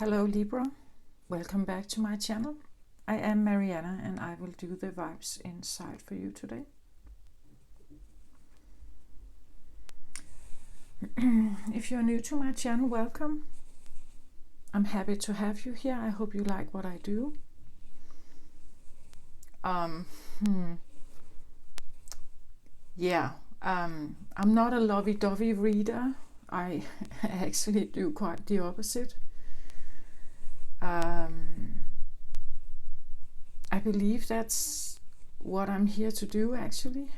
Hello Libra, welcome back to my channel. I am Mariana and I will do the vibes inside for you today. If you're new to my channel, welcome. I'm happy to have you here. I hope you like what I do. I'm not a lovey-dovey reader. I actually do quite the opposite. I believe that's what I'm here to do, actually.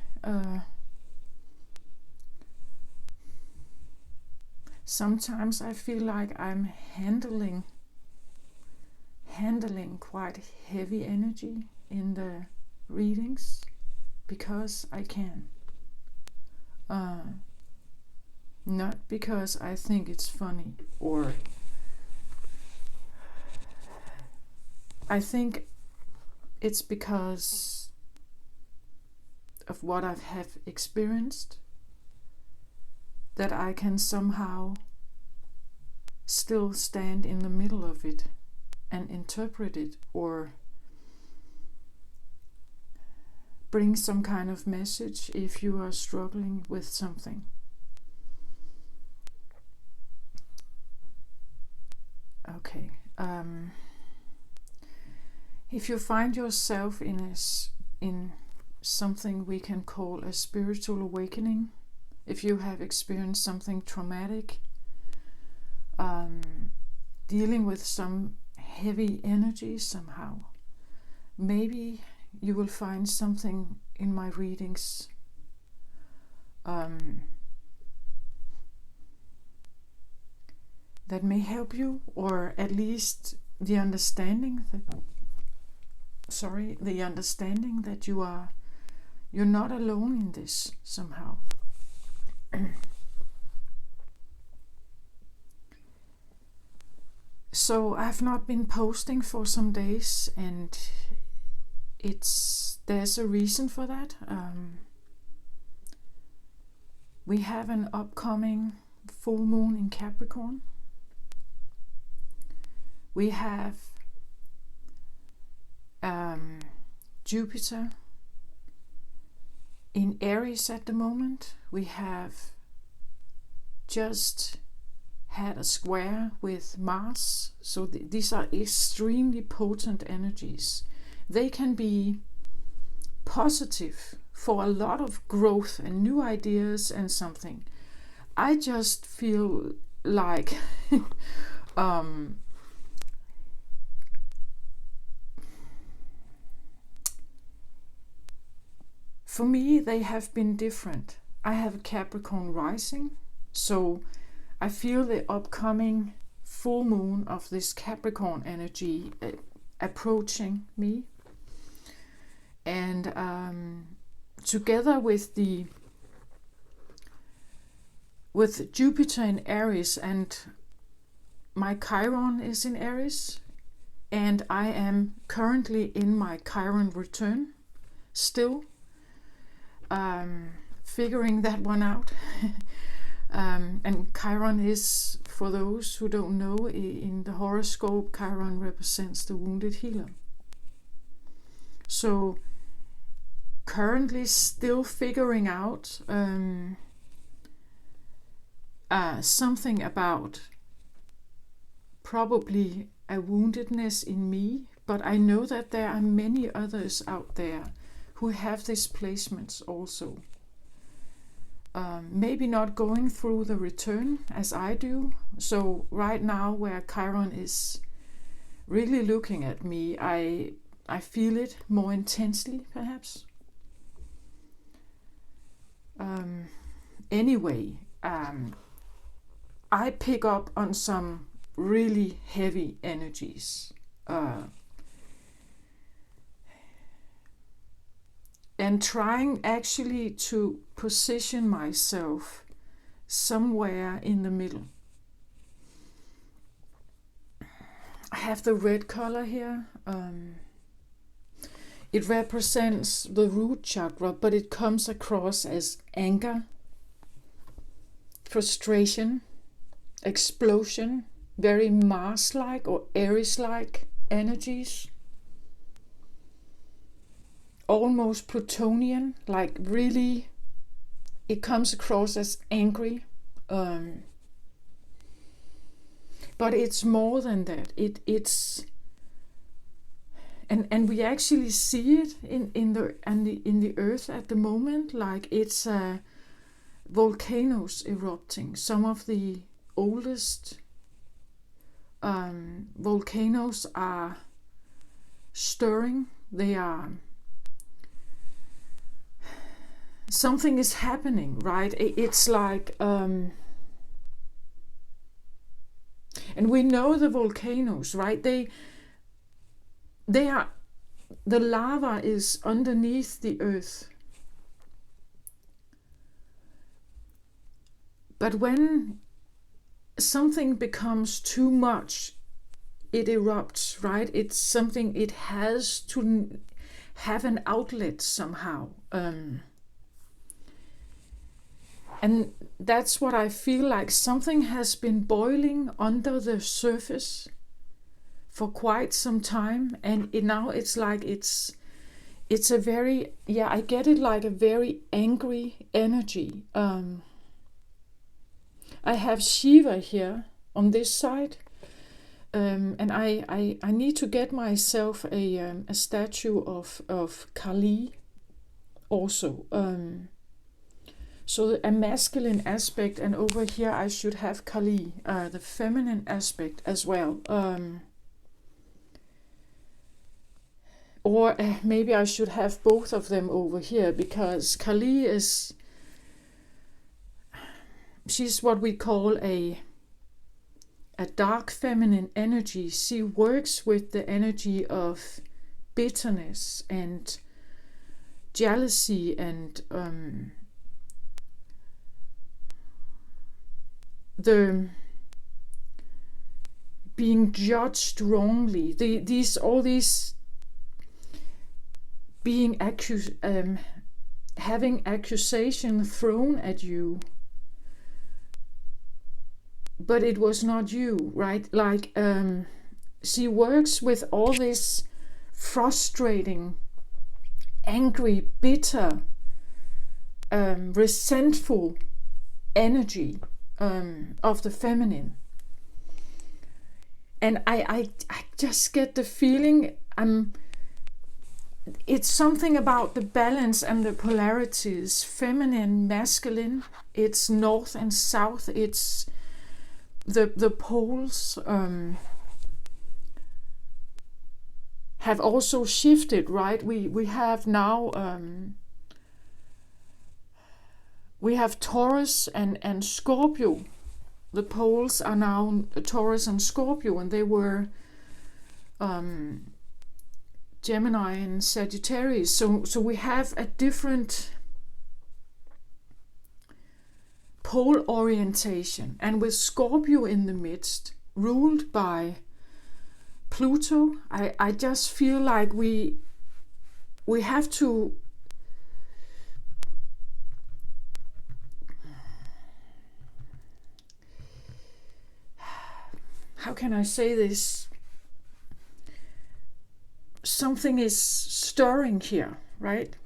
Sometimes I feel like I'm handling quite heavy energy in the readings because I can. Not because I think it's funny, or I think it's because of what I have experienced that I can somehow still stand in the middle of it and interpret it or bring some kind of message if you are struggling with something. Okay. If you find yourself in something we can call a spiritual awakening, if you have experienced something traumatic, dealing with some heavy energy somehow, maybe you will find something in my readings that may help you, or at least the understanding that you're not alone in this somehow. So I've not been posting for some days, and there's a reason for that. We have an upcoming full moon in Capricorn. We have Jupiter in Aries at the moment. We have just had a square with Mars, so these are extremely potent energies. They can be positive for a lot of growth and new ideas and something. I just feel like for me, they have been different. I have a Capricorn rising, so I feel the upcoming full moon of this Capricorn energy approaching me. And together with Jupiter in Aries, and my Chiron is in Aries, and I am currently in my Chiron return still. Figuring that one out. And Chiron is, for those who don't know, in the horoscope, Chiron represents the wounded healer. So currently still figuring out something about probably a woundedness in me, but I know that there are many others out there who have these placements also. Maybe not going through the return as I do. So right now, where Chiron is really looking at me, I feel it more intensely, perhaps. Anyway, I pick up on some really heavy energies. And trying actually to position myself somewhere in the middle. I have the red color here. It represents the root chakra, but it comes across as anger, frustration, explosion, very Mars-like or Aries-like energies. Almost Plutonian, like really, it comes across as angry. But it's more than that. It's and we actually see it in the earth at the moment. Like it's volcanoes erupting. Some of the oldest volcanoes are stirring. They are. Something is happening, right? It's like, and we know the volcanoes, right? They are, the lava is underneath the earth. But when something becomes too much, it erupts, right? It's something, it has to have an outlet somehow. And that's what I feel like. Something has been boiling under the surface for quite some time, and now it's like it's a very, I get it, like a very angry energy. I have Shiva here on this side, and I need to get myself a statue of Kali also. So a masculine aspect, and over here I should have Kali, the feminine aspect as well. Or maybe I should have both of them over here, because Kali is, she's what we call a dark feminine energy. She works with the energy of bitterness and jealousy and the being judged wrongly, all these being having accusation thrown at you, but it was not you, right? Like she works with all this frustrating, angry, bitter, resentful energy of the feminine. And I just get the feeling it's something about the balance and the polarities, feminine, masculine. It's north and south. It's the poles have also shifted, right? We have now we have Taurus and Scorpio. The poles are now Taurus and Scorpio, and they were Gemini and Sagittarius. So we have a different pole orientation, and with Scorpio in the midst, ruled by Pluto, I just feel like we have to how can I say this? Something is stirring here, right?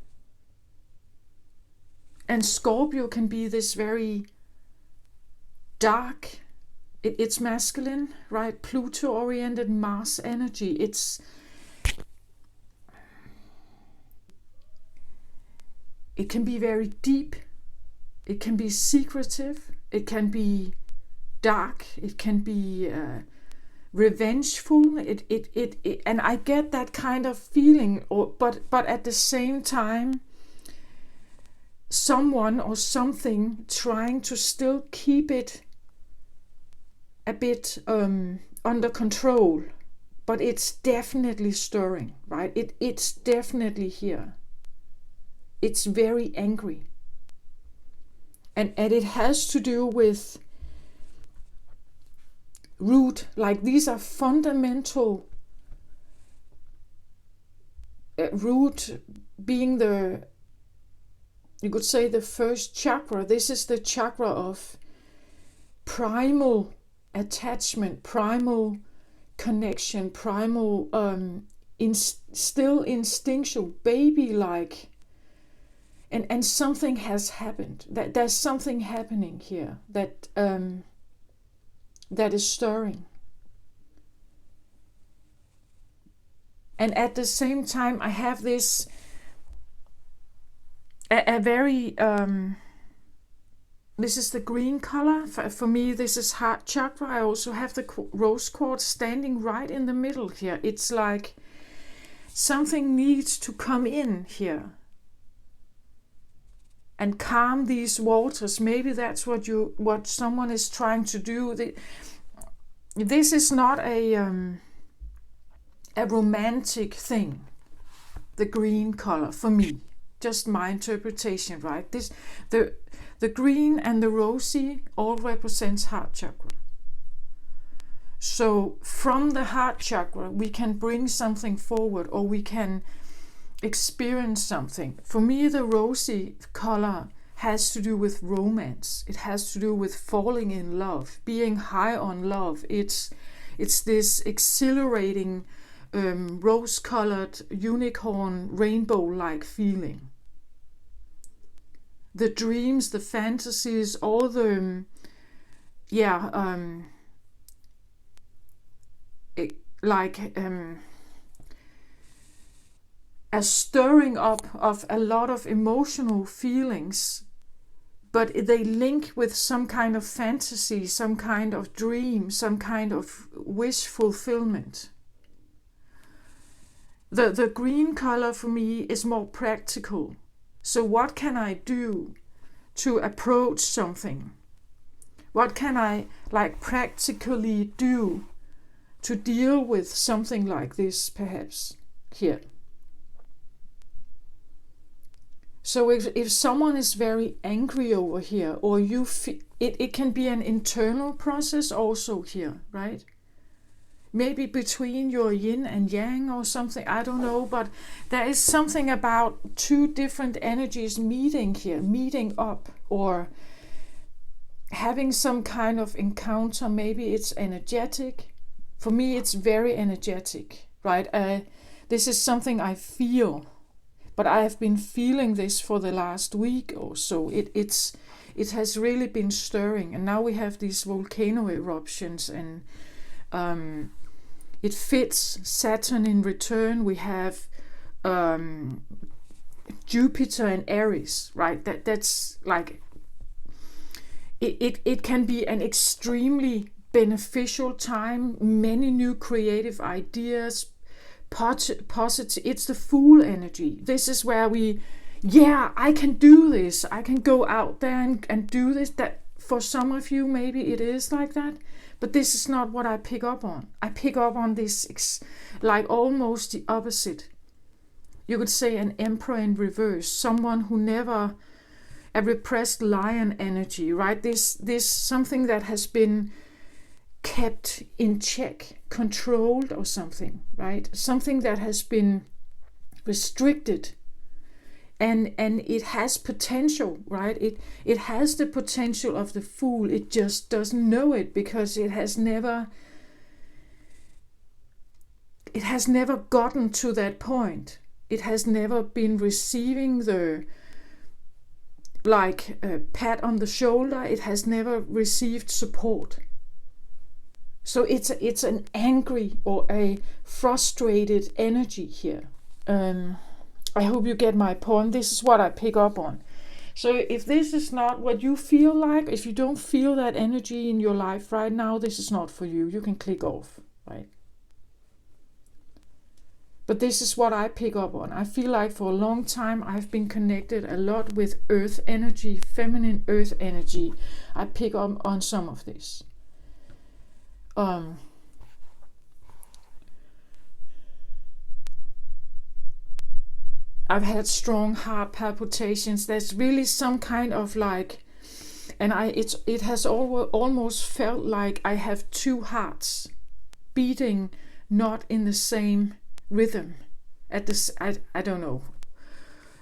And Scorpio can be this very dark, it's masculine, right? Pluto-oriented Mars energy. It can be very deep, it can be secretive, it can be dark, it can be revengeful. It and I get that kind of feeling. But at the same time, someone or something trying to still keep it a bit under control. But it's definitely stirring, right? It's definitely here. It's very angry, and it has to do with root, like these are fundamental root being you could say the first chakra. This is the chakra of primal attachment, primal connection, primal, still instinctual, baby-like. And something has happened. That there's something happening here that that is stirring. And at the same time, I have this a very this is the green color. For me, this is heart chakra. I also have the rose quartz standing right in the middle here. It's like something needs to come in here and calm these waters. Maybe that's what someone is trying to do. This is not a romantic thing, the green color, for me. Just my interpretation, right? The green and the rosy all represents heart chakra. So from the heart chakra, we can bring something forward, or we can experience something. For me, the rosy color has to do with romance. It has to do with falling in love, being high on love. It's this exhilarating, rose-colored, unicorn, rainbow-like feeling. The dreams, the fantasies, all the, a stirring up of a lot of emotional feelings, but they link with some kind of fantasy, some kind of dream, some kind of wish fulfillment. The green color for me is more practical. So what can I do to approach something? What can I practically do to deal with something like this, perhaps, here? So if someone is very angry over here, or you feel, it can be an internal process also here, right? Maybe between your yin and yang or something, I don't know, but there is something about two different energies meeting here, meeting up, or having some kind of encounter. Maybe it's energetic. For me, it's very energetic, right? This is something I feel, but I have been feeling this for the last week or so. It has really been stirring, and now we have these volcano eruptions, and it fits Saturn in return. We have Jupiter and Aries, right? That's like it can be an extremely beneficial time. Many new creative ideas, positive. It's the Fool energy. This is where I can do this. I can go out there and do this. That for some of you maybe it is like that. But this is not what I pick up on. I pick up on this, like almost the opposite. You could say an emperor in reverse, someone who never, a repressed lion energy, right? This something that has been kept in check, controlled or something, right? Something that has been restricted. And it has potential, right? It has the potential of the Fool. It just doesn't know it because it has never gotten to that point. It has never been receiving the pat on the shoulder. It has never received support. So it's an angry or a frustrated energy here. I hope you get my point. This is what I pick up on. So if this is not what you feel like, if you don't feel that energy in your life right now, this is not for you. You can click off, right? But this is what I pick up on. I feel like for a long time I've been connected a lot with earth energy, feminine earth energy. I pick up on some of this. I've had strong heart palpitations. There's really some kind of it has almost felt like I have two hearts beating not in the same rhythm. I don't know.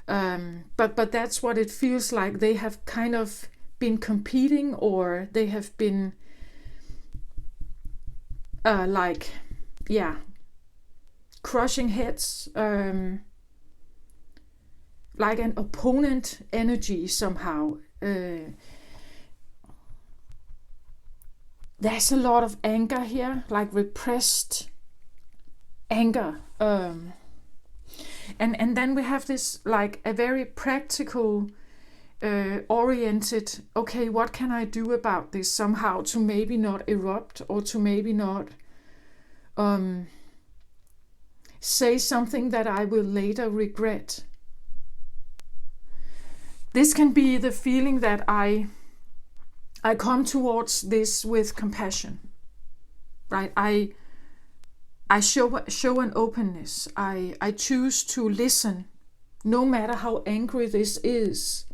But that's what it feels like. They have kind of been competing, or they have been like, yeah, crushing heads, like an opponent energy somehow. There's a lot of anger here, like repressed anger. And then we have this, like, a very practical, oriented, okay, what can I do about this somehow to maybe not erupt, or to maybe not say something that I will later regret. This can be the feeling that I come towards this with compassion, right? I show an openness. I choose to listen, no matter how angry this is.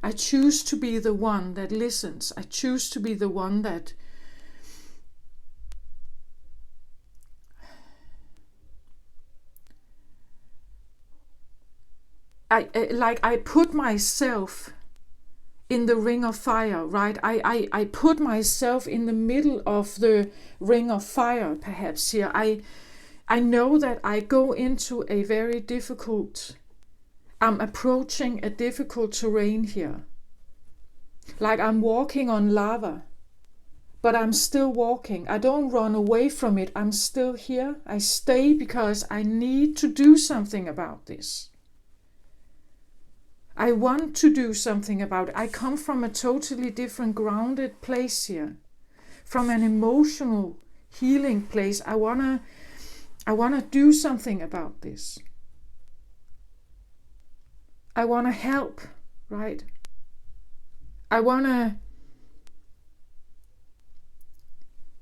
I choose to be the one that listens. I choose to be the one that I put myself in the ring of fire, right? I put myself in the middle of the ring of fire, perhaps here. I know that I go into a very difficult, I'm approaching a difficult terrain here. Like I'm walking on lava, but I'm still walking. I don't run away from it. I'm still here. I stay because I need to do something about this. I want to do something about it. I come from a totally different grounded place here, from an emotional healing place. I wanna do something about this. I wanna help, right? I wanna,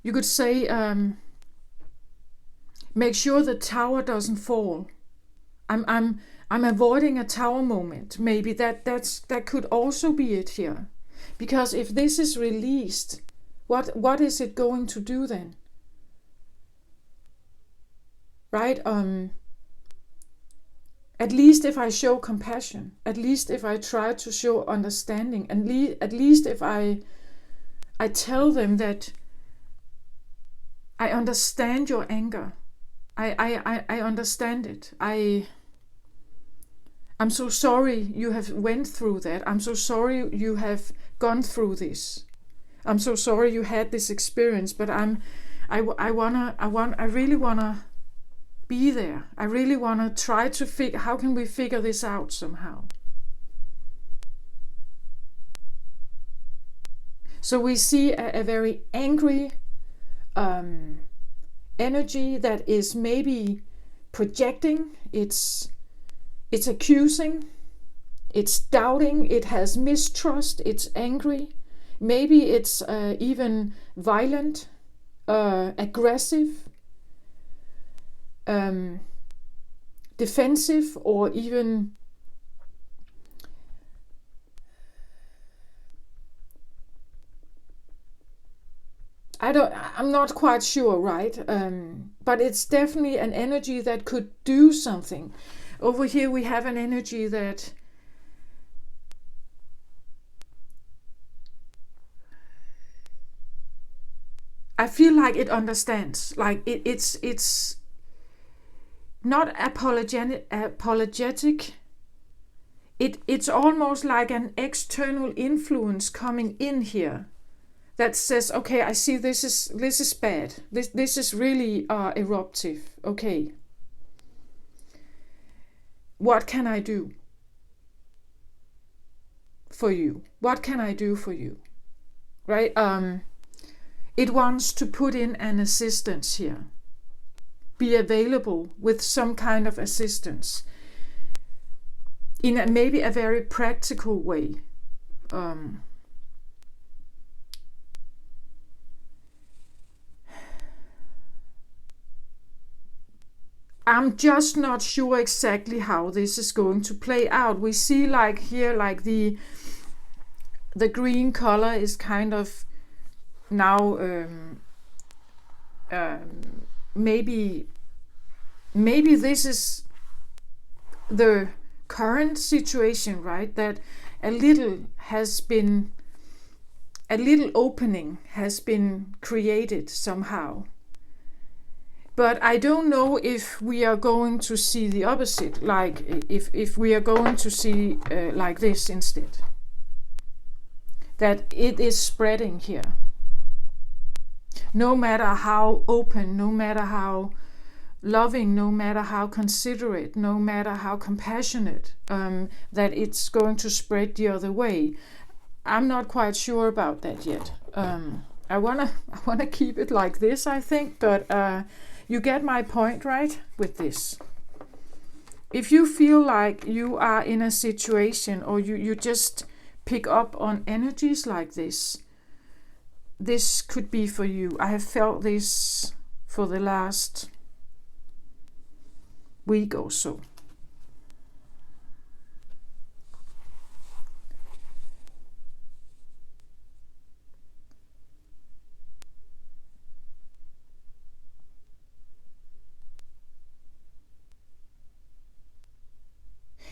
you could say, make sure the tower doesn't fall. I'm avoiding a tower moment. Maybe that could also be it here. Because if this is released, what is it going to do then? Right? At least if I show compassion, at least if I try to show understanding, and at least if I tell them that I understand your anger. I understand it. I'm so sorry you have went through that. I'm so sorry you have gone through this. I'm so sorry you had this experience, but I really wanna be there. I really wanna try to how can we figure this out somehow. So we see a very angry energy that is maybe projecting. It's accusing, it's doubting, it has mistrust, it's angry. Maybe it's even violent, aggressive, defensive, or even I'm not quite sure, right? But it's definitely an energy that could do something. Over here we have an energy that I feel like it understands. Like it's not apologetic. It's almost like an external influence coming in here that says, okay, I see this is bad. This is really eruptive. Okay. What can I do for you? What can I do for you? Right? It wants to put in an assistance here. Be available with some kind of assistance. In maybe a very practical way. I'm just not sure exactly how this is going to play out. We see like here, like the green color is kind of now maybe this is the current situation, right? That a little opening has been created somehow. But I don't know if we are going to see the opposite, like if we are going to see like this instead. That it is spreading here. No matter how open, no matter how loving, no matter how considerate, no matter how compassionate, that it's going to spread the other way. I'm not quite sure about that yet. I wanna keep it like this, I think, but you get my point, right, with this. If you feel like you are in a situation, or you just pick up on energies like this could be for you. I have felt this for the last week or so.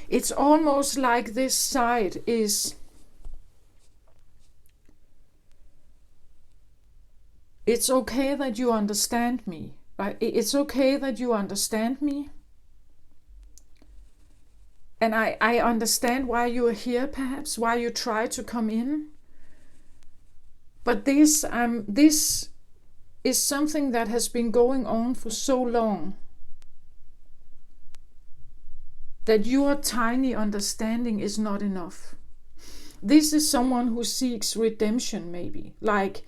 It's almost like this side is, it's okay that you understand me, right? It's okay that you understand me. And I understand why you are here, perhaps, why you try to come in. But this is something that has been going on for so long that your tiny understanding is not enough. This is someone who seeks redemption, maybe, like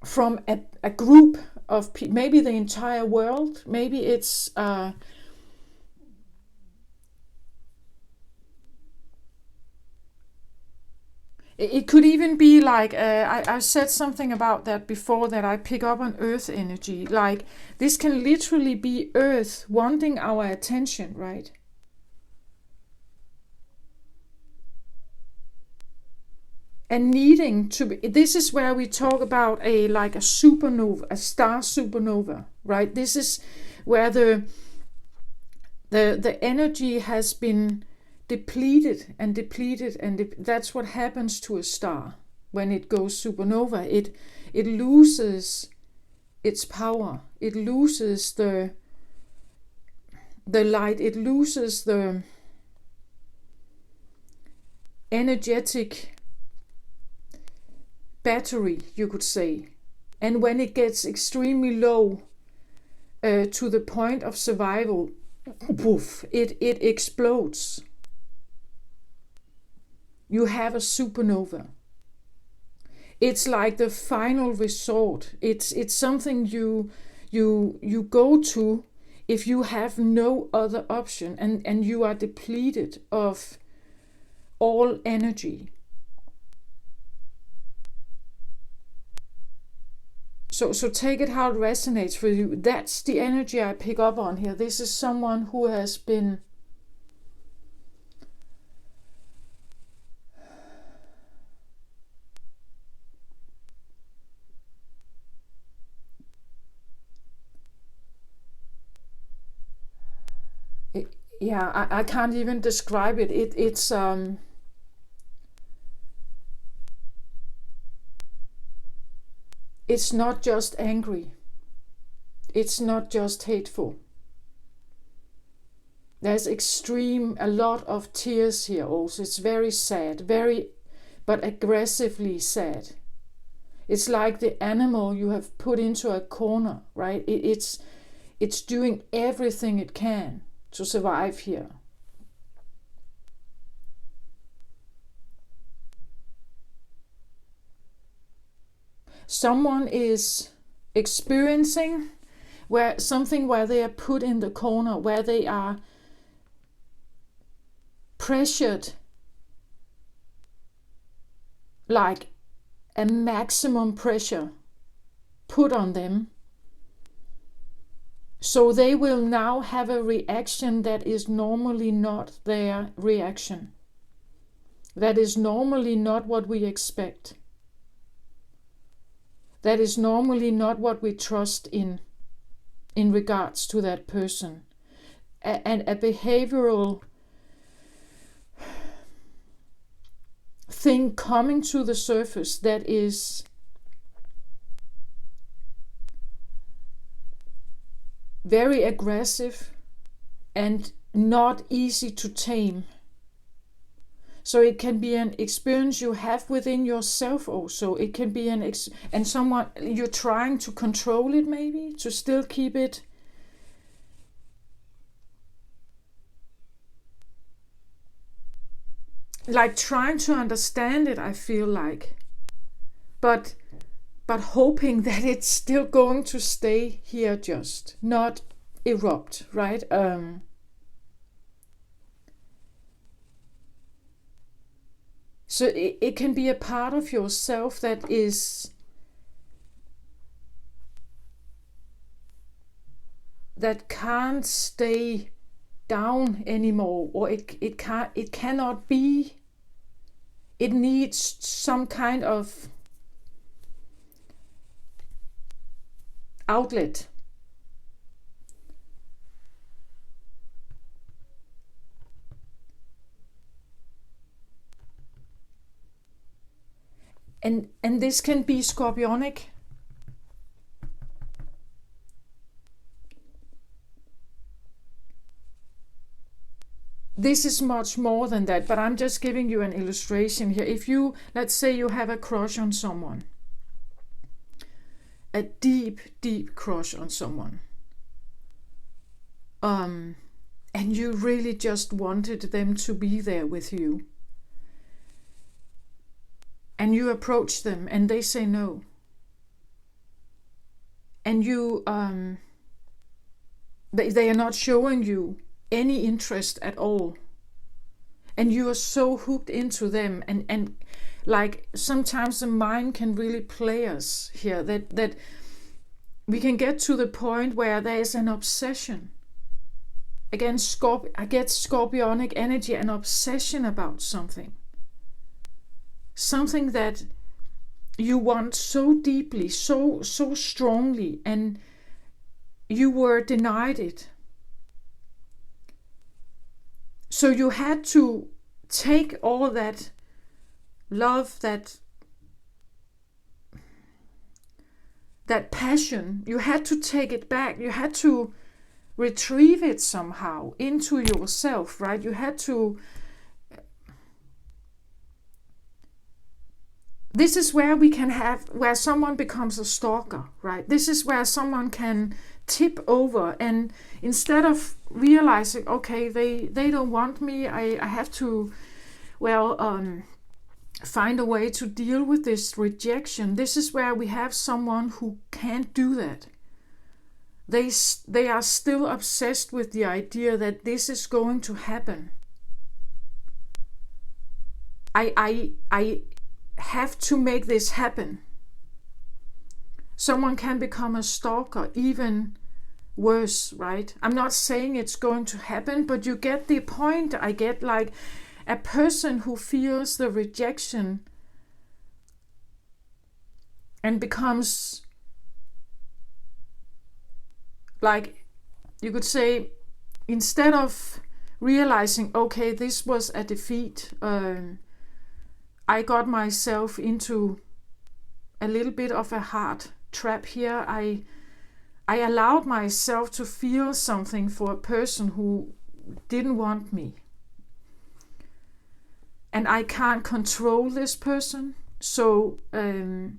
from a group of people, maybe the entire world, maybe it's it could even be like, I said something about that before, that I pick up on earth energy. Like, this can literally be earth wanting our attention, right? And needing to be, this is where we talk about like a supernova, a star supernova, right? This is where the energy has been depleted and depleted, and that's what happens to a star when it goes supernova. It loses its power. It loses the light. It loses the energetic battery, you could say. And when it gets extremely low, to the point of survival, poof, it explodes. You have a supernova. It's like the final resort. It's something you go to if you have no other option, and you are depleted of all energy. So take it how it resonates for you. That's the energy I pick up on here. This is someone who has been I can't even describe it. It's not just angry. It's not just hateful. There's a lot of tears here also. It's very sad, but aggressively sad. It's like the animal you have put into a corner, right? It's doing everything it can to survive here. Someone is experiencing where they are put in the corner, where they are pressured, like a maximum pressure put on them. So they will now have a reaction that is normally not their reaction. That is normally not what we expect. That is normally not what we trust in regards to that person. And a behavioral thing coming to the surface that is very aggressive and not easy to tame. So it can be an experience you have within yourself also. It can be and someone, you're trying to control it maybe, to still keep it like trying to understand it, I feel like. But hoping that it's still going to stay here, just not erupt, right? So it can be a part of yourself that can't stay down anymore, or it cannot be. It needs some kind of outlet. And this can be scorpionic. This is much more than that, but I'm just giving you an illustration here. If you, let's say you have a crush on someone, a deep, deep crush on someone, and you really just wanted them to be there with you, and you approach them and they say no, and you they are not showing you any interest at all, and you are so hooked into them, and like sometimes the mind can really play us here, that we can get to the point where there is an obsession. Again, I get scorpionic energy, an obsession about something that you want so deeply, so strongly, and you were denied it. So you had to take all that love, that passion, you had to take it back. You had to retrieve it somehow into yourself, right? You had to. This is where where someone becomes a stalker, right? This is where someone can tip over, and instead of realizing, okay, they don't want me, I have to, find a way to deal with this rejection. This is where we have someone who can't do that. They are still obsessed with the idea that this is going to happen. I have to make this happen. Someone can become a stalker, even worse, right? I'm not saying it's going to happen, but you get the point. I get, like, a person who feels the rejection and becomes, like, you could say, instead of realizing, okay, this was a defeat, I got myself into a little bit of a hard trap here. I allowed myself to feel something for a person who didn't want me. And I can't control this person. So, and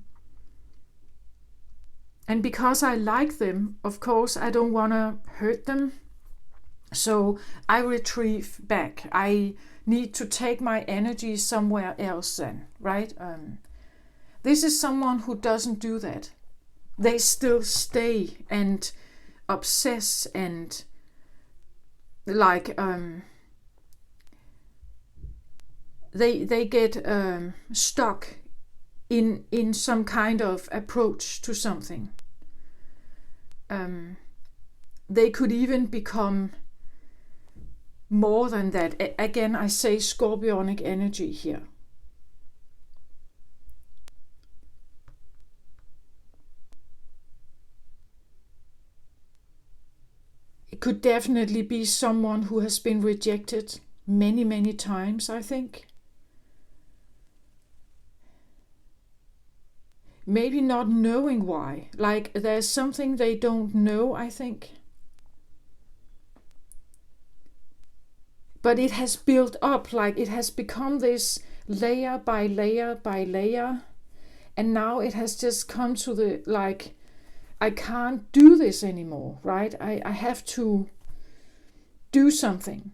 because I like them, of course, I don't want to hurt them. So I retrieve back. I need to take my energy somewhere else then, right? This is someone who doesn't do that. They still stay and obsess and like they get stuck in some kind of approach to something. They could even become more than that. Again, I say scorpionic energy here. It could definitely be someone who has been rejected many, many times, I think. Maybe not knowing why. Like, there's something they don't know, I think. but it has built up, like it has become this layer by layer by layer, and now it has just come to the, like, I can't do this anymore, right? I have to do something.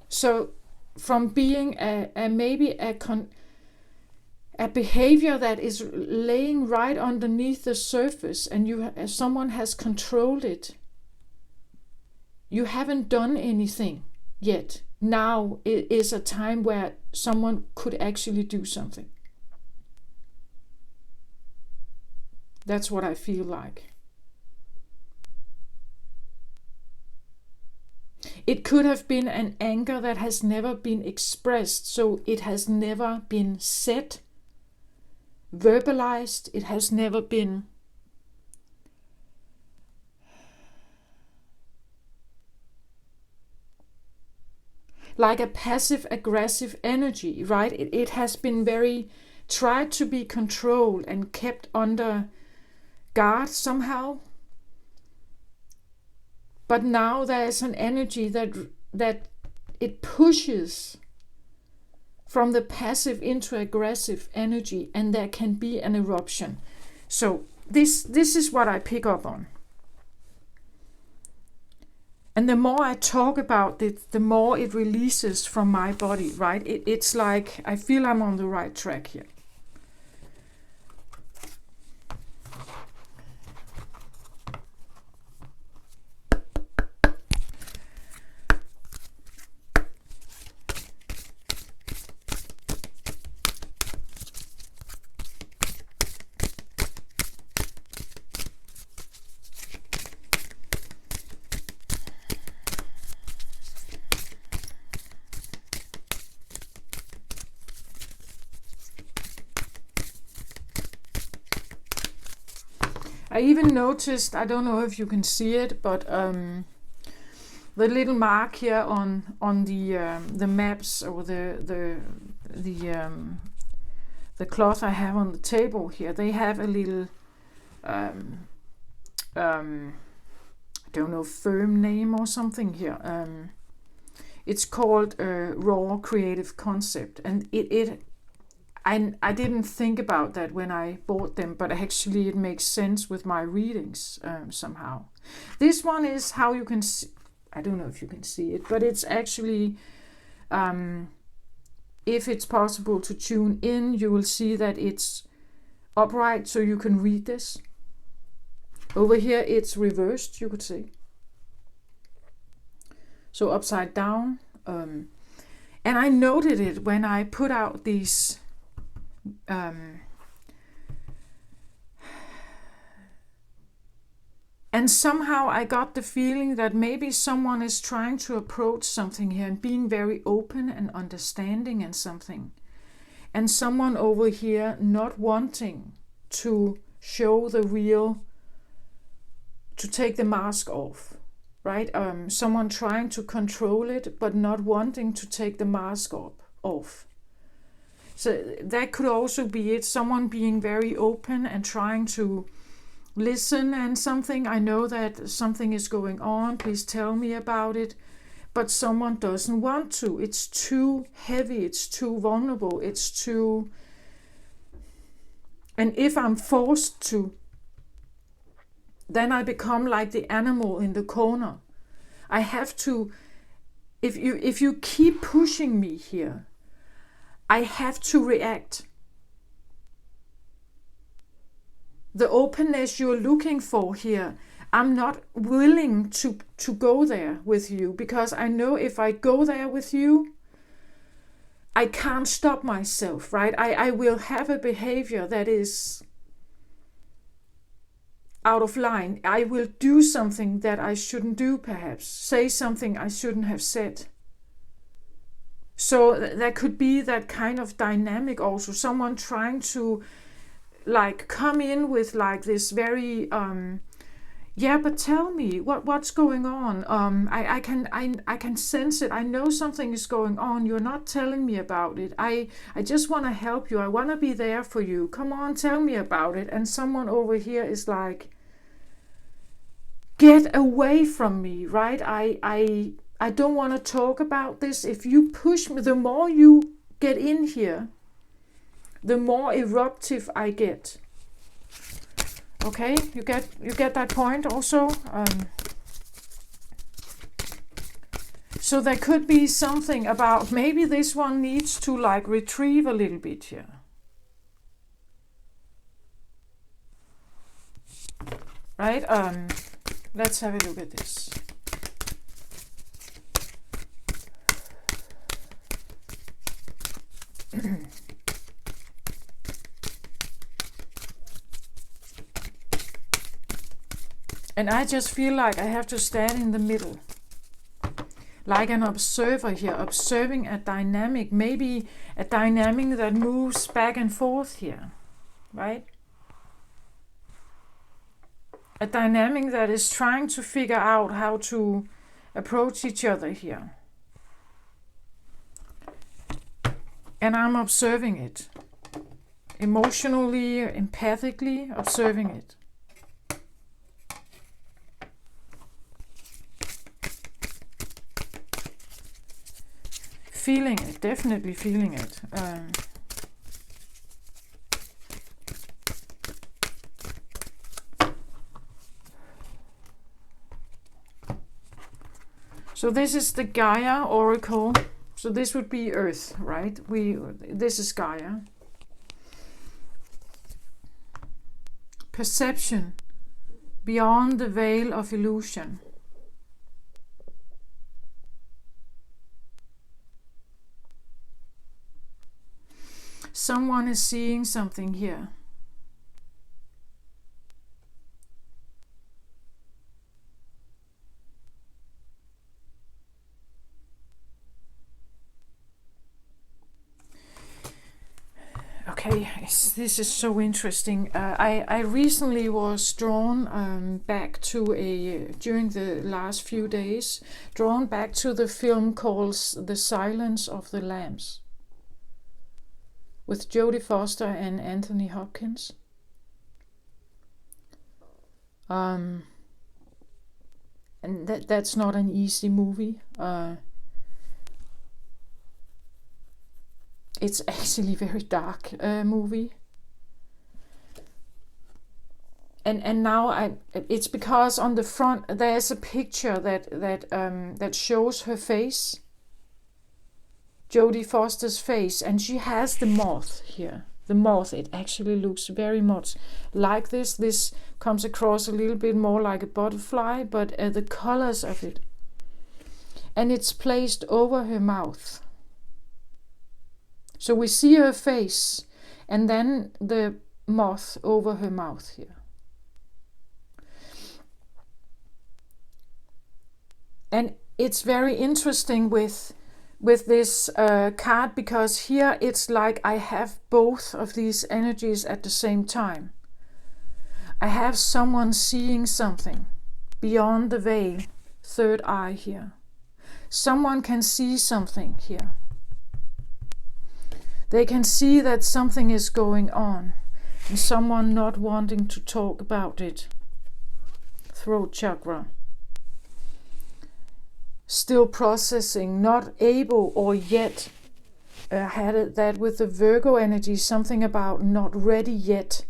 So from being maybe a behavior that is laying right underneath the surface, and someone has controlled it, you haven't done anything yet. Now it is a time where someone could actually do something. That's what I feel like. It could have been an anger that has never been expressed, so it has never been said, verbalized, it has never been like a passive aggressive energy, right? It has been very tried to be controlled and kept under guard somehow. But now there is an energy that it pushes from the passive into aggressive energy, and there can be an eruption. So this is what I pick up on. And the more I talk about it, the more it releases from my body, right? It's like I feel I'm on the right track here. I even noticed, I don't know if you can see it, but the little mark here on the maps, or the cloth I have on the table here, they have a little I don't know, firm name or something here. It's called Raw Creative Concept, and I didn't think about that when I bought them, but actually it makes sense with my readings somehow. This one is how you can see, I don't know if you can see it, but it's actually, if it's possible to tune in, you will see that it's upright, so you can read this. Over here it's reversed, you could say. So upside down. And I noted it when I put out these and somehow I got the feeling that maybe someone is trying to approach something here and being very open and understanding and something. And someone over here not wanting to show the real, to take the mask off, right? Someone trying to control it, but not wanting to take the mask off. So that could also be it, someone being very open and trying to listen and something. I know that something is going on, please tell me about it. But someone doesn't want to. It's too heavy, it's too vulnerable, it's too... And if I'm forced to, then I become like the animal in the corner. I have to... If you keep pushing me here, I have to react. The openness you're looking for here, I'm not willing to go there with you, because I know if I go there with you, I can't stop myself, right? I will have a behavior that is out of line. I will do something that I shouldn't do, perhaps. Say something I shouldn't have said. So there could be that kind of dynamic also. Someone trying to like come in with like this very yeah, but tell me what's going on. I can sense it. I know something is going on. You're not telling me about it. I just want to help you. I want to be there for you. Come on, tell me about it. And someone over here is like, get away from me, right? I I don't want to talk about this. If you push me, the more you get in here, the more eruptive I get. Okay, you get that point also. So there could be something about maybe this one needs to like retrieve a little bit here. Right? Let's have a look at this. And I just feel like I have to stand in the middle. Like an observer here, observing a dynamic, maybe a dynamic that moves back and forth here, right? A dynamic that is trying to figure out how to approach each other here. And I'm observing it. Emotionally, empathically observing it. Feeling it, definitely feeling it. So this is the Gaia Oracle. So this would be Earth, right? This is Gaia. Perception beyond the veil of illusion. Someone is seeing something here. Okay, this is so interesting. I recently was drawn back to during the last few days, drawn back to the film called The Silence of the Lambs, with Jodie Foster and Anthony Hopkins. And that's not an easy movie. It's actually a very dark movie. And now it's because on the front there's a picture that shows her face. Jodie Foster's face, and she has the moth here. The moth, it actually looks very much like this. This comes across a little bit more like a butterfly, but the colors of it. And it's placed over her mouth. So we see her face, and then the moth over her mouth here. And it's very interesting with this card, because here it's like I have both of these energies at the same time. I have someone seeing something beyond the veil, third eye here. Someone can see something here. They can see that something is going on, and someone not wanting to talk about it. Throat chakra. Still processing, not able or yet. Had that with the Virgo energy, something about not ready yet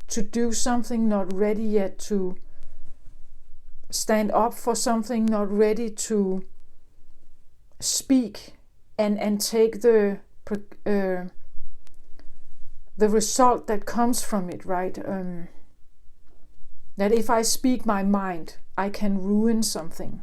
to do something, not ready yet to stand up for something, not ready to speak and take the result that comes from it, right? That if I speak my mind, I can ruin something.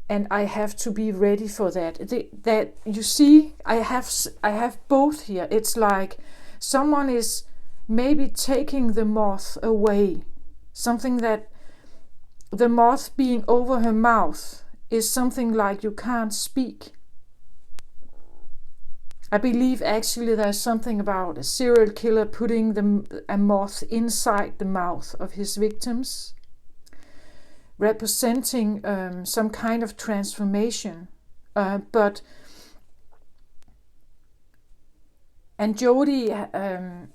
And I have to be ready for that. That you see, I have both here. It's like someone is maybe taking the moth away. Something that the moth being over her mouth is something like you can't speak. I believe actually there's something about a serial killer putting a moth inside the mouth of his victims, representing some kind of transformation. And Jodie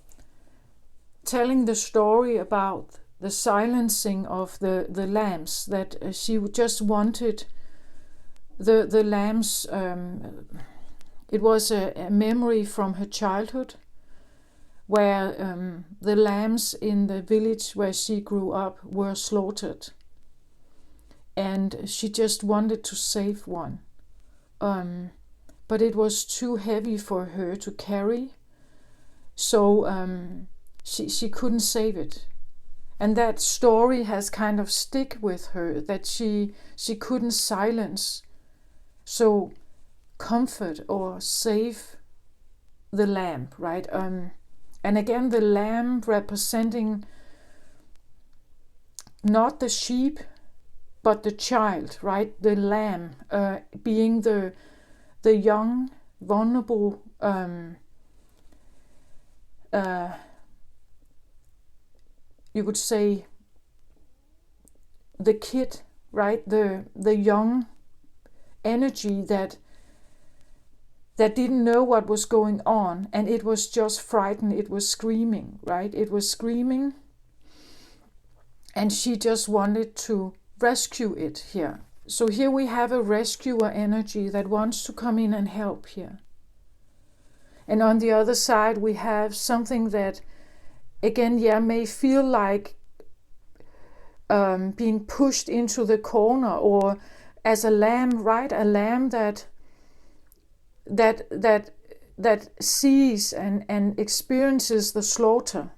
telling the story about the silencing of the lambs, that she just wanted the lambs, it was a memory from her childhood, where the lambs in the village where she grew up were slaughtered, and she just wanted to save one, but it was too heavy for her to carry, so she couldn't save it. And that story has kind of stick with her, that she couldn't silence, so comfort or save the lamb, right? And again, the lamb representing not the sheep, but the child, right? The lamb being the young, vulnerable, you could say the kid, right? The young energy that didn't know what was going on, and it was just frightened. It was screaming, right? It was screaming, and she just wanted to rescue it here. So here we have a rescuer energy that wants to come in and help here. And on the other side, we have something that, again, may feel like being pushed into the corner, or as a lamb, right? A lamb that sees and experiences the slaughter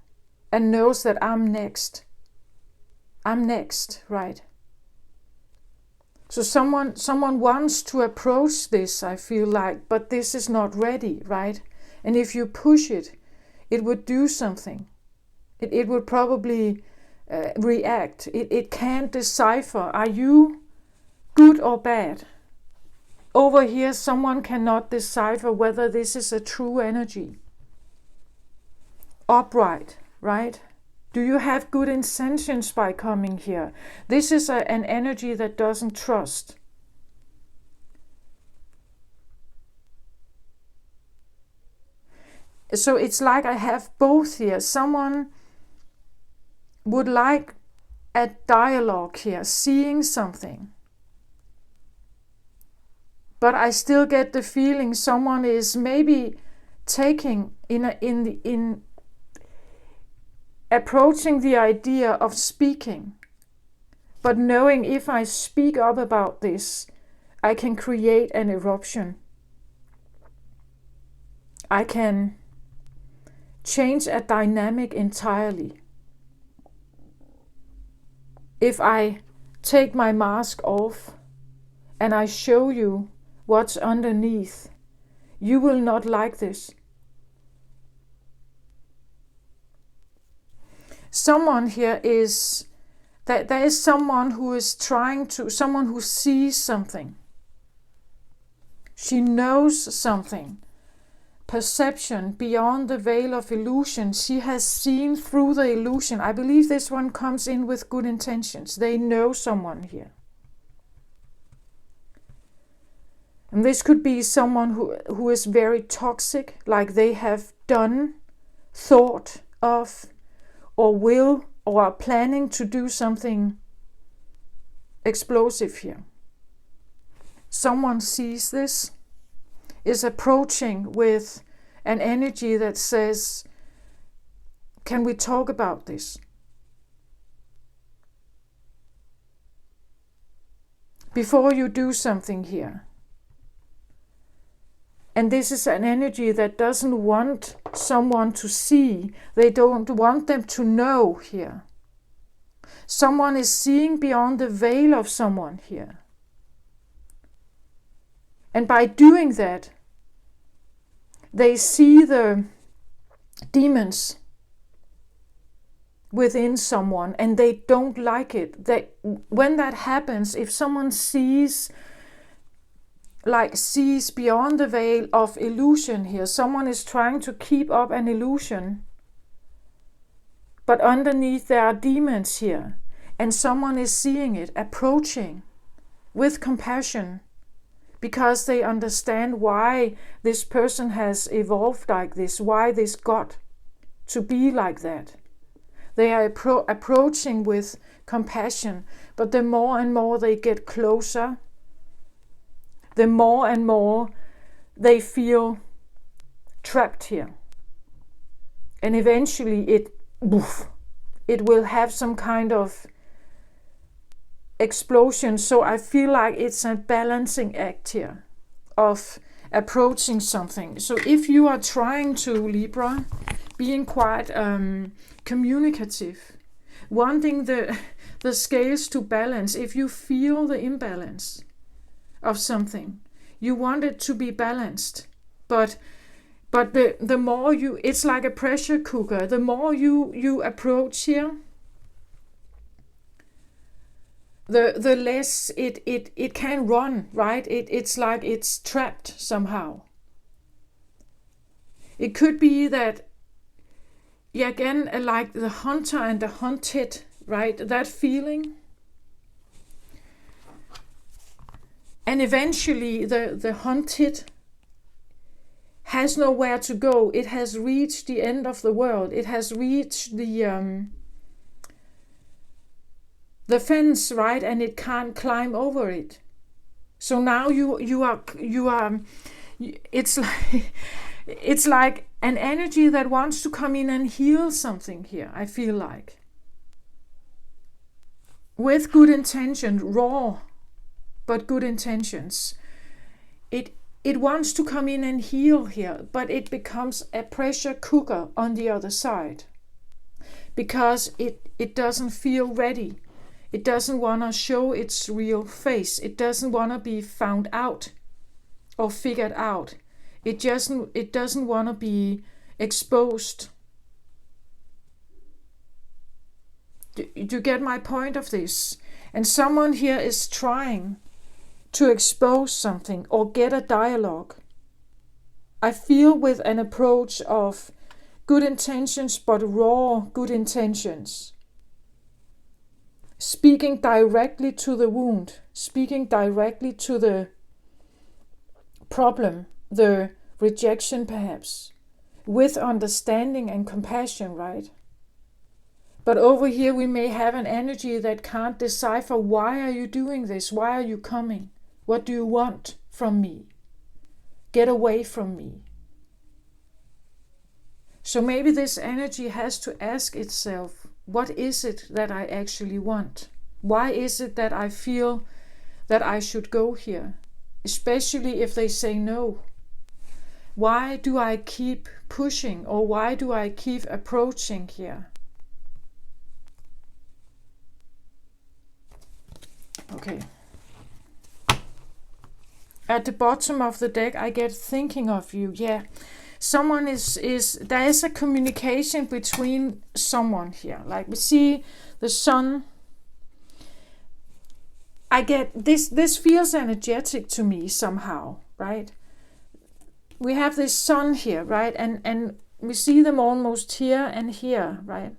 and knows that I'm next, right? So someone wants to approach this, I feel like, but this is not ready, right? And if you push it, it would do something. It would probably react. It can't decipher, are you good or bad? Over here, someone cannot decipher whether this is a true energy. Upright, right? Do you have good intentions by coming here? This is an energy that doesn't trust. So it's like I have both here. Someone would like a dialogue here, seeing something. But I still get the feeling someone is maybe taking in approaching the idea of speaking, but knowing if I speak up about this, I can create an eruption. I can change a dynamic entirely. If I take my mask off and I show you what's underneath, you will not like this. Someone here is that there is someone who is someone who sees something. She knows something. Perception beyond the veil of illusion. She has seen through the illusion. I believe this one comes in with good intentions. They know someone here. And this could be someone who is very toxic, like they have done, thought of, or will, or are planning to do something explosive here. Someone sees this, is approaching with an energy that says, can we talk about this? Before you do something here. And this is an energy that doesn't want someone to see. They don't want them to know here. Someone is seeing beyond the veil of someone here. And by doing that, they see the demons within someone, and they don't like it. When that happens, if someone sees beyond the veil of illusion here, someone is trying to keep up an illusion, but underneath there are demons here, and someone is seeing it, approaching with compassion, because they understand why this person has evolved like this, why this got to be like that. They are approaching with compassion, but the more and more they get closer, the more and more they feel trapped here. And eventually it will have some kind of explosion. So I feel like it's a balancing act here of approaching something. So if you are trying to, Libra, being quite communicative, wanting the scales to balance, if you feel the imbalance of something, you want it to be balanced, but the more you, it's like a pressure cooker, the more you approach here, the less it can run, right? It's like it's trapped somehow. It could be that, yeah, again, like the hunter and the hunted, right? That feeling. And eventually the hunted has nowhere to go. It has reached the end of the world. It has reached the fence, right? And it can't climb over it. So now you are it's like an energy that wants to come in and heal something here, I feel like. With good intention, raw, but good intentions. It wants to come in and heal here, but it becomes a pressure cooker on the other side. Because it doesn't feel ready. It doesn't want to show its real face. It doesn't want to be found out or figured out. It doesn't want to be exposed. Do you get my point of this? And someone here is trying to expose something or get a dialogue. I feel with an approach of good intentions, but raw good intentions. Speaking directly to the wound, speaking directly to the problem, the rejection perhaps, with understanding and compassion, right? But over here we may have an energy that can't decipher, why are you doing this? Why are you coming? What do you want from me? Get away from me. So maybe this energy has to ask itself, what is it that I actually want? Why is it that I feel that I should go here? Especially if they say no. Why do I keep pushing, or why do I keep approaching here? Okay. At the bottom of the deck, I get thinking of you. Yeah. Someone there is a communication between someone here. Like we see the sun. I get this feels energetic to me somehow, right? We have this sun here, right? And we see them almost here and here, right?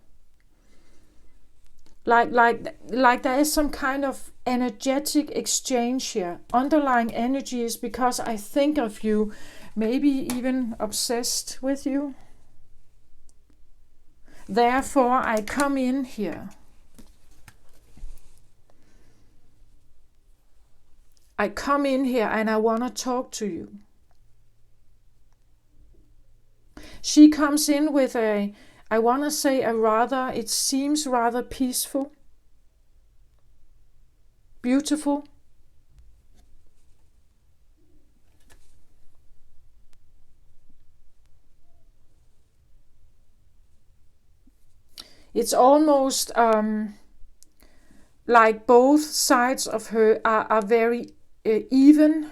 Like there is some kind of energetic exchange here. Underlying energy is because I think of you, maybe even obsessed with you. Therefore, I come in here. I come in here and I want to talk to you. She comes in with I want to say it seems rather peaceful, beautiful. It's almost like both sides of her are very even,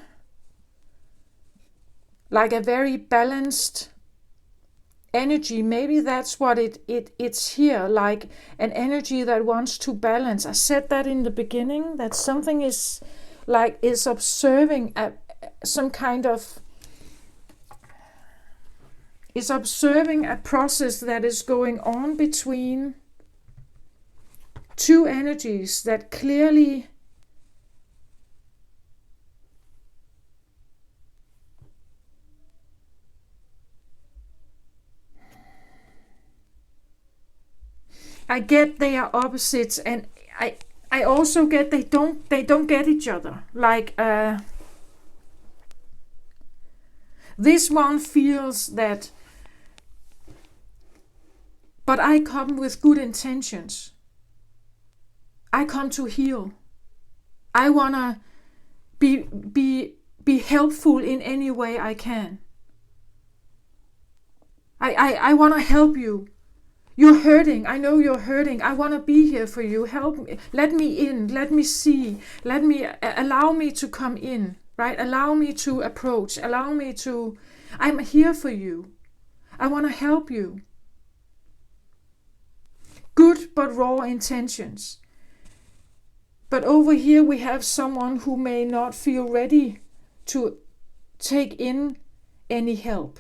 like a very balanced energy. Maybe that's what it's here, like an energy that wants to balance. I said that in the beginning, that something is observing some kind of, is observing a process that is going on between two energies that clearly I get they are opposites, and I also get they don't get each other. Like This one feels that, but I come with good intentions. I come to heal. I want to be helpful in any way I can. I want to help you. You're hurting. I know you're hurting. I want to be here for you. Help me. Let me in. Let me see. Allow me to come in, right? Allow me to approach. I'm here for you. I want to help you. Good but raw intentions. But over here we have someone who may not feel ready to take in any help.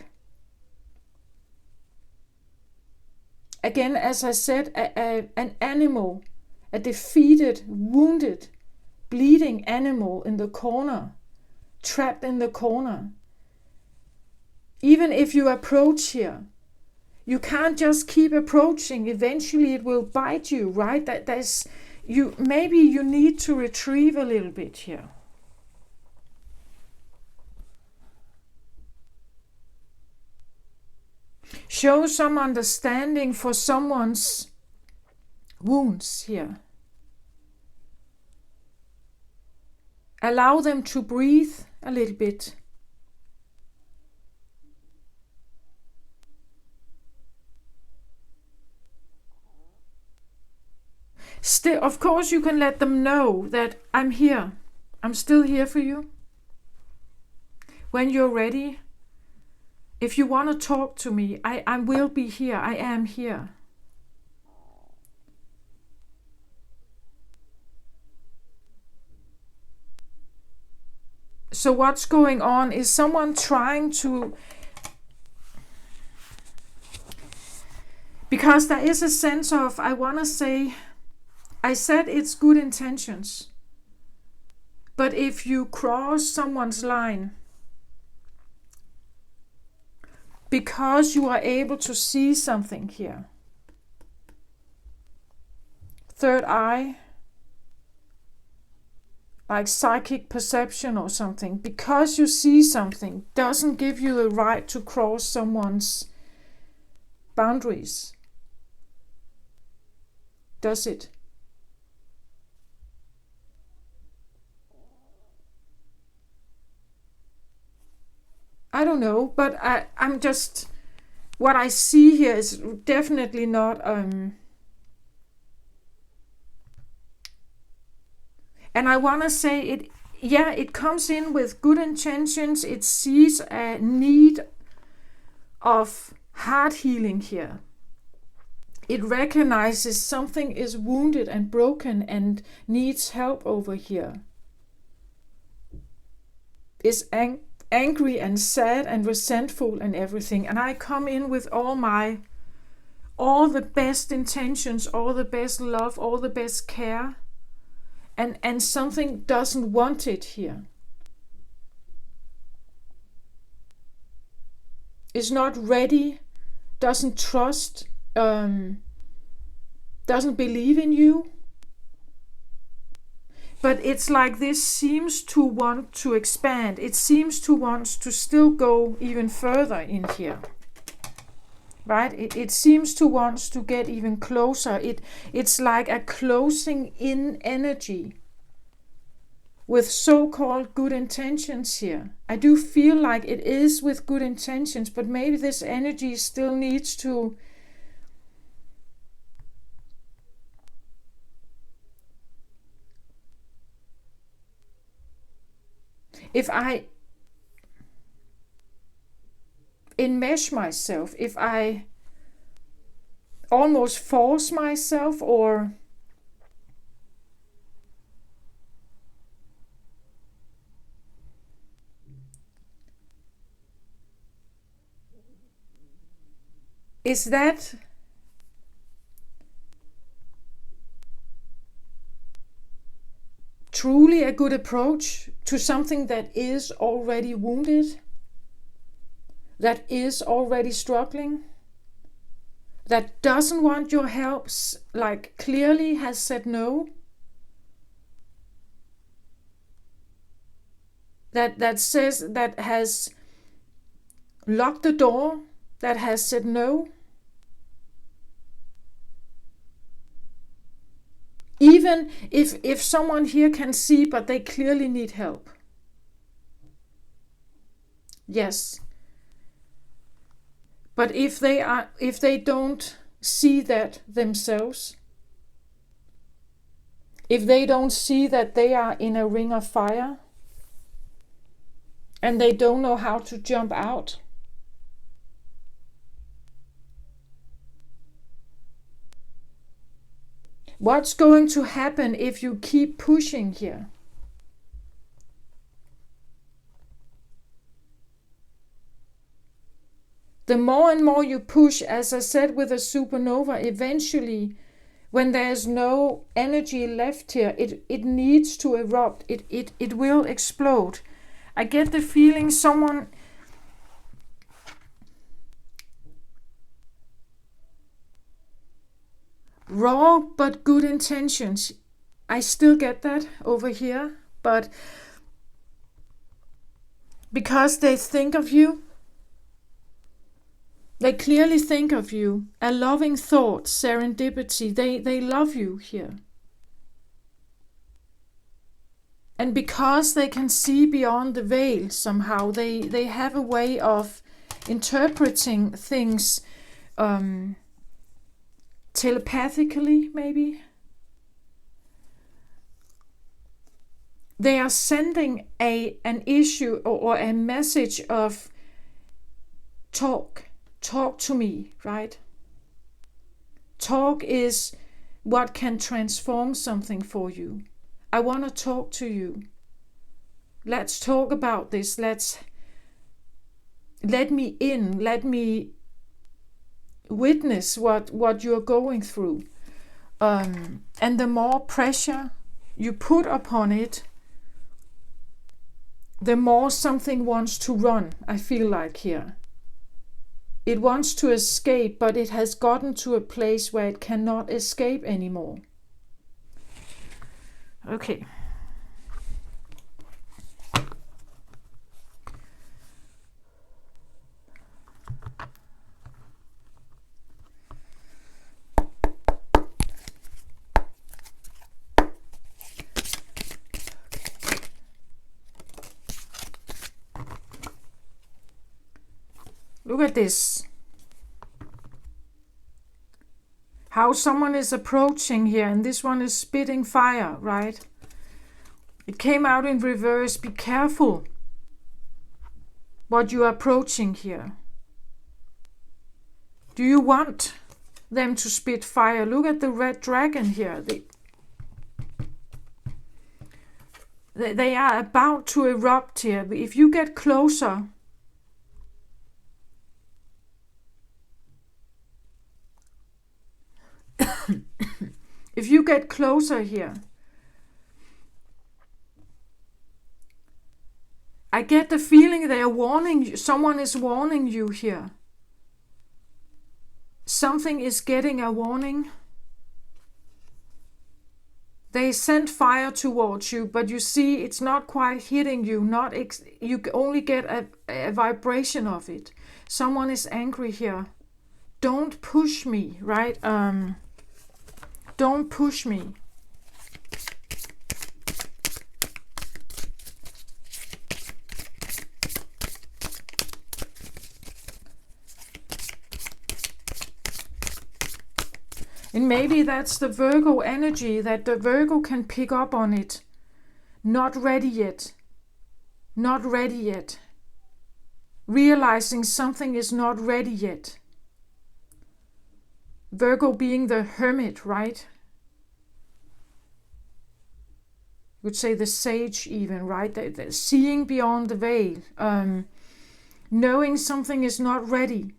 Again, as I said, an animal, a defeated, wounded, bleeding animal in the corner, trapped in the corner. Even if you approach here, you can't just keep approaching. Eventually it will bite you, right? Maybe you need to retrieve a little bit here. Show some understanding for someone's wounds here. Allow them to breathe a little bit. Still, of course, you can let them know that I'm here. I'm still here for you. When you're ready, if you want to talk to me, I will be here. I am here. So what's going on is someone trying to, because there is a sense of, I said it's good intentions, but if you cross someone's line, because you are able to see something here, third eye, like psychic perception or something, because you see something doesn't give you the right to cross someone's boundaries, does it? I don't know, but I'm just, what I see here is definitely not, and I want to say it comes in with good intentions. It sees a need of heart healing here. It recognizes something is wounded and broken and needs help over here. It's angry and sad and resentful and everything, and I come in with all the best intentions, all the best love, all the best care, and something doesn't want it here. Is not ready, doesn't trust, doesn't believe in you. But it's like this seems to want to expand. It seems to want to still go even further in here. Right? It seems to want to get even closer. It's like a closing in energy with so-called good intentions here. I do feel like it is with good intentions, but maybe this energy still needs to if I enmesh myself, if I almost force myself, or is that truly a good approach to something that is already wounded, that is already struggling, that doesn't want your help, like clearly has said no, that says, that has lock the door that has said no. Even if someone here can see, but they clearly need help. Yes. But if they don't see that themselves, if they don't see that they are in a ring of fire and they don't know how to jump out, what's going to happen if you keep pushing here? The more and more you push, as I said with a supernova, eventually, when there's no energy left here, it needs to erupt. It will explode. I get the feeling someone... raw but good intentions. I still get that over here, but because they think of you, they clearly think of you, a loving thought, serendipity, they love you here. And because they can see beyond the veil somehow, they have a way of interpreting things telepathically, maybe. They are sending an issue or a message of talk to me, right? Talk is what can transform something for you. I want to talk to you. Let's talk about this. Let me in. Let me witness what you're going through. And the more pressure you put upon it, the more something wants to run, I feel like here. It wants to escape, but it has gotten to a place where it cannot escape anymore. Okay. Look at this. How someone is approaching here, and this one is spitting fire, right? It came out in reverse. Be careful what you are approaching here. Do you want them to spit fire? Look at the red dragon here. They are about to erupt here. If you get closer, if you get closer here, I get the feeling they are warning you. Someone is warning you here. Something is getting a warning. They send fire towards you, but you see it's not quite hitting you. You only get a vibration of it. Someone is angry here. Don't push me, right? Don't push me. And maybe that's the Virgo energy, that the Virgo can pick up on it. Not ready yet. Not ready yet. Realizing something is not ready yet. Virgo being the hermit, right? You could say the sage even, right? The seeing beyond the veil. Knowing something is not ready.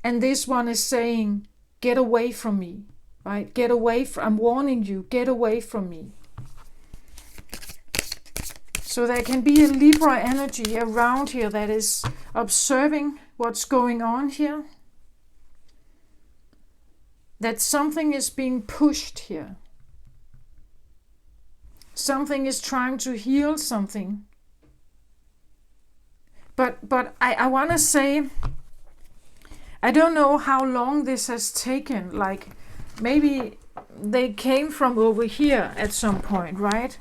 And this one is saying, get away from me, right? Get away from, I'm warning you, get away from me. So there can be a Libra energy around here that is observing what's going on here. That something is being pushed here. Something is trying to heal something. But I want to say, I don't know how long this has taken. Like, maybe they came from over here at some point, right?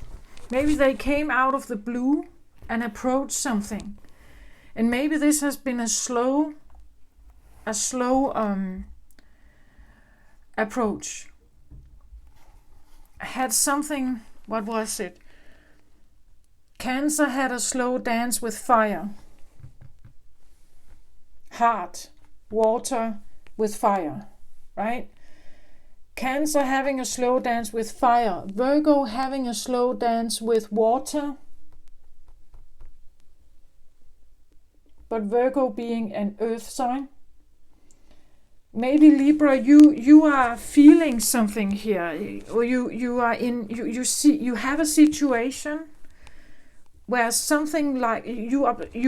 Maybe they came out of the blue and approached something. And maybe this has been a slow approach. I had something, what was it? Cancer had a slow dance with fire. Heart, water with fire, right? Cancer having a slow dance with fire. Virgo having a slow dance with water. But Virgo being an earth sign. Maybe Libra, you are feeling something here, or you are in, you have a situation where something like you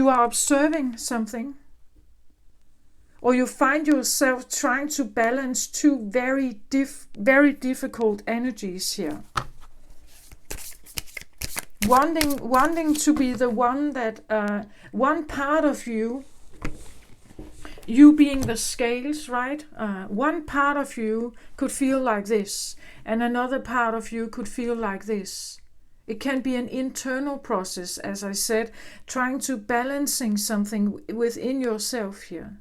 are observing something, or you find yourself trying to balance two very difficult energies here. Wanting to be the one that one part of you being the scales, right? One part of you could feel like this, and another part of you could feel like this. It can be an internal process, as I said, trying to balancing something within yourself here.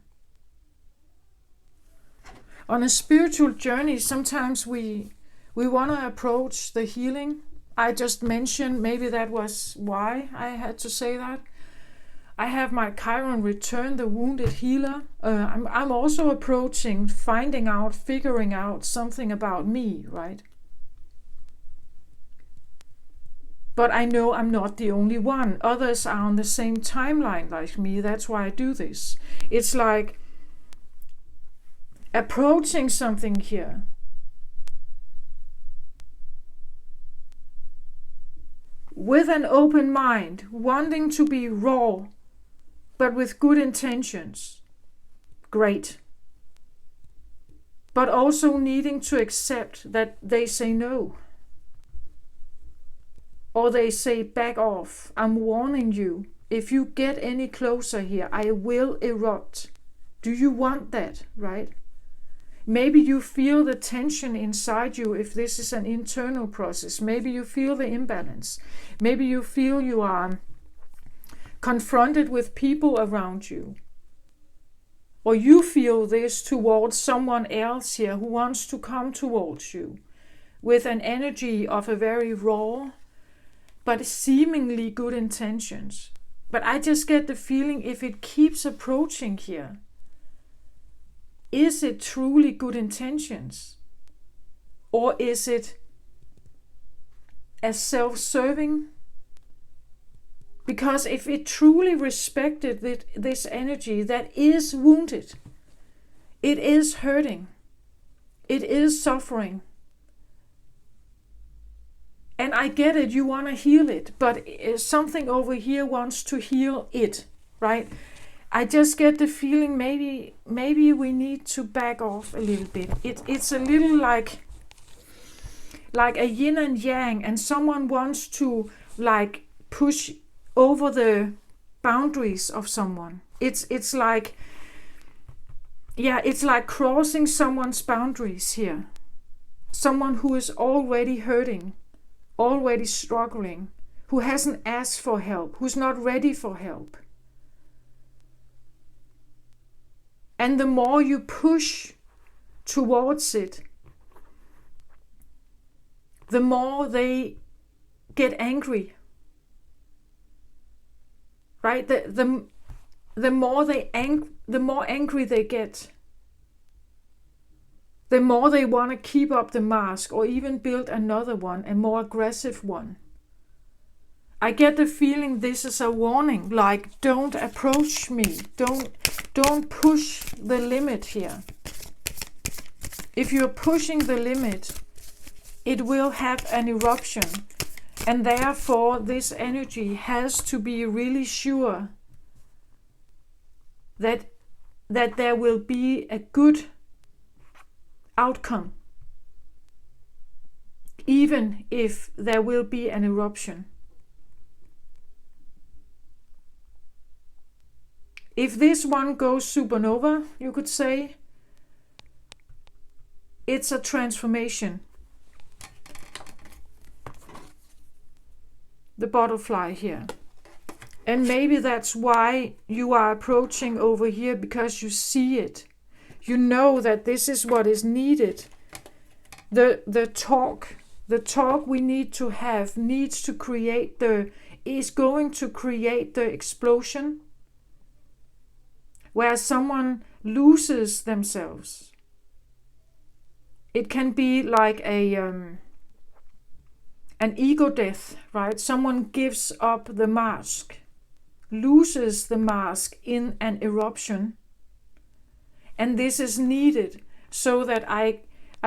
On a spiritual journey, sometimes we want to approach the healing. I just mentioned, maybe that was why I had to say that. I have my Chiron return, the wounded healer. I'm also approaching, finding out, figuring out something about me, right? But I know I'm not the only one. Others are on the same timeline like me. That's why I do this. It's like approaching something here. With an open mind, wanting to be raw, but with good intentions. Great. But also needing to accept that they say no. Or they say, back off. I'm warning you. If you get any closer here, I will erupt. Do you want that, right? Maybe you feel the tension inside you if this is an internal process. Maybe you feel the imbalance. Maybe you feel you are confronted with people around you. Or you feel this towards someone else here who wants to come towards you with an energy of a very raw but seemingly good intentions. But I just get the feeling if it keeps approaching here, is it truly good intentions? Or is it as self-serving? Because if it truly respected this energy that is wounded, it is hurting, it is suffering. And I get it, you want to heal it, but something over here wants to heal it, right? I just get the feeling maybe we need to back off a little bit. It's a little like a yin and yang, and someone wants to like push over the boundaries of someone. It's like, yeah, it's like crossing someone's boundaries here. Someone who is already hurting, already struggling, who hasn't asked for help, who's not ready for help. And the more you push towards it, the more they get angry. Right? The more angry they get, the more they want to keep up the mask or even build another one, a more aggressive one. I get the feeling this is a warning, like don't approach me, don't push the limit here. If you're pushing the limit, it will have an eruption, and therefore this energy has to be really sure that there will be a good outcome. even if there will be an eruption. If this one goes supernova, you could say, it's a transformation. The butterfly here. And maybe that's why you are approaching over here, because you see it. You know that this is what is needed. The talk we need to have is going to create the explosion where someone loses themselves. It can be like an ego death, right? Someone gives up the mask, loses the mask in an eruption. And this is needed so that I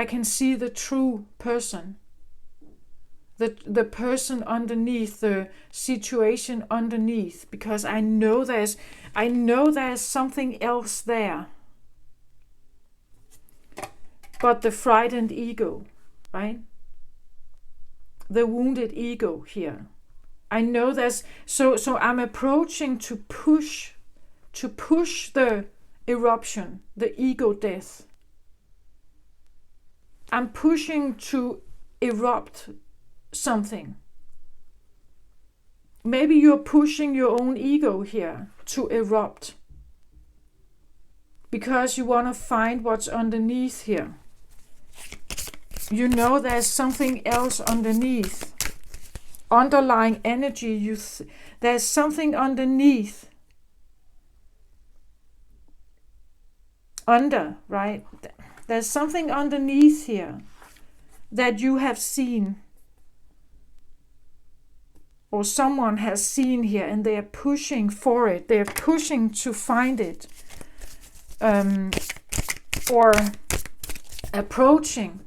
can see the true person. The person underneath, the situation underneath, because I know there's something else there. But the frightened ego, right? The wounded ego here. I know there's so I'm approaching to push the eruption, the ego death. I'm pushing to erupt something. Maybe you're pushing your own ego here to erupt because you want to find what's underneath here. You know there's something else underneath. Underlying energy, there's something underneath. Right? There's something underneath here that you have seen, or someone has seen here, and they are pushing for it. They are pushing to find it, or approaching.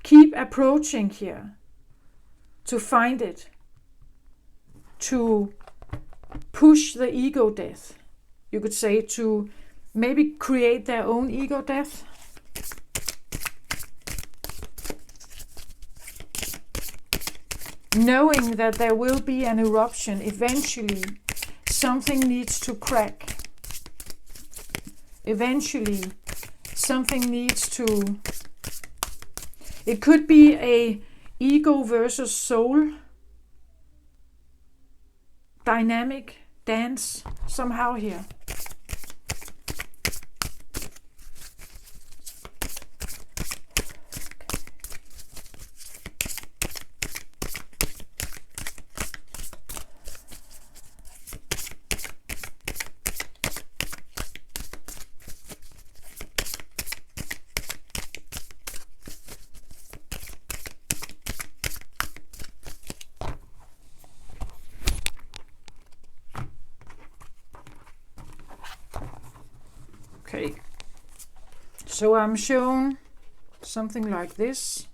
Keep approaching here to find it, to push the ego death. You could say to maybe create their own ego death. Knowing that there will be an eruption, eventually something needs to crack. Eventually something needs to... It could be a ego versus soul dynamic dance somehow here. Okay, so I'm shown something like this.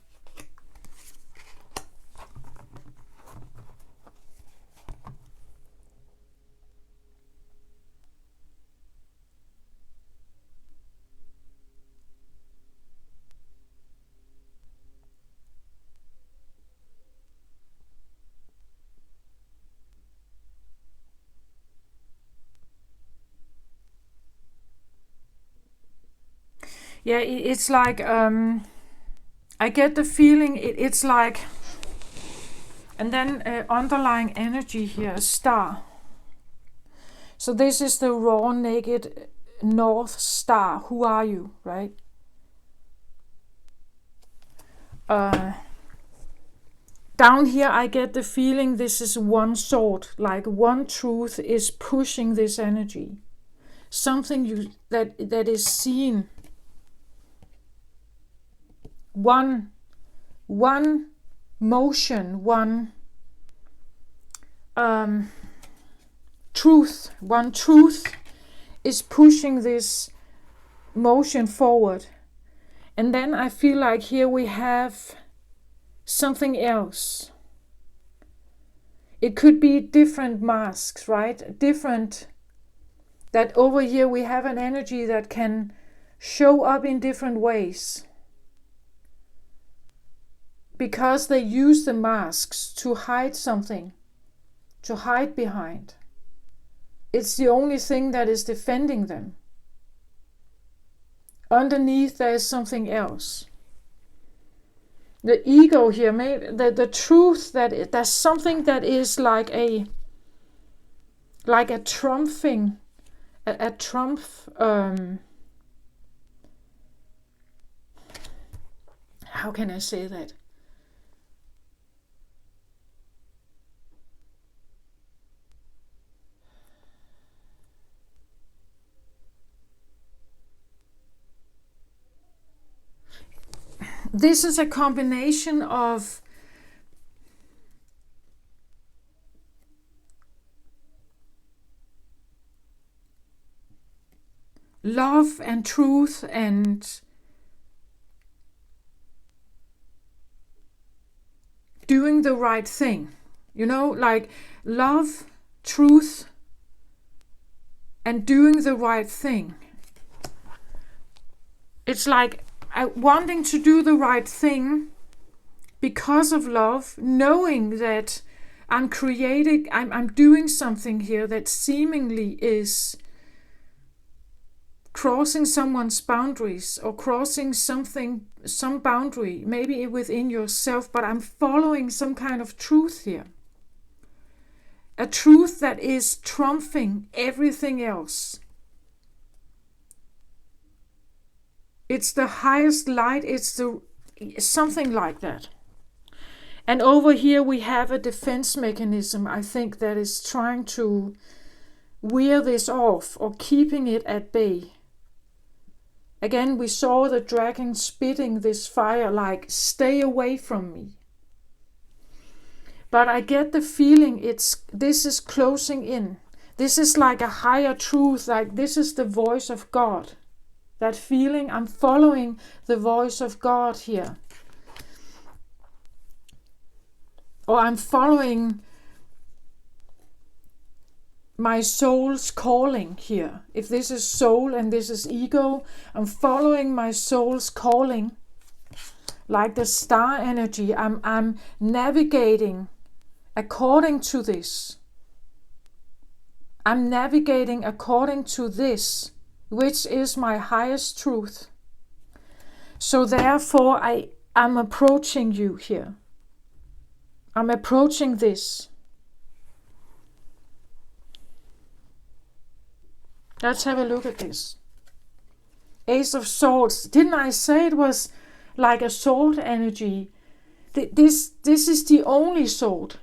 Yeah, it's like, I get the feeling it's like, and then underlying energy here, a star. So this is the raw, naked North Star. Who are you, right? Down here I get the feeling this is one sword, like one truth is pushing this energy. Something that is seen. One motion, one truth. One truth is pushing this motion forward. And then I feel like here we have something else. It could be different masks, right? Different. That over here we have an energy that can show up in different ways. because they use the masks to hide something, to hide behind. It's the only thing that is defending them. Underneath there is something else. The ego here, maybe the truth that there's something that is like a trumping, a trump. How can I say that? This is a combination of love and truth and doing the right thing. Like love, truth, and doing the right thing. It's like wanting to do the right thing because of love, knowing that I'm doing something here that seemingly is crossing someone's boundaries or crossing some boundary, maybe within yourself, but I'm following some kind of truth here. A truth that is trumping everything else. It's the highest light, something like that. And over here we have a defense mechanism, I think, that is trying to wear this off or keeping it at bay. Again, we saw the dragon spitting this fire like, stay away from me. But I get the feeling this is closing in. This is like a higher truth, like this is the voice of God. That feeling, I'm following the voice of God here. Or I'm following my soul's calling here. If this is soul and this is ego, I'm following my soul's calling. Like the star energy, I'm navigating according to this. I'm navigating according to this, which is my highest truth. So therefore I'm approaching you here. I'm approaching this. Let's have a look at this. Ace of Swords. Didn't I say it was like a sword energy? This is the only sword.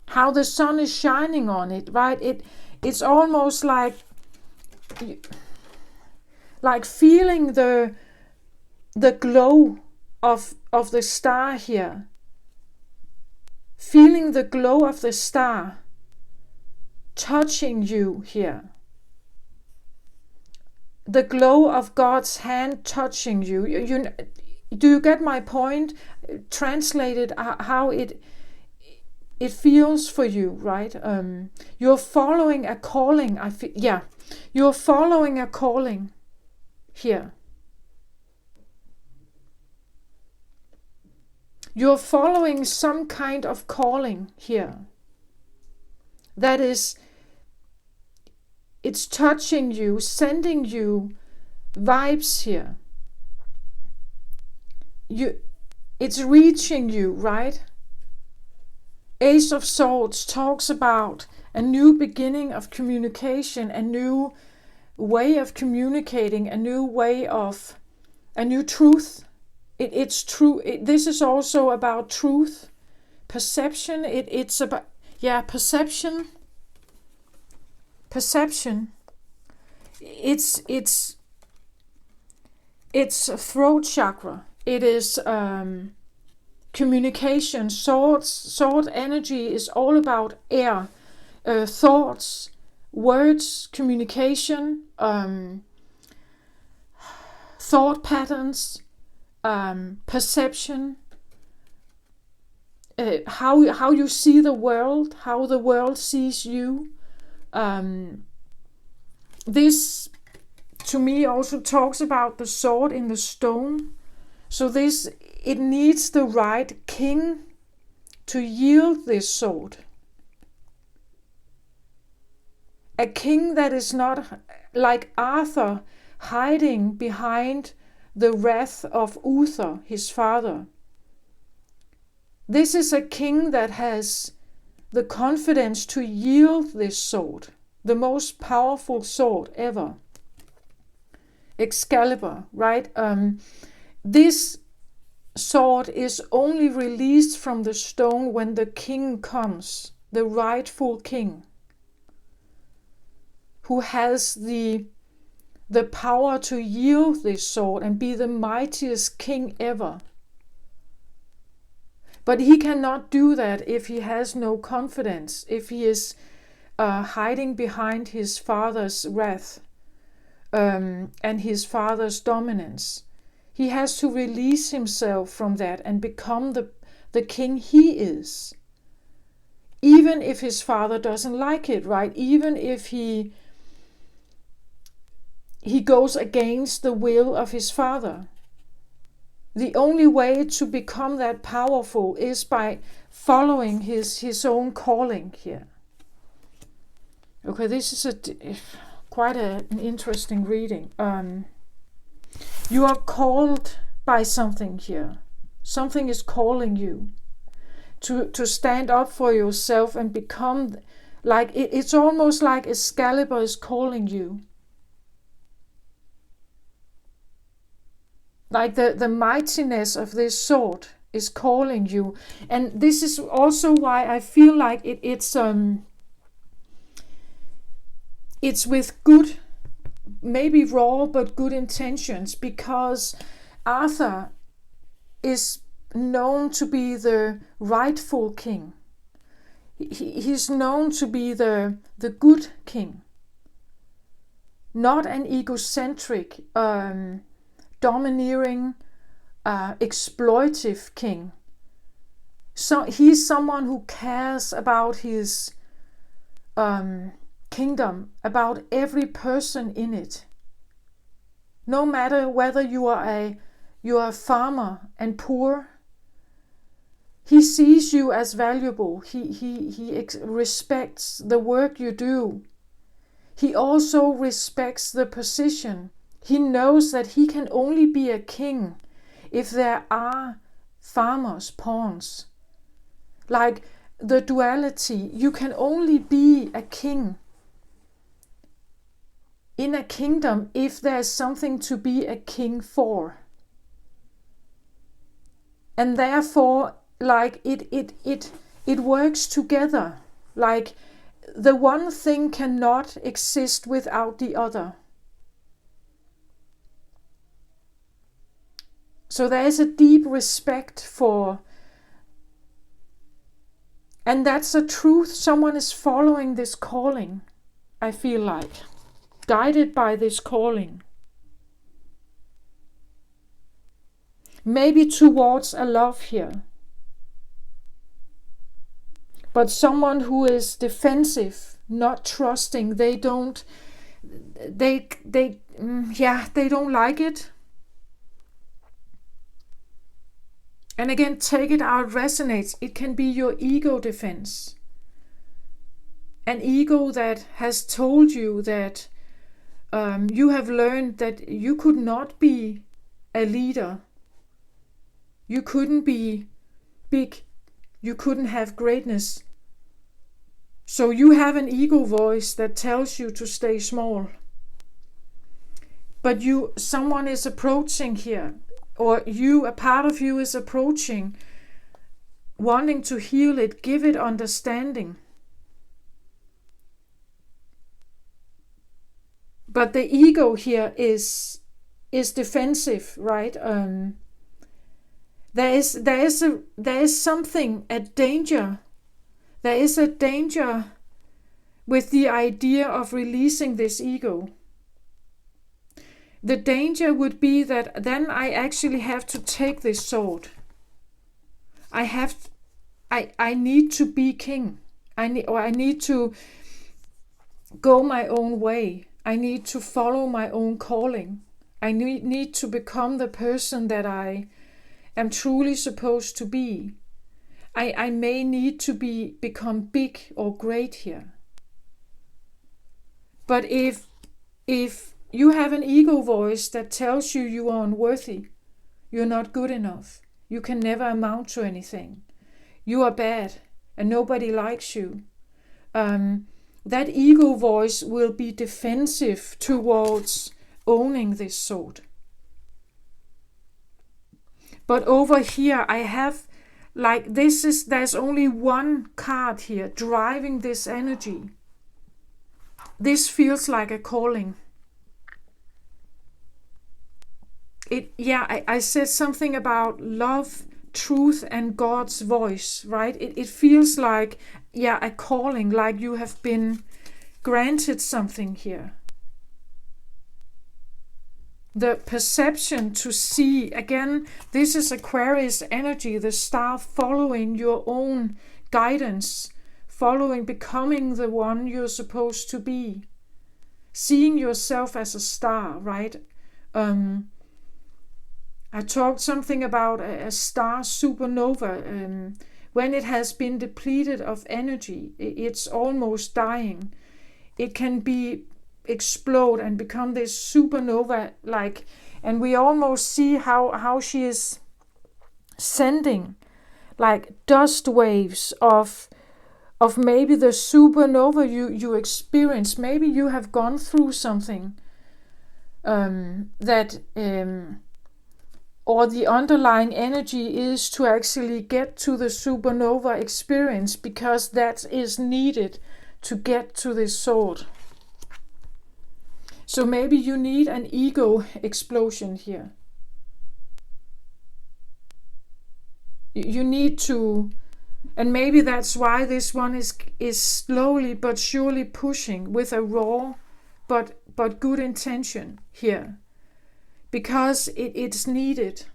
How the sun is shining on it, right? It's almost like feeling the glow of the star here. Feeling the glow of the star touching you here. The glow of God's hand touching you. Do you get my point? Translated how it feels for you, right? You're following a calling. You're following a calling here. You're following some kind of calling here. That is, it's touching you, sending you vibes here. It's reaching you, right? Ace of Swords talks about a new beginning of communication, a new way of communicating, a new truth. It's true. This is also about truth, perception. It's about perception. Perception. It's a throat chakra. It is communication. Sword energy is all about air, thoughts, words, communication, thought patterns. Perception, how you see the world, how the world sees you, this to me also talks about the sword in the stone. So it needs the right king to yield this sword. A king that is not like Arthur, hiding behind the wrath of Uther, his father. This is a king that has the confidence to yield this sword, the most powerful sword ever. Excalibur, right? This sword is only released from the stone when the king comes, the rightful king, who has the power to yield this sword and be the mightiest king ever. But he cannot do that if he has no confidence, if he is hiding behind his father's wrath and his father's dominance. He has to release himself from that and become the king he is. Even if his father doesn't like it, right? Even if he goes against the will of his father. The only way to become that powerful is by following his own calling here. Okay, this is quite an interesting reading. You are called by something here. Something is calling you to stand up for yourself and become like, it's almost like Excalibur is calling you. Like the mightiness of this sword is calling you. And this is also why I feel like it's with good, maybe raw, but good intentions, because Arthur is known to be the rightful king. He's known to be the good king, not an egocentric, domineering, exploitive king. So he's someone who cares about his kingdom, about every person in it. No matter whether you are a farmer and poor, he sees you as valuable. He respects the work you do. He also respects the position. He knows that he can only be a king if there are farmers, pawns. Like the duality, you can only be a king in a kingdom if there's something to be a king for. And therefore, like it works together. Like the one thing cannot exist without the other. So there is a deep respect for, and that's a truth. Someone is following this calling, I feel like, guided by this calling. Maybe towards a love here. But someone who is defensive, not trusting, they don't like it. And again, take it how it resonates. It can be your ego defense. An ego that has told you that you have learned that you could not be a leader. You couldn't be big. You couldn't have greatness. So you have an ego voice that tells you to stay small. But someone is approaching here, or a part of you is approaching, wanting to heal it, give it understanding. But the ego here is defensive, right? There is something, a danger. There is a danger with the idea of releasing this ego. The danger would be that then I actually have to take this sword. I need to be king. I need to go my own way. I need to follow my own calling. I need to become the person that I am truly supposed to be. I may need to become big or great here. But if you have an ego voice that tells you you are unworthy, you're not good enough, you can never amount to anything, you are bad and nobody likes you, that ego voice will be defensive towards owning this sword. But over here I have there's only one card here driving this energy. This feels like a calling. I said something about love, truth, and God's voice, right? It feels like, a calling, like you have been granted something here. The perception to see, again, this is Aquarius energy, the star following your own guidance, becoming the one you're supposed to be. Seeing yourself as a star, right? I talked something about a star supernova. When it has been depleted of energy, it's almost dying. It can explode and become this supernova, and we almost see how she is sending dust waves of maybe the supernova you experience. Maybe you have gone through something or the underlying energy is to actually get to the supernova experience, because that is needed to get to this sword. So maybe you need an ego explosion here. You need to, and maybe that's why this one is slowly but surely pushing with a raw but good intention here. Because it's needed.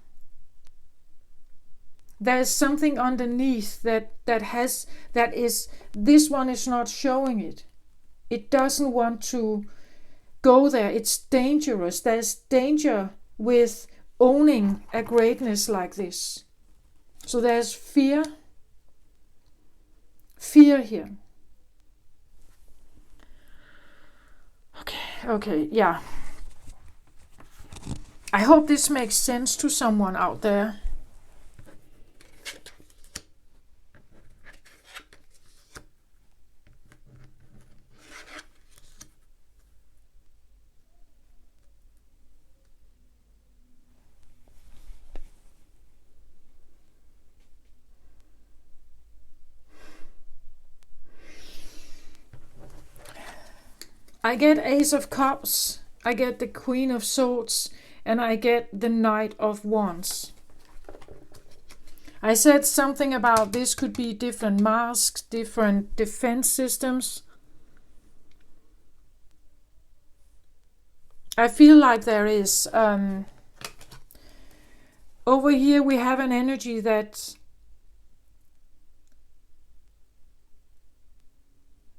There's something underneath this one is not showing it. It doesn't want to go there. It's dangerous. There's danger with owning a greatness like this. So there's fear here. Okay, yeah. I hope this makes sense to someone out there. I get Ace of Cups, I get the Queen of Swords, and I get the Knight of Wands. I said something about this could be different masks, different defense systems. I feel like there is. Over here we have an energy that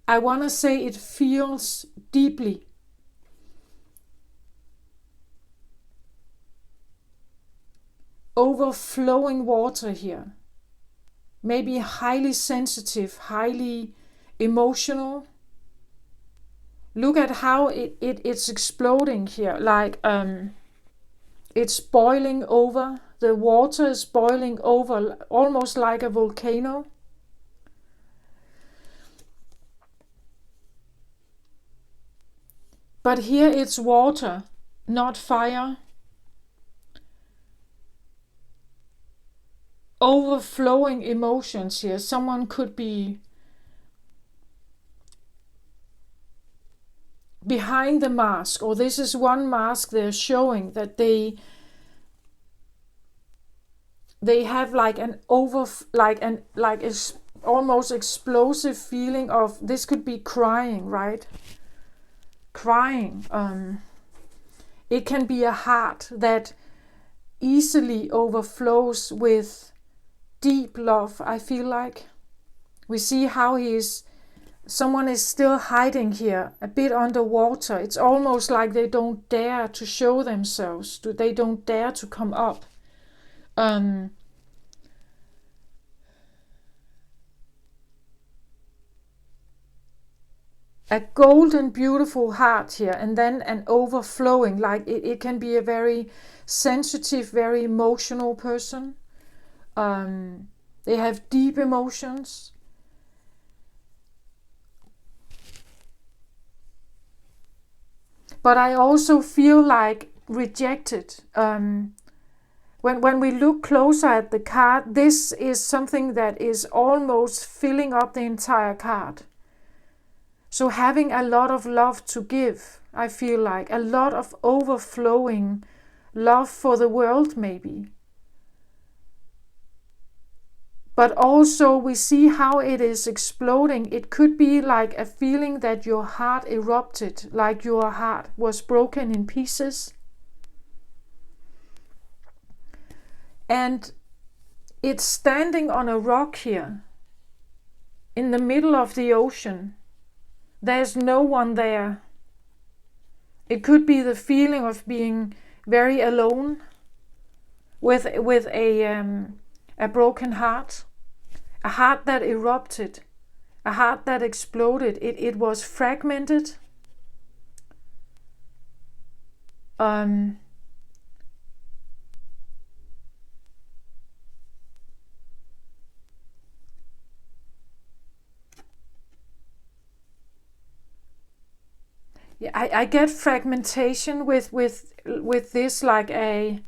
I want to say it feels deeply. Overflowing water here. Maybe highly sensitive, highly emotional. Look at how it's exploding here. It's boiling over. The water is boiling over, almost like a volcano. But here it's water, not fire. Overflowing emotions here. Someone could be behind the mask, or this is one mask they're showing, that they have almost explosive feeling of, this could be crying, right? Crying. It can be a heart that easily overflows with deep love. I feel like we see how he is Someone is still hiding here, a bit underwater. It's almost like they don't dare to show themselves. They don't dare to come up. A golden, beautiful heart here, and then an overflowing, like it can be a very sensitive, very emotional person. They have deep emotions. But I also feel like rejected. When we look closer at the card, this is something that is almost filling up the entire card. So having a lot of love to give, I feel like a lot of overflowing love for the world maybe. But also we see how it is exploding. It could be like a feeling that your heart erupted, like your heart was broken in pieces. And it's standing on a rock here, in the middle of the ocean. There's no one there. It could be the feeling of being very alone with a broken heart, a heart that erupted, a heart that exploded. It was fragmented. Yeah, I get fragmentation with this, like a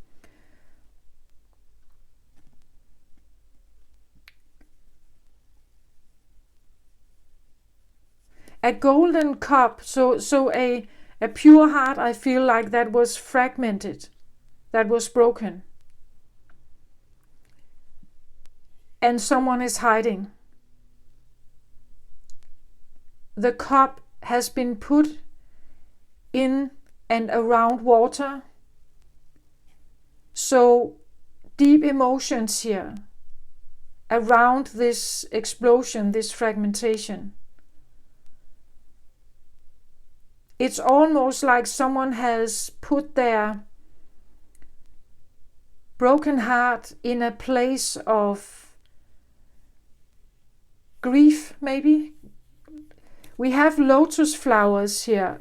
golden cup. So a pure heart, I feel like that was fragmented, that was broken. And someone is hiding. The cup has been put in and around water. So deep emotions here around this explosion, this fragmentation. It's almost like someone has put their broken heart in a place of grief, maybe. We have lotus flowers here.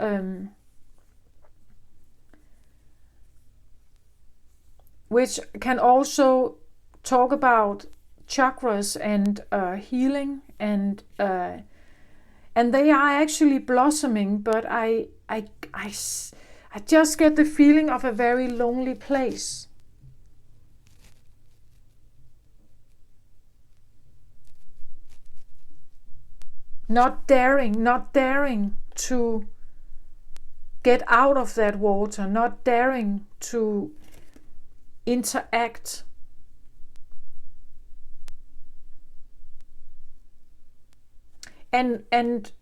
Which can also talk about chakras and healing, and they are actually blossoming. But I just get the feeling of a very lonely place. Not daring to get out of that water, not daring to interact. And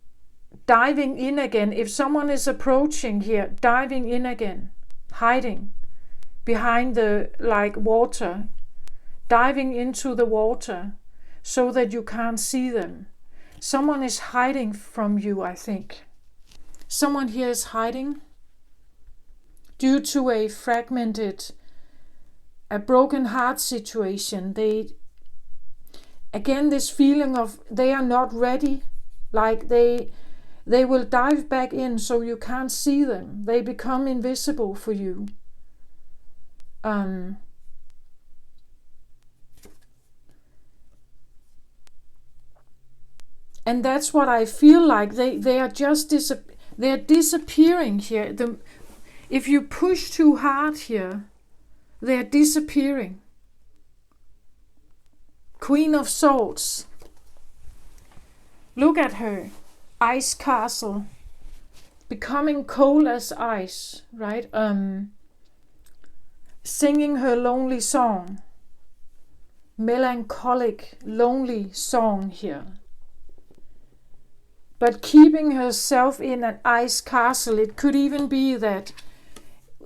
diving in again. If someone is approaching here, diving in again, hiding behind the water, diving into the water so that you can't see them. Someone is hiding from you, I think. Someone here is hiding due to a fragmented, a broken heart situation. Again, this feeling of they are not ready, like they will dive back in so you can't see them. They become invisible for you. And that's what I feel like. They are just they're disappearing here. If you push too hard here, they're disappearing. Queen of Swords. Look at her. Ice castle. Becoming cold as ice, right? Singing her lonely song. Melancholic, lonely song here. But keeping herself in an ice castle. It could even be that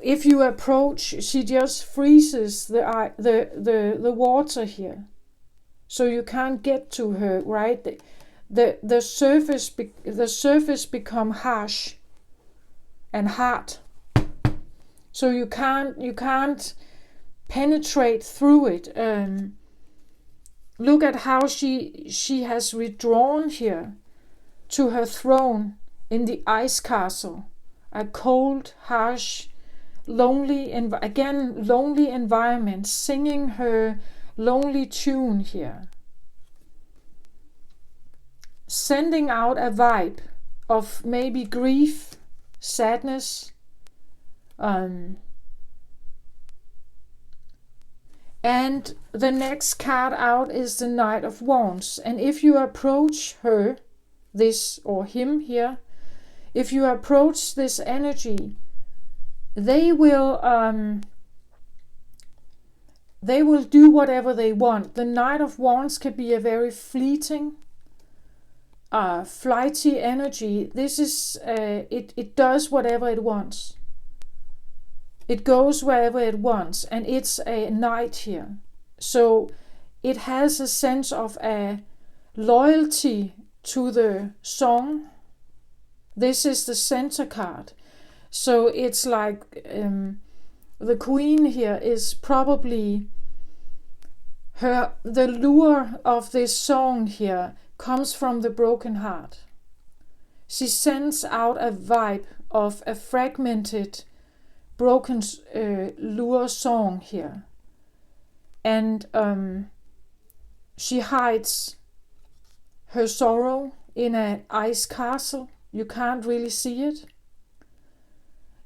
if you approach, she just freezes the water here. So you can't get to her, right? the surface become harsh and hard. So you can't penetrate through it. Look at how she has withdrawn here to her throne in the ice castle. A cold, harsh, lonely environment, singing her lonely tune here. Sending out a vibe of maybe grief, sadness, and the next card out is the Knight of Wands. And if you approach her, this or him here, if you approach this energy, they will do whatever they want. The Knight of Wands can be a very fleeting, flighty energy. This is it does whatever it wants. It goes wherever it wants, and it's a knight here. So it has a sense of a loyalty to the song. This is the center card. So it's like the queen here is probably the lure of this song here comes from the broken heart. She sends out a vibe of a fragmented, broken lure song here. And she hides her sorrow in an ice castle. You can't really see it.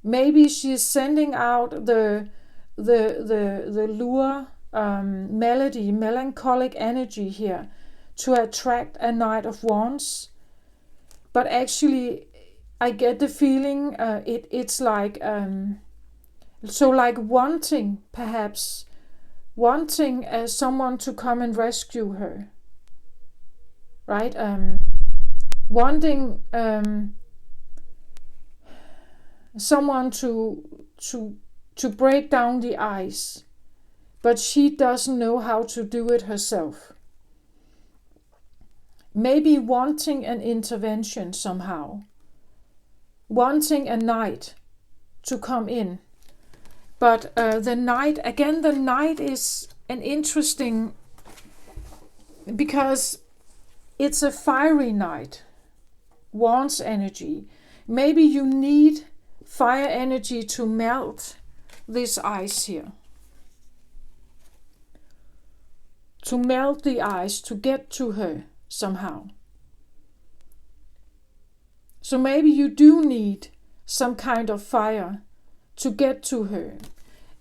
Maybe she's sending out the lure melody, melancholic energy here to attract a Knight of Wands. But actually, I get the feeling it's like like wanting, perhaps wanting someone to come and rescue her, right? Wanting someone to break down the ice, but she doesn't know how to do it herself. Maybe wanting an intervention somehow, wanting a knight to come in. But the knight is an interesting, because it's a fiery knight, Wands energy. Maybe you need fire energy to melt this ice here. To melt the ice, to get to her somehow. So maybe you do need some kind of fire to get to her.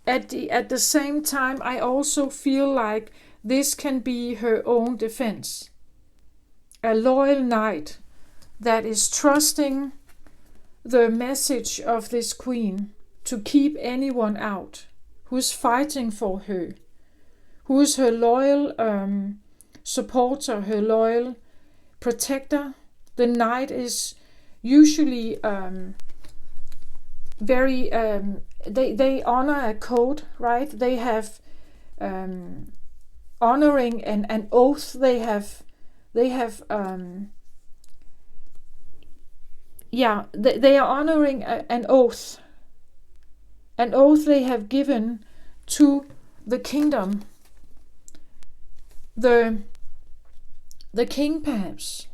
At the same time, I also feel like this can be her own defense. A loyal knight that is trusting the message of this queen to keep anyone out who's fighting for her, who is her loyal supporter, her loyal protector. The knight is usually very they honor a code, right? They have honoring an oath. They are honoring an oath they have given to the kingdom, the king perhaps.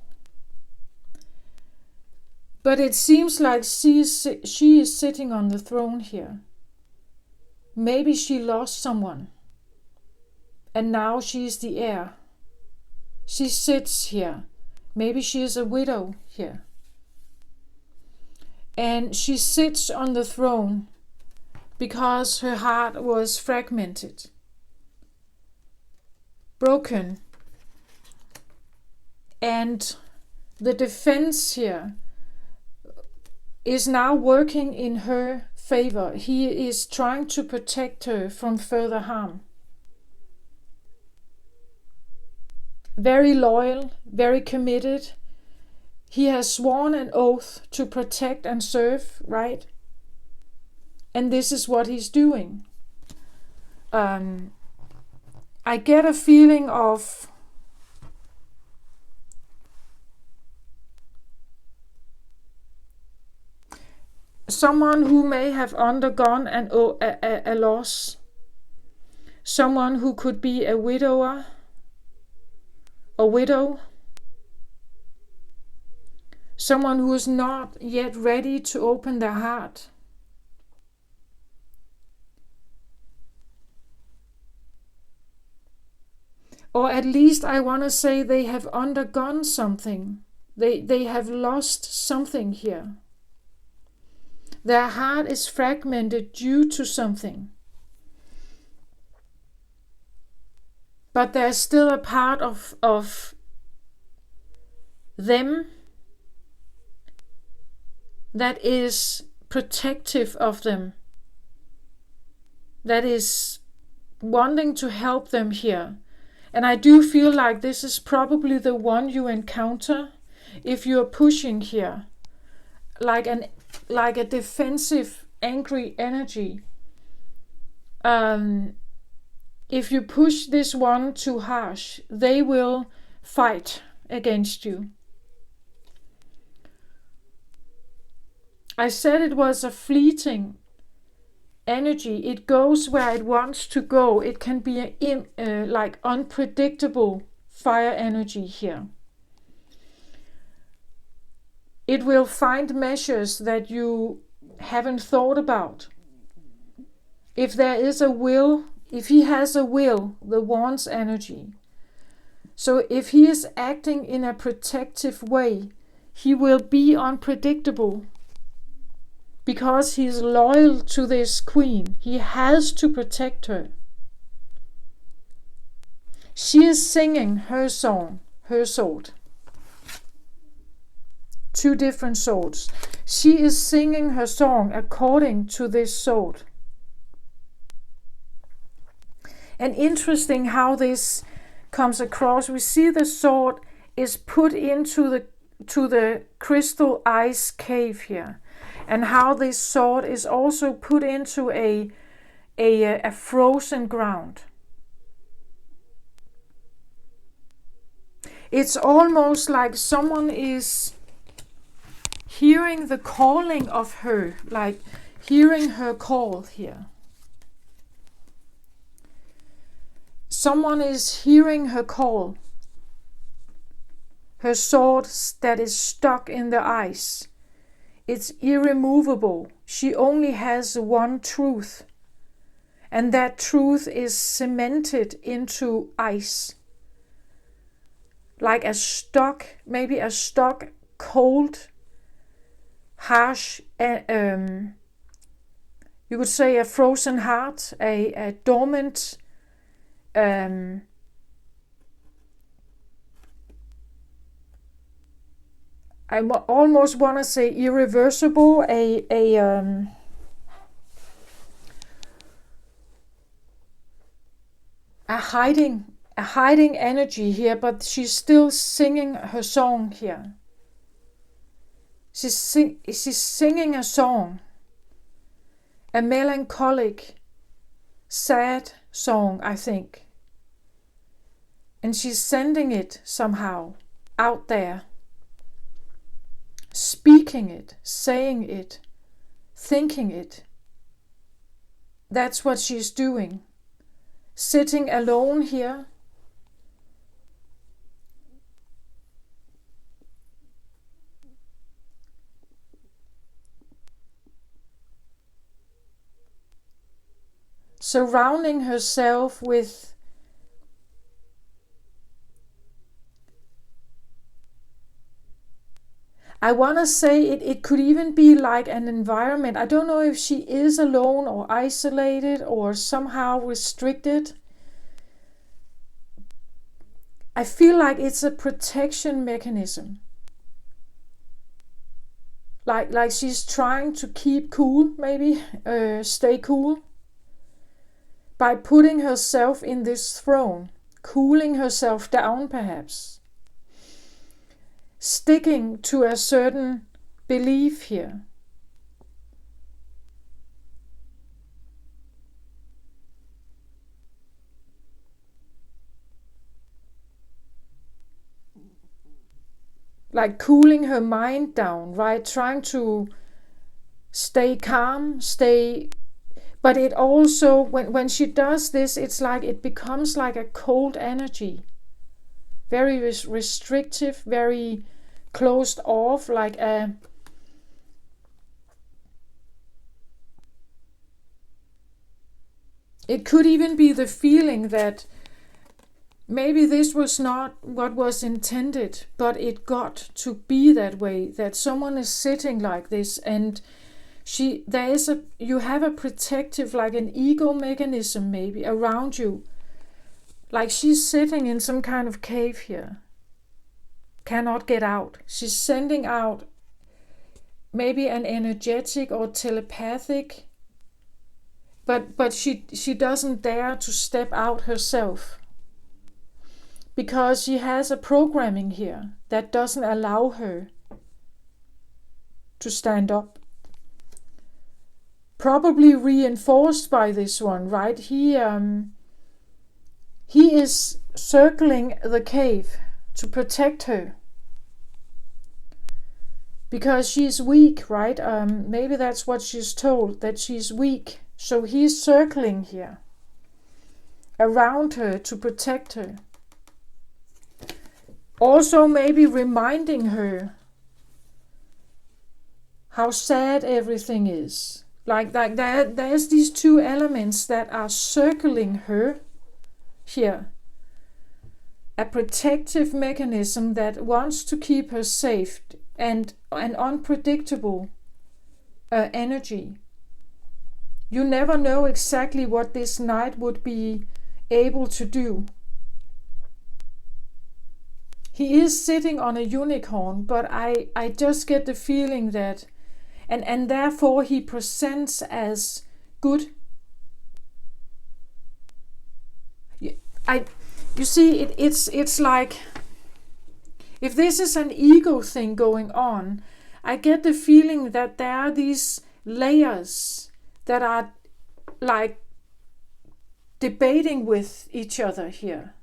But it seems like she is sitting on the throne here. Maybe she lost someone, and now she is the heir. She sits here. Maybe she is a widow here. And she sits on the throne because her heart was fragmented, broken. And the defense here is now working in her favor. He is trying to protect her from further harm. Very loyal, very committed. He has sworn an oath to protect and serve, right? And this is what he's doing. I get a feeling of someone who may have undergone a loss, someone who could be a widower or widow, someone who is not yet ready to open their heart. Or at least I want to say they have undergone something. They have lost something here. Their heart is fragmented due to something. But there's still a part of them that is protective of them, that is wanting to help them here. And I do feel like this is probably the one you encounter if you're pushing here, like a defensive, angry energy. If you push this one too harsh, they will fight against you. I said it was a fleeting energy. It goes where it wants to go. It can be like unpredictable fire energy here. It will find measures that you haven't thought about. If there is a will, if he has a will, the wand's energy. So if he is acting in a protective way, he will be unpredictable. Because he's loyal to this queen, he has to protect her. She is singing her song, her sword. Two different swords. She is singing her song according to this sword. And interesting how this comes across. We see the sword is put into the crystal ice cave here. And how this sword is also put into a frozen ground. It's almost like someone is hearing the calling of her, like hearing her call here. Someone is hearing her call. Her sword that is stuck in the ice. It's irremovable. She only has one truth. And that truth is cemented into ice. Like a stock, maybe a stock, cold, harsh, you could say a frozen heart, a dormant, I almost want to say irreversible, a hiding energy here, but she's still singing her song here. She's singing a song, a melancholic, sad song, I think. And she's sending it somehow out there. Speaking it, saying it, thinking it. That's what she's doing. Sitting alone here. Surrounding herself with I want to say it could even be like an environment. I don't know if she is alone or isolated or somehow restricted. I feel like it's a protection mechanism. Like she's trying to keep cool, maybe, stay cool. By putting herself in this throne, cooling herself down perhaps. Sticking to a certain belief here. Like cooling her mind down, right? Trying to stay calm, but it also, when she does this, it's like it becomes like a cold energy, very restrictive, very closed off, like a it could even be the feeling that maybe this was not what was intended, but it got to be that way, that someone is sitting like this, and you have a protective, like an ego mechanism maybe around you, like she's sitting in some kind of cave here, cannot get out. She's sending out maybe an energetic or telepathic, but she doesn't dare to step out herself, because she has a programming here that doesn't allow her to stand up. Probably reinforced by this one, right? He is circling the cave to protect her, because she's weak, right? Maybe that's what she's told, that she's weak. So he's circling here around her to protect her. Also maybe reminding her how sad everything is. Like there's these two elements that are circling her here. A protective mechanism that wants to keep her safe, and an unpredictable energy. You never know exactly what this knight would be able to do. He is sitting on a unicorn, but I just get the feeling that, and therefore he presents as good. You see, it's like, if this is an ego thing going on, I get the feeling that there are these layers that are like debating with each other here.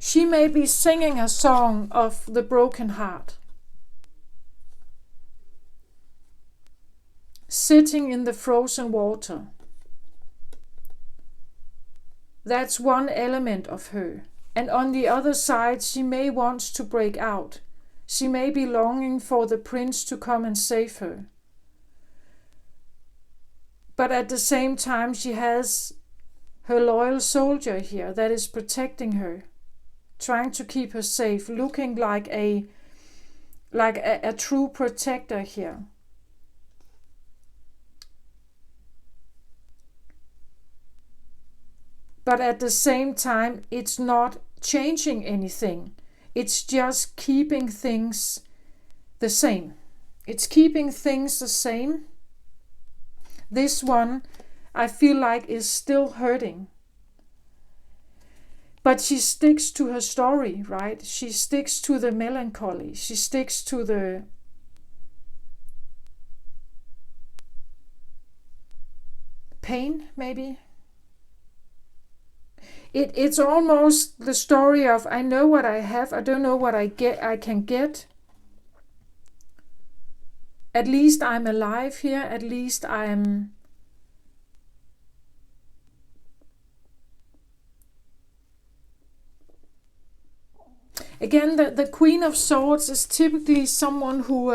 She may be singing a song of the broken heart, sitting in the frozen water. That's one element of her. And on the other side, she may want to break out. She may be longing for the prince to come and save her. But at the same time, she has her loyal soldier here that is protecting her, trying to keep her safe, looking like a true protector here. But at the same time, it's not changing anything. It's just keeping things the same. It's keeping things the same. This one, I feel like, is still hurting. But she sticks to her story, right? She sticks to the melancholy. She sticks to the pain, maybe. It's almost the story of, I know what I have, I don't know what I can get. At least I'm alive here, at least I'm again, the Queen of Swords is typically someone who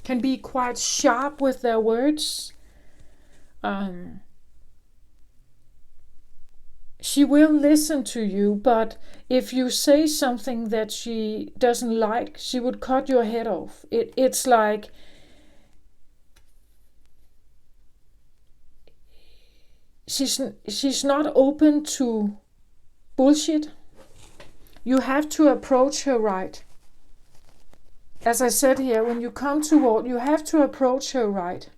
can be quite sharp with their words. She will listen to you, but if you say something that she doesn't like, she would cut your head off. It's like she's not open to bullshit. You have to approach her right. As I said here, when you come toward, you have to approach her right.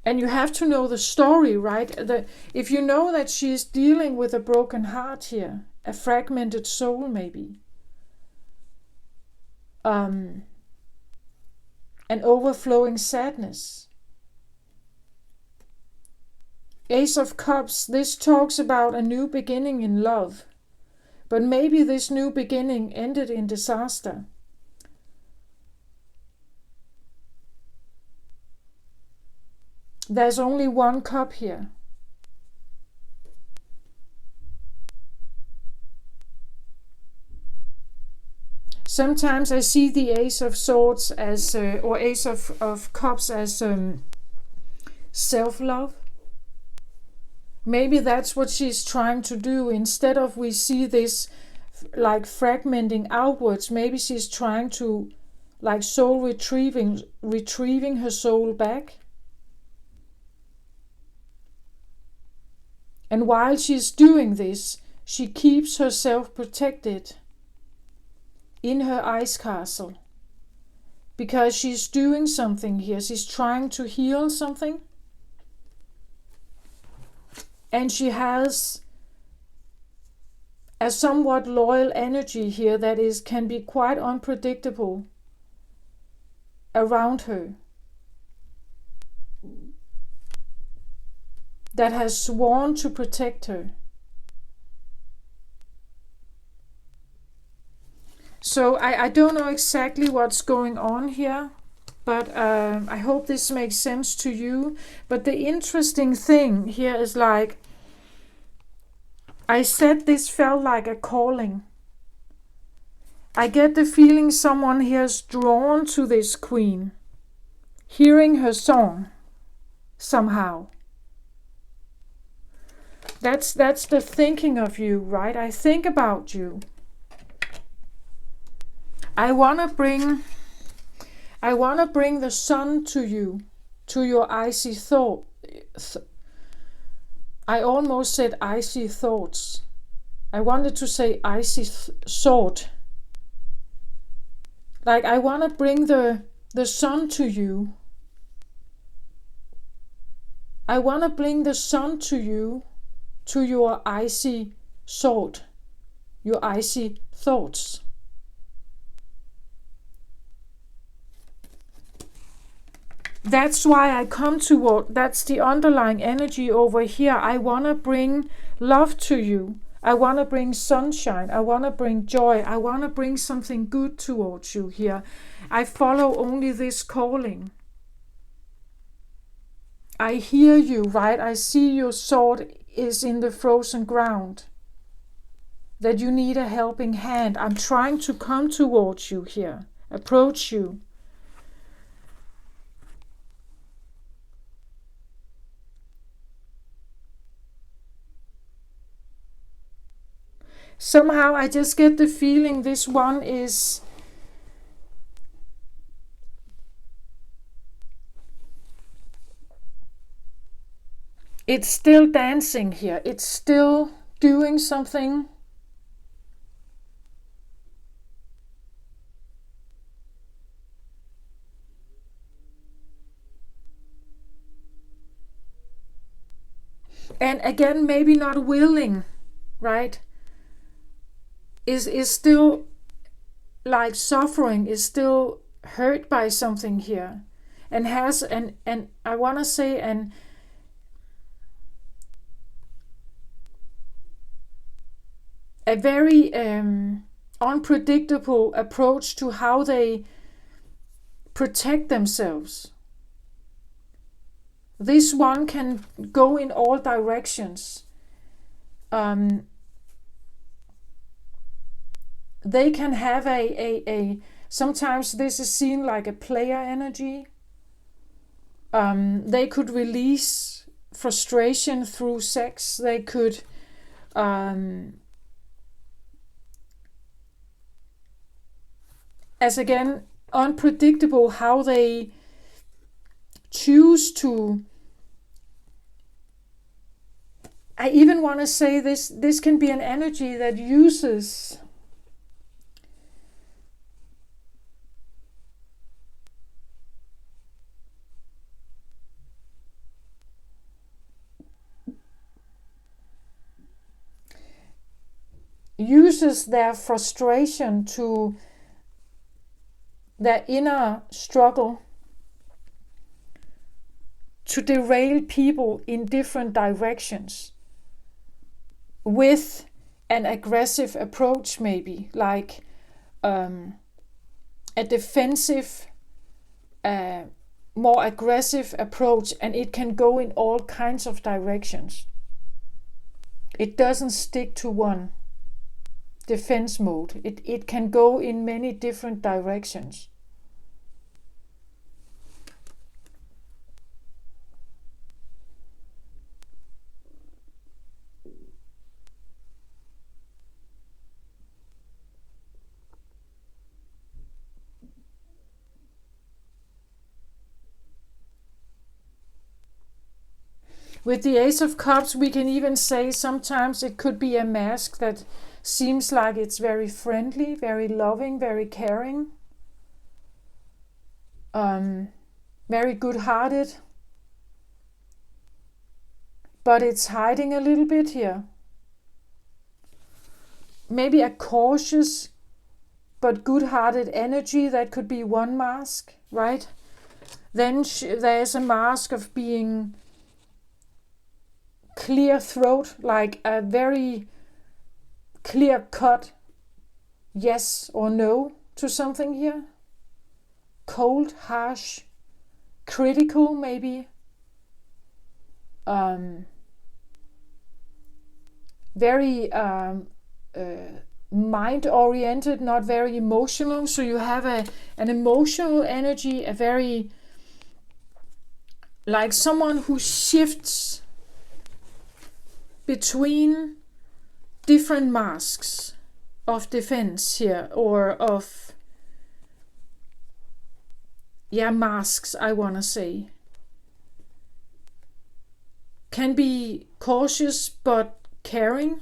And you have to know the story, right? If you know that she's dealing with a broken heart here, a fragmented soul maybe, an overflowing sadness. Ace of Cups, this talks about a new beginning in love. But maybe this new beginning ended in disaster. There's only one cup here. Sometimes I see the Ace of Swords as, or Ace of Cups as self-love. Maybe that's what she's trying to do. Instead of we see this like fragmenting outwards, maybe she's trying to like soul retrieving her soul back. And while she's doing this, she keeps herself protected in her ice castle, because she's doing something here. She's trying to heal something, and she has a somewhat loyal energy here that can be quite unpredictable around her, that has sworn to protect her. So I don't know exactly what's going on here, but I hope this makes sense to you. But the interesting thing here is, like I said, this felt like a calling. I get the feeling someone here is drawn to this queen, hearing her song somehow. That's the thinking of you, right? I think about you. I want to bring the sun to you, to your icy thought. I almost said icy thoughts. I wanted to say icy sword. Like I want to bring the sun to you. I want to bring the sun to you, to your icy sword, your icy thoughts. That's why I come toward, that's the underlying energy over here. I want to bring love to you. I want to bring sunshine. I want to bring joy. I want to bring something good towards you here. I follow only this calling. I hear you, right? I see your sword is in the frozen ground, that you need a helping hand. I'm trying to come towards you here, approach you. Somehow I just get the feeling this one is it's still dancing here. It's still doing something. And again, maybe not willing, right? Is still like suffering, is still hurt by something here, and has and I want to say a very unpredictable approach to how they protect themselves. This one can go in all directions. They can have sometimes this is seen like a player energy. They could release frustration through sex. They could as again, unpredictable how they choose to. I even want to say this can be an energy that uses their frustration, to their inner struggle, to derail people in different directions with an aggressive approach, maybe like a defensive, more aggressive approach, and it can go in all kinds of directions. It doesn't stick to one defense mode. It can go in many different directions. With the Ace of Cups, we can even say sometimes it could be a mask that seems like it's very friendly, very loving, very caring, very good-hearted, but it's hiding a little bit here. Maybe a cautious but good-hearted energy, that could be one mask, right? Then there's a mask of being clear throat, like a very clear cut yes or no to something here. Cold, harsh, critical, maybe. Very mind oriented, not very emotional. So you have an emotional energy, a very, like someone who shifts between different masks of defense here, or of, masks, I want to say. Can be cautious but caring,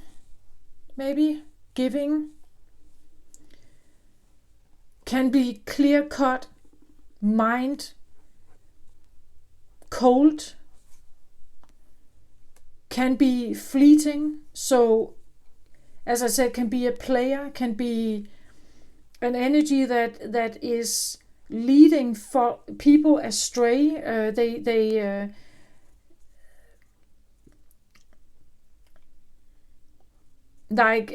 maybe, giving. Can be clear-cut, mind, cold. Can be fleeting, so as I said, can be a player, can be an energy that is leading for people astray. They like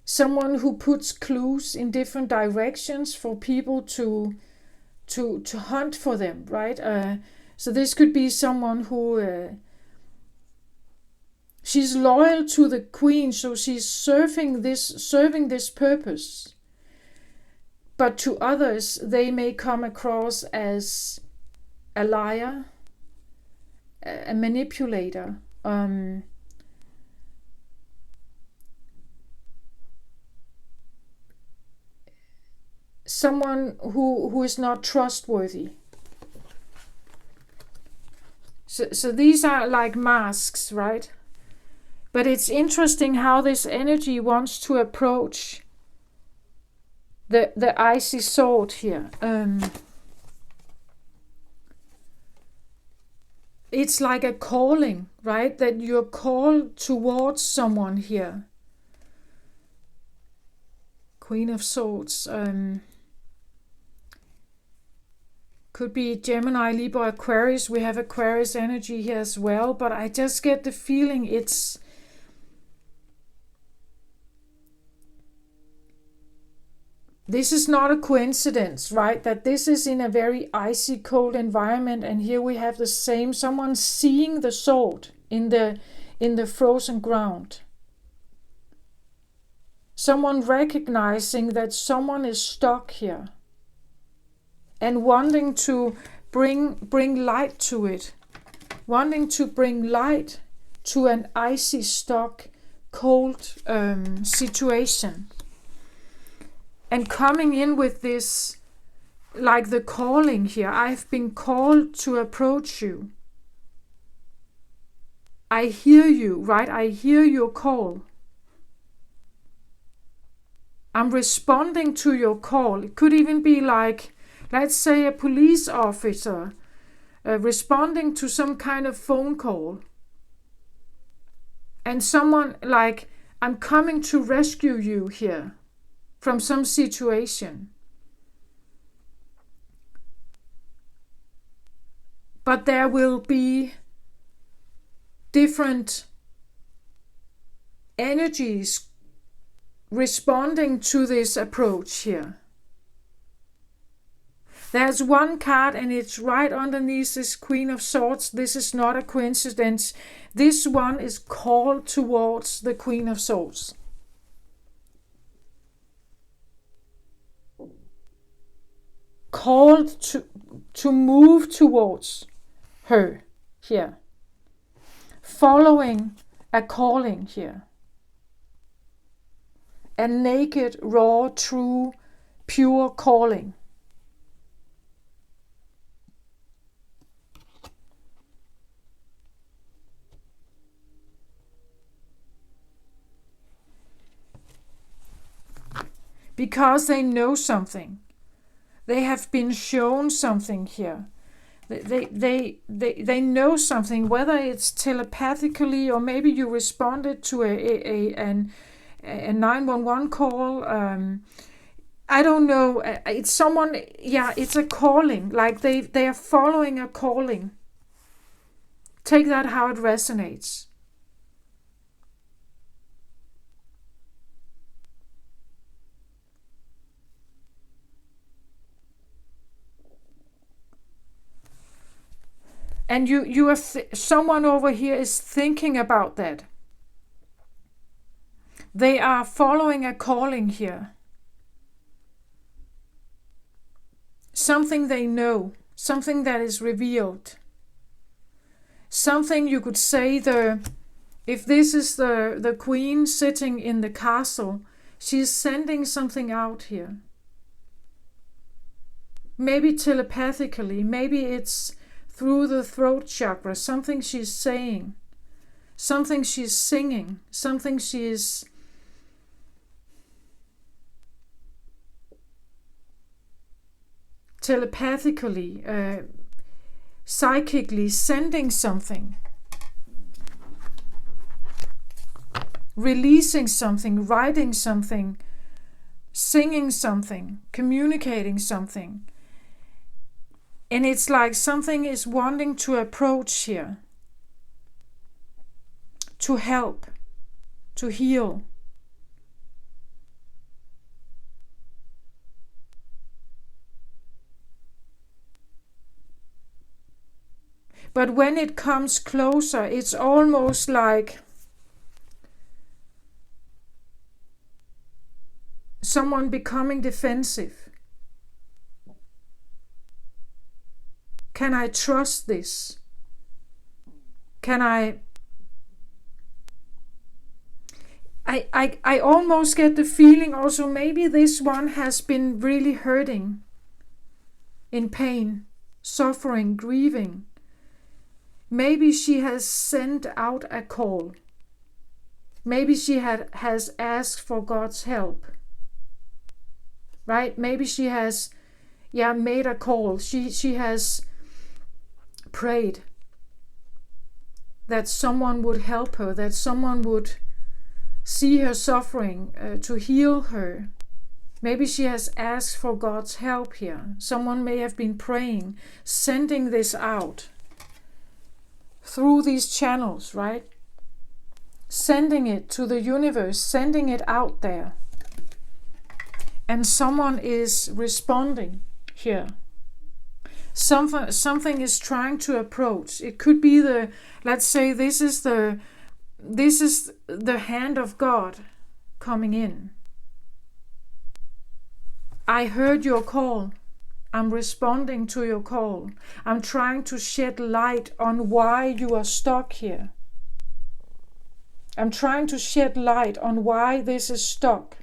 someone who puts clues in different directions for people to hunt for them, right? So this could be someone who she's loyal to the queen, so she's serving this purpose. But to others, they may come across as a liar, a manipulator, someone who is not trustworthy. So these are like masks, right? But it's interesting how this energy wants to approach the icy sword here. It's like a calling, right? That you're called towards someone here. Queen of Swords. Could be Gemini, Libra, Aquarius. We have Aquarius energy here as well, but I just get the feeling this is not a coincidence, right? That this is in a very icy, cold environment, and here we have the same, someone seeing the sword in the frozen ground. Someone recognizing that someone is stuck here and wanting to bring light to it, wanting to bring light to an icy, stuck, cold situation. And coming in with this, like the calling here, I've been called to approach you. I hear you, right? I hear your call. I'm responding to your call. It could even be like, let's say, a police officer responding to some kind of phone call. And someone like, I'm coming to rescue you here from some situation. But there will be different energies responding to this approach here. There's one card and it's right underneath this Queen of Swords. This is not a coincidence. This one is called towards the Queen of Swords. Called to move towards her here. Following a calling here. A naked, raw, true, pure calling. Because they know something. They have been shown something here. They know something, whether it's telepathically or maybe you responded to a 911 call. I don't know. It's someone, yeah, it's a calling. Like they are following a calling. Take that how it resonates. And you are someone over here is thinking about that. They are following a calling here. Something they know, something that is revealed. Something you could say if this is the queen sitting in the castle, she's sending something out here. Maybe telepathically, maybe it's through the throat chakra, something she's saying, something she's singing, something she's telepathically, psychically sending something, releasing something, writing something, singing something, communicating something. And it's like something is wanting to approach here, to help, to heal. But when it comes closer, it's almost like someone becoming defensive. Can I trust this? Can I almost get the feeling also maybe this one has been really hurting, in pain, suffering, grieving. Maybe she has sent out a call. Maybe she has asked for God's help. Right? Maybe she has made a call. She has prayed that someone would help her, that someone would see her suffering, to heal her. Maybe she has asked for God's help here. Someone may have been praying, sending this out through these channels, right? Sending it to the universe, sending it out there. And someone is responding here. Something is trying to approach. It could be let's say this is the hand of God coming in. I heard your call. I'm responding to your call. I'm trying to shed light on why you are stuck here. I'm trying to shed light on why this is stuck,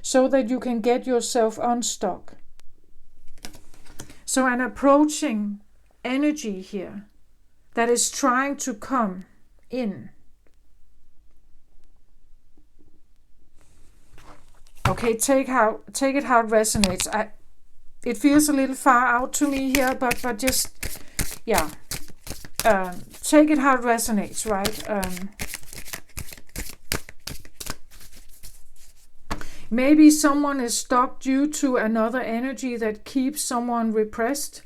so that you can get yourself unstuck. So an approaching energy here that is trying to come in. Okay, take it how it resonates. It feels a little far out to me here, but just, yeah. Take it how it resonates, right? Maybe someone is stuck due to another energy that keeps someone repressed.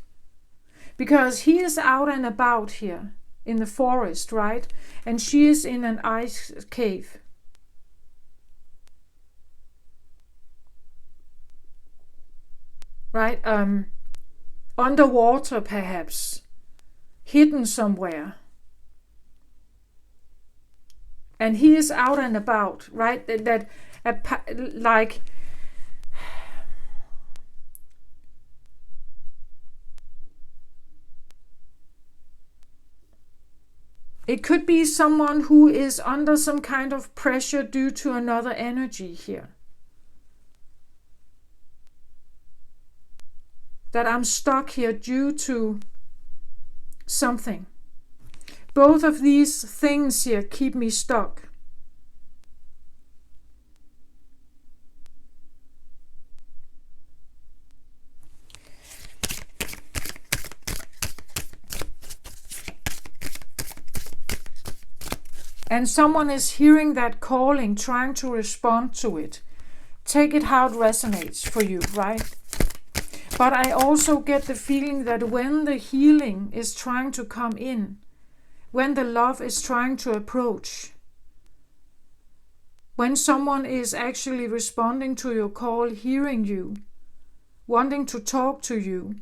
Because he is out and about here in the forest, right? And she is in an ice cave. right? Underwater perhaps, hidden somewhere. And he is out and about, right? Like, it could be someone who is under some kind of pressure due to another energy here. That I'm stuck here due to something. Both of these things here keep me stuck. And someone is hearing that calling, trying to respond to it. Take it how it resonates for you, right? But I also get the feeling that when the healing is trying to come in, when the love is trying to approach, when someone is actually responding to your call, hearing you, wanting to talk to you,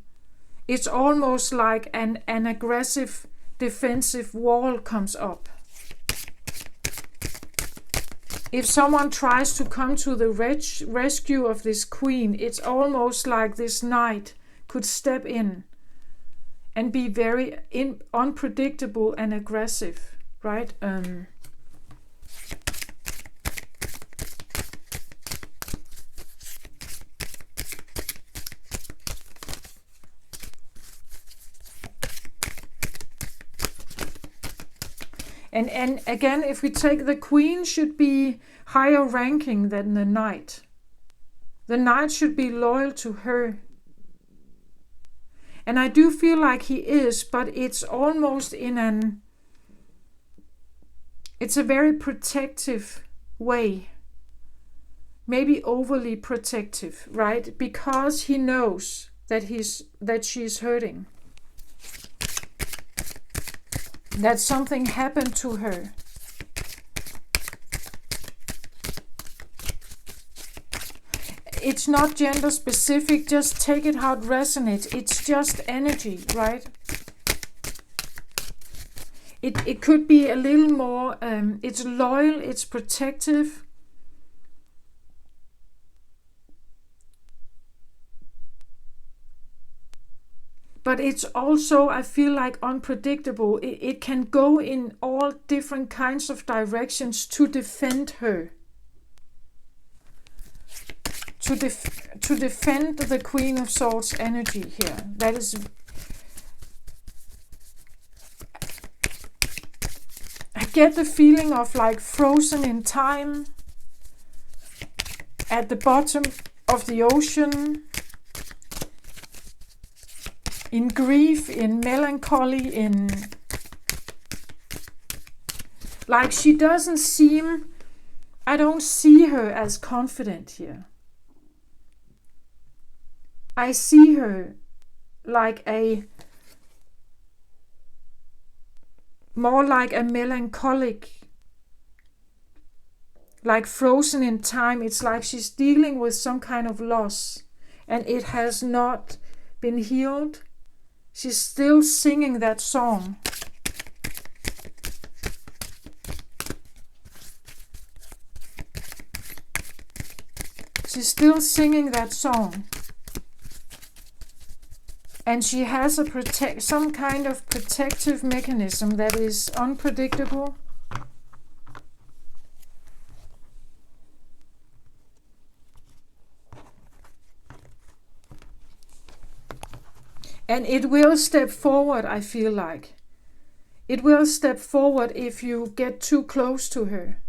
it's almost like an aggressive defensive wall comes up. If someone tries to come to the rescue of this queen, it's almost like this knight could step in and be very unpredictable and aggressive, right? And again, if we take the queen, should be higher ranking than the knight. The knight should be loyal to her. And I do feel like he is, but it's almost it's a very protective way. Maybe overly protective, right? Because he knows that she's hurting. That something happened to her. It's not gender specific, just take it how it resonates. It's just energy, right? It could be a little more, it's loyal, it's protective. But it's also, I feel like, unpredictable. It can go in all different kinds of directions to defend her. To defend the Queen of Swords energy here. That is... I get the feeling of like frozen in time. At the bottom of the ocean. In grief, in melancholy, in... Like she doesn't seem... I don't see her as confident here. I see her like more like a melancholic, like frozen in time. It's like she's dealing with some kind of loss and it has not been healed. She's still singing that song. She's still singing that song. And she has some kind of protective mechanism that is unpredictable. And it will step forward, I feel like. It will step forward if you get too close to her.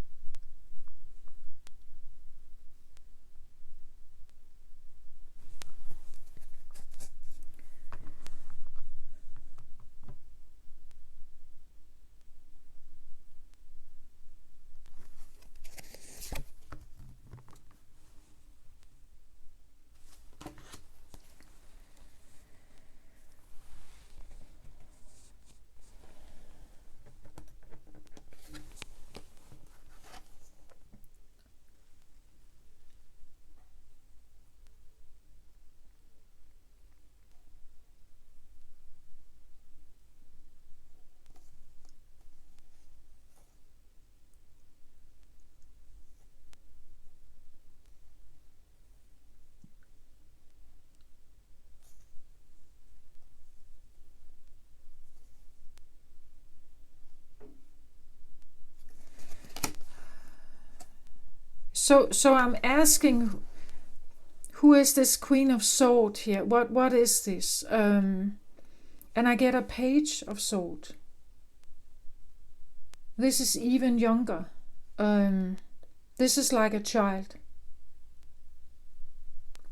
So I'm asking, who is this Queen of Swords here? What is this? And I get a Page of Swords. This is even younger. This is like a child.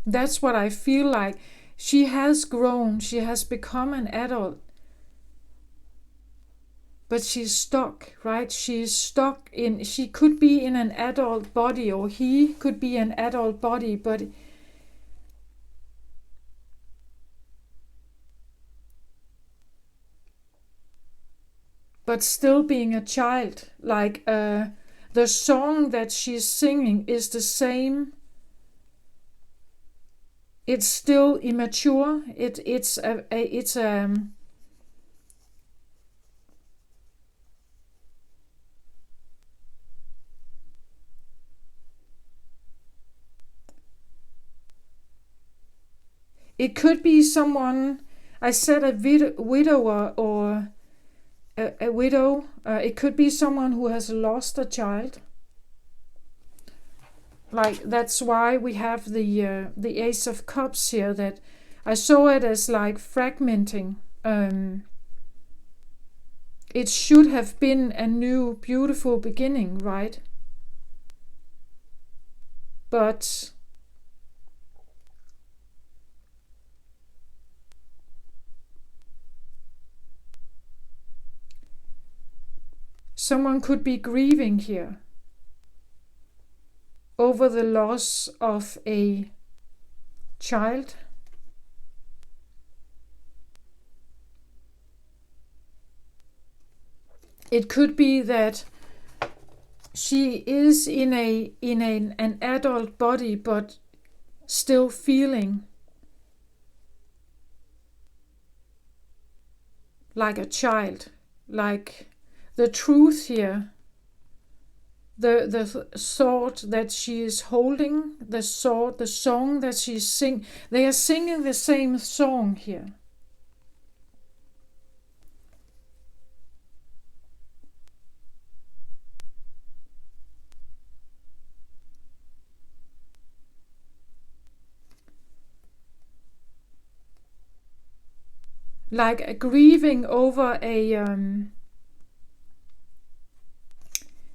That's what I feel like. She has grown. She has become an adult. But she's stuck, right? She's stuck in, she could be in an adult body, or he could be an adult body, but still being a child. Like the song that she's singing is the same. It's still immature. It's it could be someone, I said a widower or a widow. It could be someone who has lost a child. Like, that's why we have the Ace of Cups here, that I saw it as like fragmenting. It should have been a new, beautiful beginning, right? But someone could be grieving here over the loss of a child. It could be that she is in an adult body, but still feeling like a child. Like the truth here, the sword that she is holding, the sword, the song that she's singing, they are singing the same song here. Like a grieving over a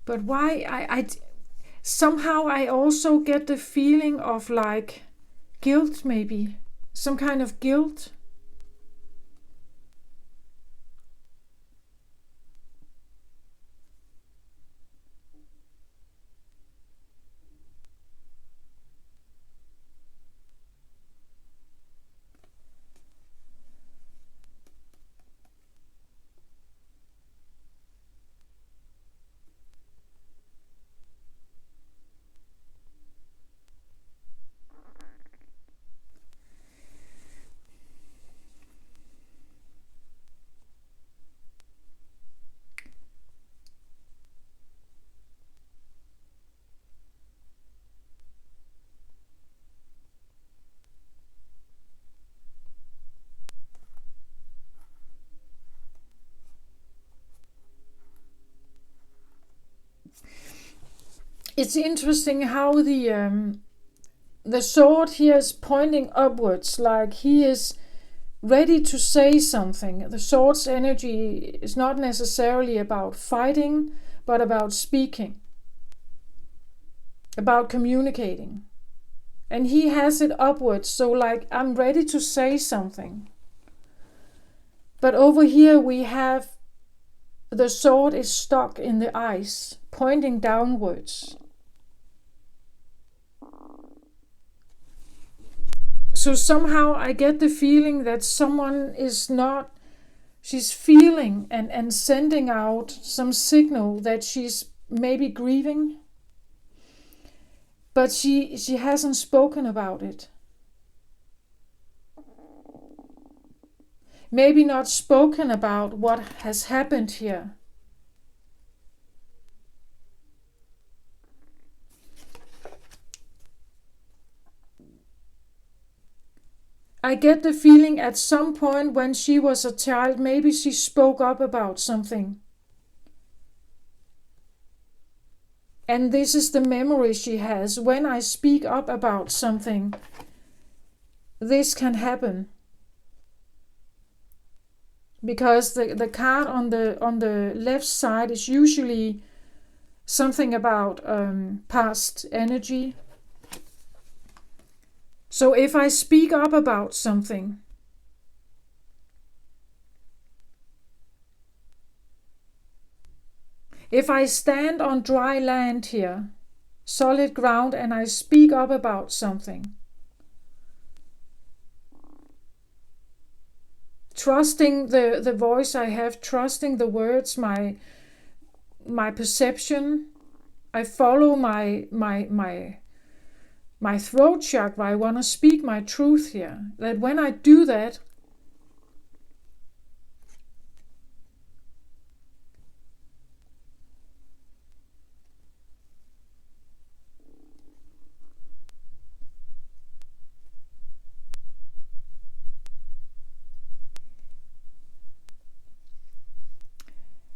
but why I somehow I also get the feeling of like guilt, maybe some kind of guilt. It's interesting how the sword here is pointing upwards, like he is ready to say something. The sword's energy is not necessarily about fighting, but about speaking, about communicating. And he has it upwards, so like, I'm ready to say something. But over here we have the sword is stuck in the ice, pointing downwards. So somehow I get the feeling that someone is not, she's feeling and sending out some signal that she's maybe grieving, but she hasn't spoken about it. Maybe not spoken about what has happened here. I get the feeling at some point when she was a child, maybe she spoke up about something. And this is the memory she has. When I speak up about something, this can happen. Because the card on the left side is usually something about past energy. So if I speak up about something, if I stand on dry land here, solid ground, and I speak up about something, trusting the voice I have, trusting the words, my perception, I follow my throat chakra. I want to speak my truth here. That when I do that,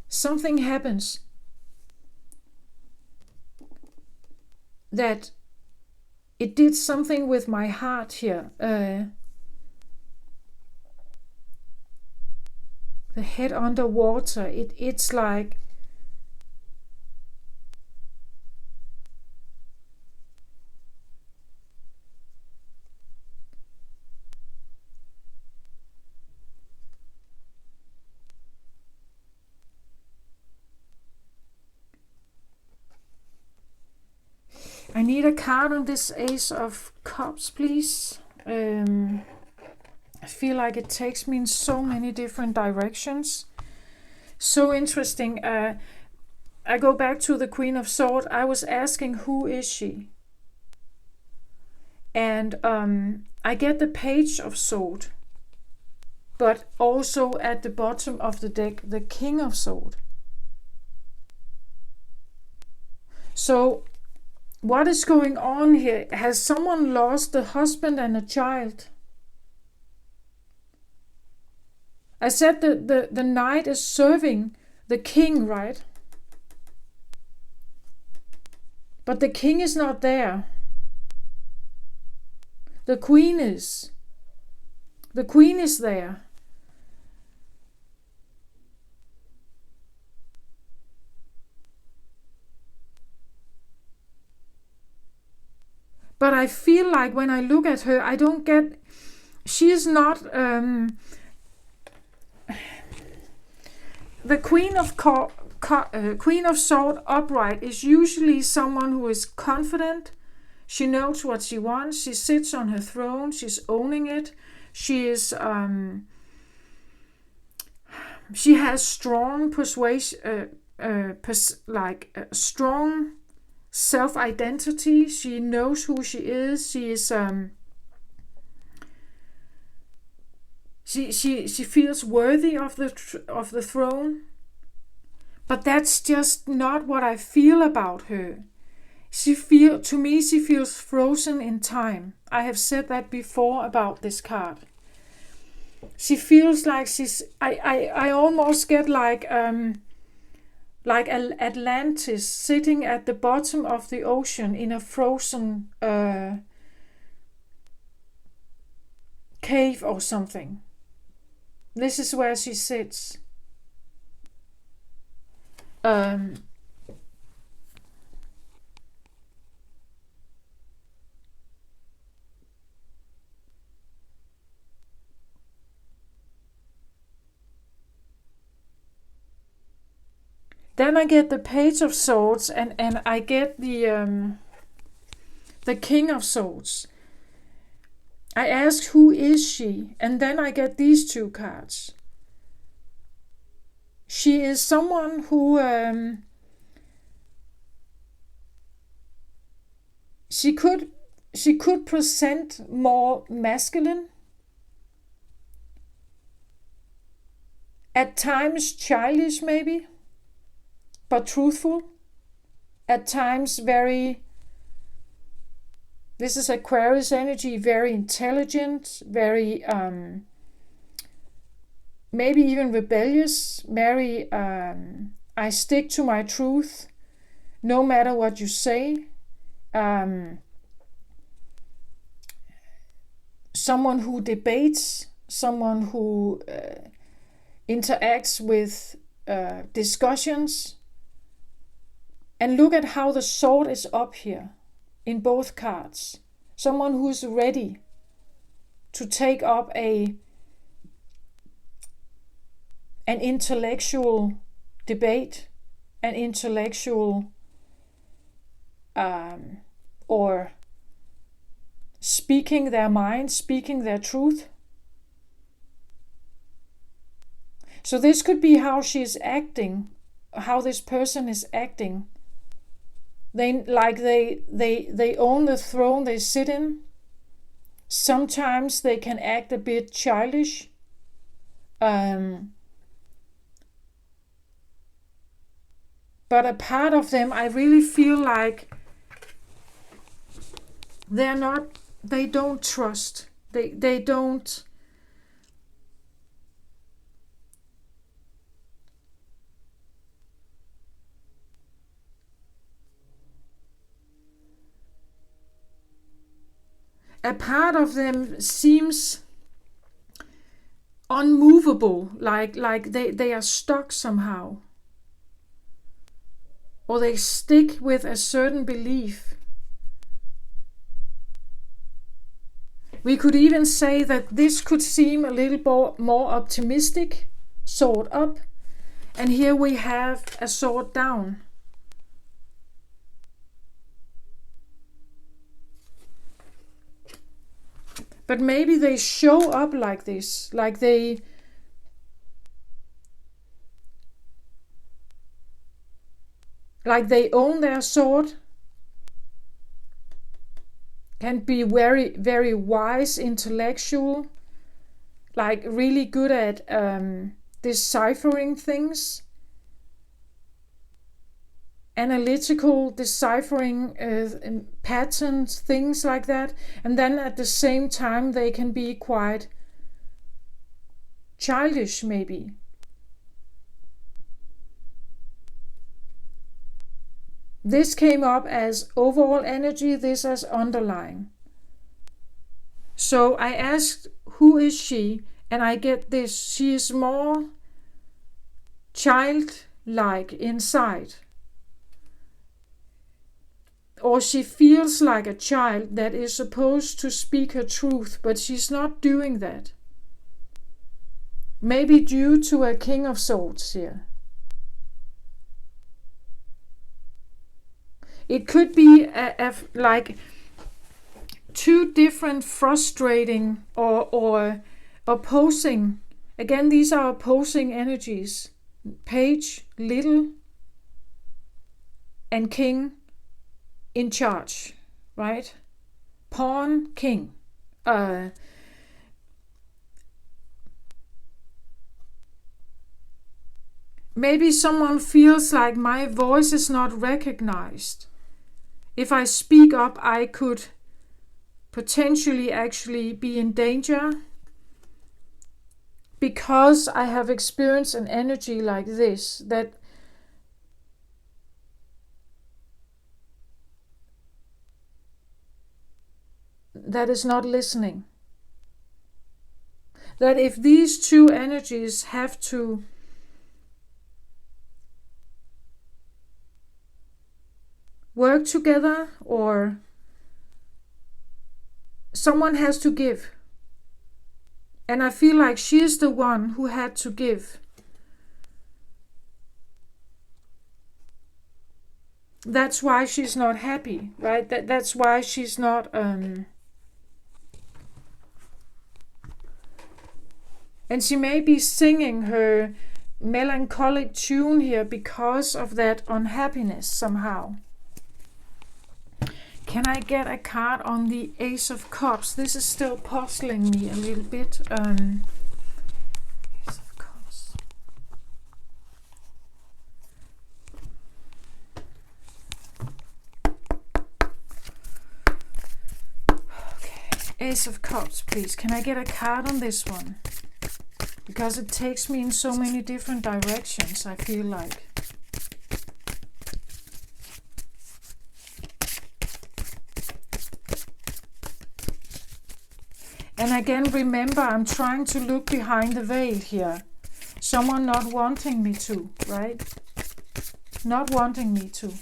something happens that it did something with my heart here. The head underwater, it's like I need a card on this Ace of Cups, please. I feel like it takes me in so many different directions. So interesting. I go back to the Queen of Swords. I was asking, who is she? And I get the Page of Swords, but also at the bottom of the deck, the King of Swords. So what is going on here? Has someone lost a husband and a child? I said that the knight is serving the king, right? But the king is not there. The queen is. The queen is there. But I feel like when I look at her, I don't get... She is not... the Queen of Swords upright is usually someone who is confident. She knows what she wants. She sits on her throne. She's owning it. She is... she has strong persuasion... strong self-identity. She knows who she is. She is she feels worthy of the throne. But that's just not what I feel about her. To me she feels frozen in time. I have said that before about this card. She feels like she's I almost get like Atlantis sitting at the bottom of the ocean in a frozen cave or something. This is where she sits. Then I get the Page of Swords and I get the King of Swords. I ask, who is she? And then I get these two cards. She is someone who she could present more masculine, at times childish maybe, but truthful, at times very, this is Aquarius energy, very intelligent, very maybe even rebellious, very I stick to my truth, no matter what you say. Someone who debates, someone who interacts with discussions. And look at how the sword is up here in both cards. Someone who's ready to take up an intellectual debate, an intellectual or speaking their mind, speaking their truth. So this could be how she's acting, how this person is acting. They own the throne they sit in. Sometimes they can act a bit childish. But a part of them, I really feel like they don't trust. They don't. A part of them seems unmovable, like they are stuck somehow. Or they stick with a certain belief. We could even say that this could seem a little more optimistic, sword up, and here we have a sword down. But maybe they show up like this, like they own their sword, can be very, very wise, intellectual, like really good at deciphering things, analytical, deciphering patterns, things like that. And then at the same time, they can be quite childish, maybe. This came up as overall energy, this as underlying. So I asked, who is she? And I get this. She is more childlike inside. Or she feels like a child that is supposed to speak her truth, but she's not doing that. Maybe due to a King of Swords here. It could be like two different frustrating or opposing. Again, these are opposing energies. Page, little, and king in charge, right? Pawn, king. Maybe someone feels like my voice is not recognized. If I speak up, I could potentially actually be in danger because I have experienced an energy like this that is not listening. That if these two energies have to work together, or someone has to give. And I feel like she is the one who had to give. That's why she's not happy, right? That's why she's not and she may be singing her melancholic tune here because of that unhappiness somehow. Can I get a card on the Ace of Cups? This is still puzzling me a little bit. Ace of Cups. Okay, Ace of Cups, please. Can I get a card on this one? Because it takes me in so many different directions, I feel like. And again, remember, I'm trying to look behind the veil here. Someone not wanting me to, right? Not wanting me to.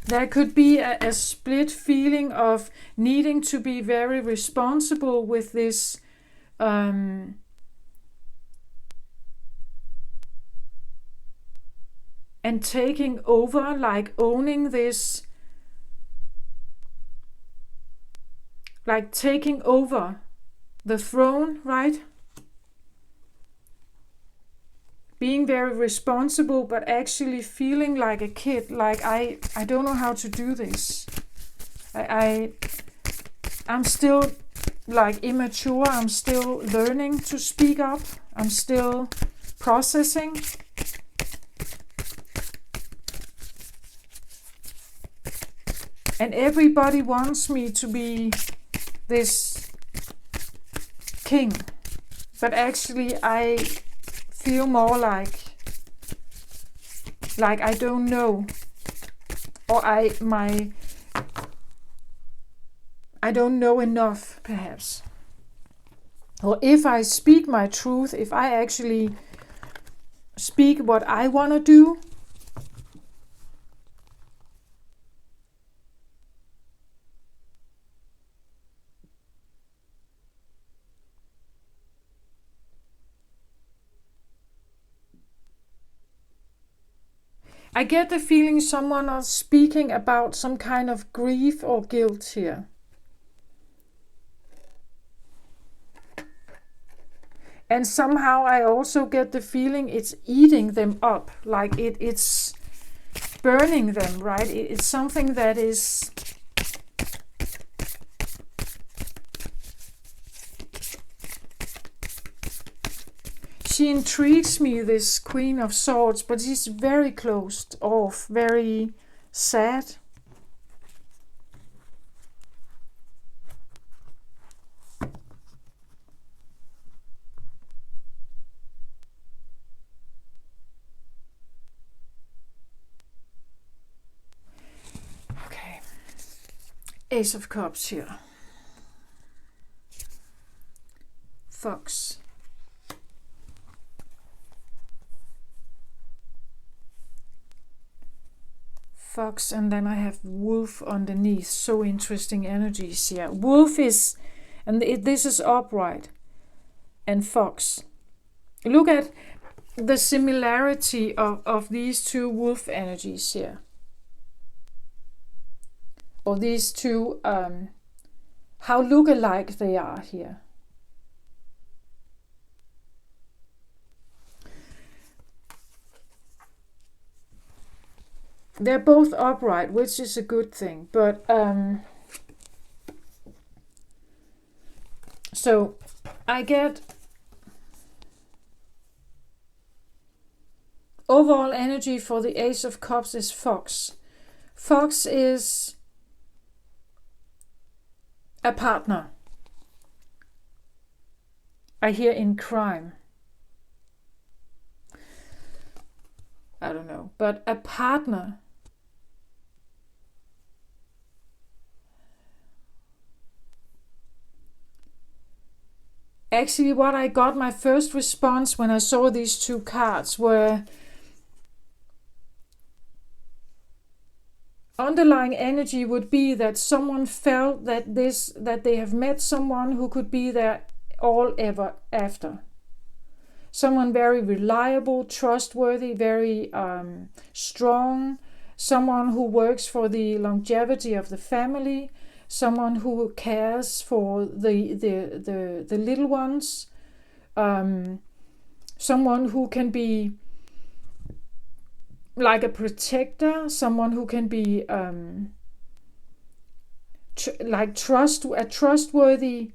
There could be a split feeling of needing to be very responsible with this and taking over, like owning this, like taking over the throne, right? Being very responsible, but actually feeling like a kid, like I don't know how to do this. I'm still like immature, I'm still learning to speak up, I'm still processing. And everybody wants me to be this king, but actually I feel more like I don't know, or I don't know enough, perhaps. Or if I speak my truth, if I actually speak what I want to do, I get the feeling someone is speaking about some kind of grief or guilt here. And somehow I also get the feeling it's eating them up, like it's burning them, right? It's something that is she intrigues me, this Queen of Swords, but she's very closed off, very sad. Okay. Ace of Cups here. Fox. Fox, and then I have Wolf underneath. So interesting energies here. Wolf is, and this is upright, and Fox. Look at the similarity of these two Wolf energies here. Or these two, how look-alike they are here. They're both upright, which is a good thing. But so I get overall energy for the Ace of Cups is Fox. Fox is a partner. I hear in crime. I don't know, but a partner. Actually, what I got, my first response when I saw these two cards were underlying energy would be that someone felt that they have met someone who could be there all ever after. Someone very reliable, trustworthy, very strong, someone who works for the longevity of the family, someone who cares for the little ones, someone who can be like a protector, someone who can be a trustworthy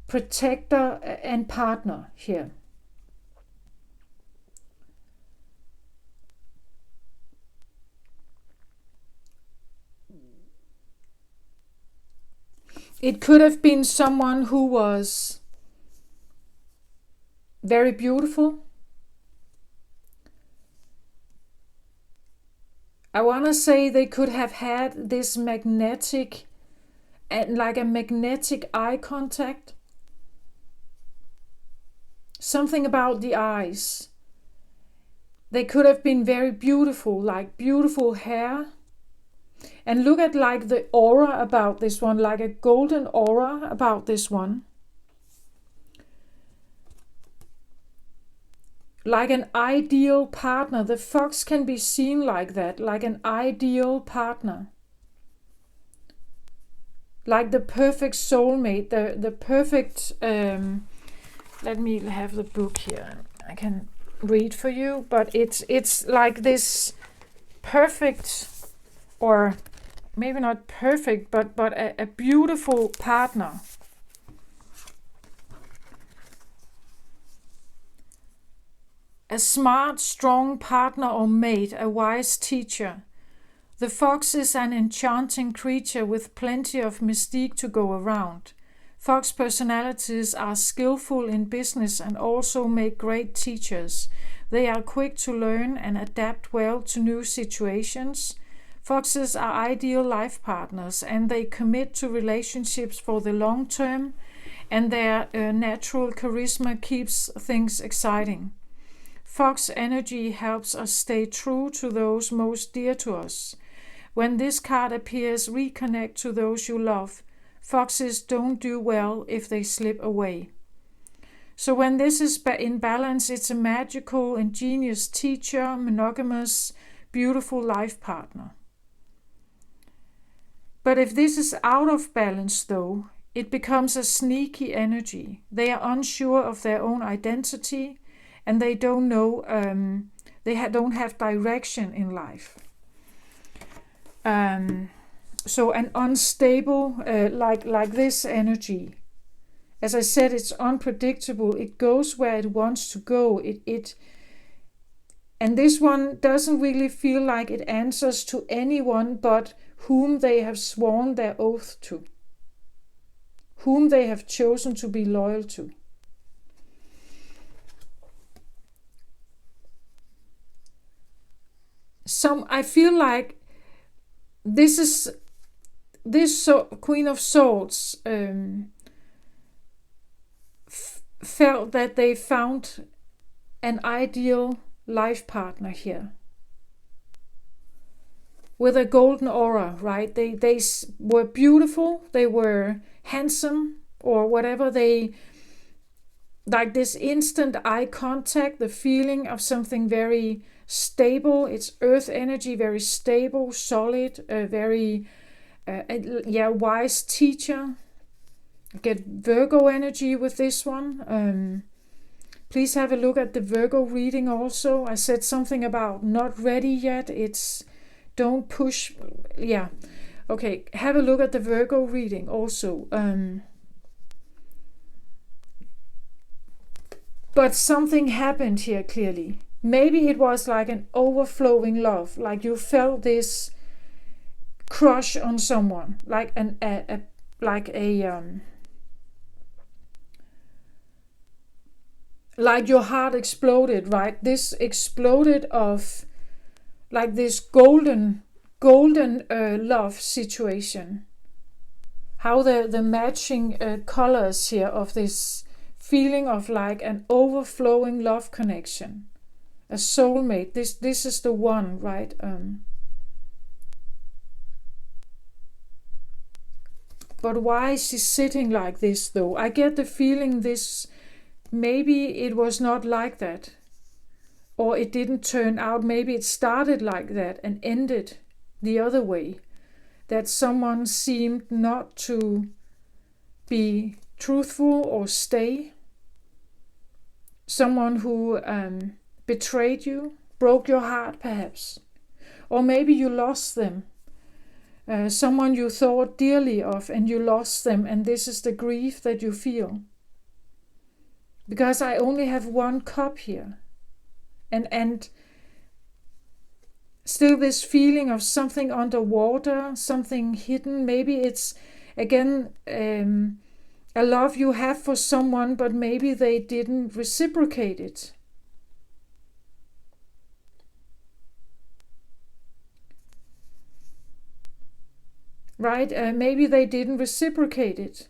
protector and partner here. It could have been someone who was very beautiful, I want to say they could have had this magnetic, and like a magnetic eye contact. Something about the eyes. They could have been very beautiful, like beautiful hair. And look at like the aura about this one, like a golden aura about this one. Like an ideal partner. The fox can be seen like that, like an ideal partner. Like the perfect soulmate, the perfect... let me have the book here. I can read for you, but it's like this perfect, or maybe not perfect, but a beautiful partner. A smart, strong partner or mate, a wise teacher. The fox is an enchanting creature with plenty of mystique to go around. Fox personalities are skillful in business and also make great teachers. They are quick to learn and adapt well to new situations. Foxes are ideal life partners, and they commit to relationships for the long term, and their natural charisma keeps things exciting. Fox energy helps us stay true to those most dear to us. When this card appears, reconnect to those you love. Foxes don't do well if they slip away. So when this is in balance, it's a magical, ingenious teacher, monogamous, beautiful life partner. But if this is out of balance, though, it becomes a sneaky energy. They are unsure of their own identity, and they don't know, don't have direction in life. So an unstable, like this energy. As I said, it's unpredictable. It goes where it wants to go. And this one doesn't really feel like it answers to anyone but whom they have sworn their oath to, whom they have chosen to be loyal to. I feel like this Queen of Swords felt that they found an ideal life partner here with a golden aura, right? They were beautiful, they were handsome, or whatever. They like this instant eye contact, the feeling of something very stable. It's earth energy, very stable, solid, very wise teacher. Get Virgo energy with this one. Please have a look at the Virgo reading also. I said something about not ready yet. It's don't push. Yeah. Okay, have a look at the Virgo reading also. But something happened here clearly. Maybe it was like an overflowing love, like you felt this crush on someone, like like your heart exploded, right? This exploded of like this golden love situation. How the matching colors here of this feeling of like an overflowing love connection. A soulmate. This is the one, right? But why is she sitting like this, though? I get the feeling this, maybe it was not like that. Or it didn't turn out, maybe it started like that and ended the other way. That someone seemed not to be truthful or stay. Someone who betrayed you, broke your heart perhaps. Or maybe you lost them. Someone you thought dearly of and you lost them, and this is the grief that you feel. Because I only have one cup here. And still this feeling of something underwater, something hidden. Maybe it's, again, a love you have for someone, but maybe they didn't reciprocate it. right? Maybe they didn't reciprocate it.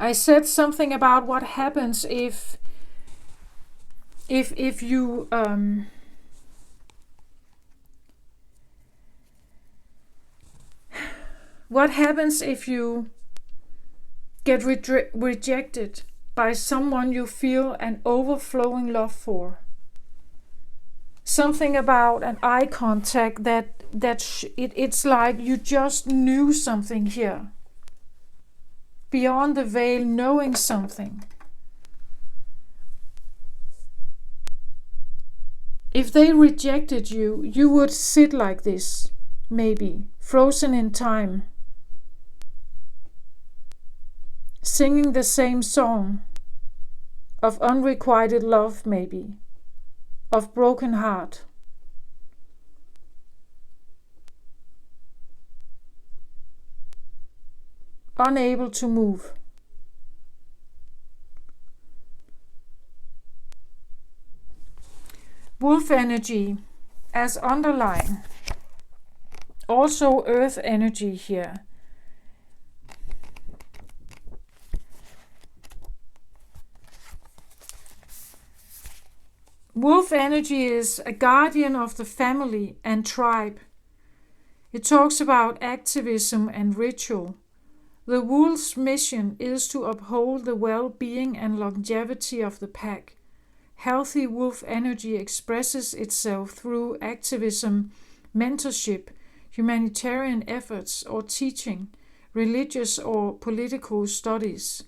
I said something about what happens if you what happens if you get rejected by someone you feel an overflowing love for? Something about an eye contact it's like you just knew something here. Beyond the veil, knowing something. If they rejected you, you would sit like this, maybe, frozen in time, singing the same song of unrequited love, maybe, of broken heart. Unable to move. Wolf energy as underlying. Also earth energy here. Wolf energy is a guardian of the family and tribe. It talks about activism and ritual. The wolf's mission is to uphold the well-being and longevity of the pack. Healthy wolf energy expresses itself through activism, mentorship, humanitarian efforts or teaching, religious or political studies.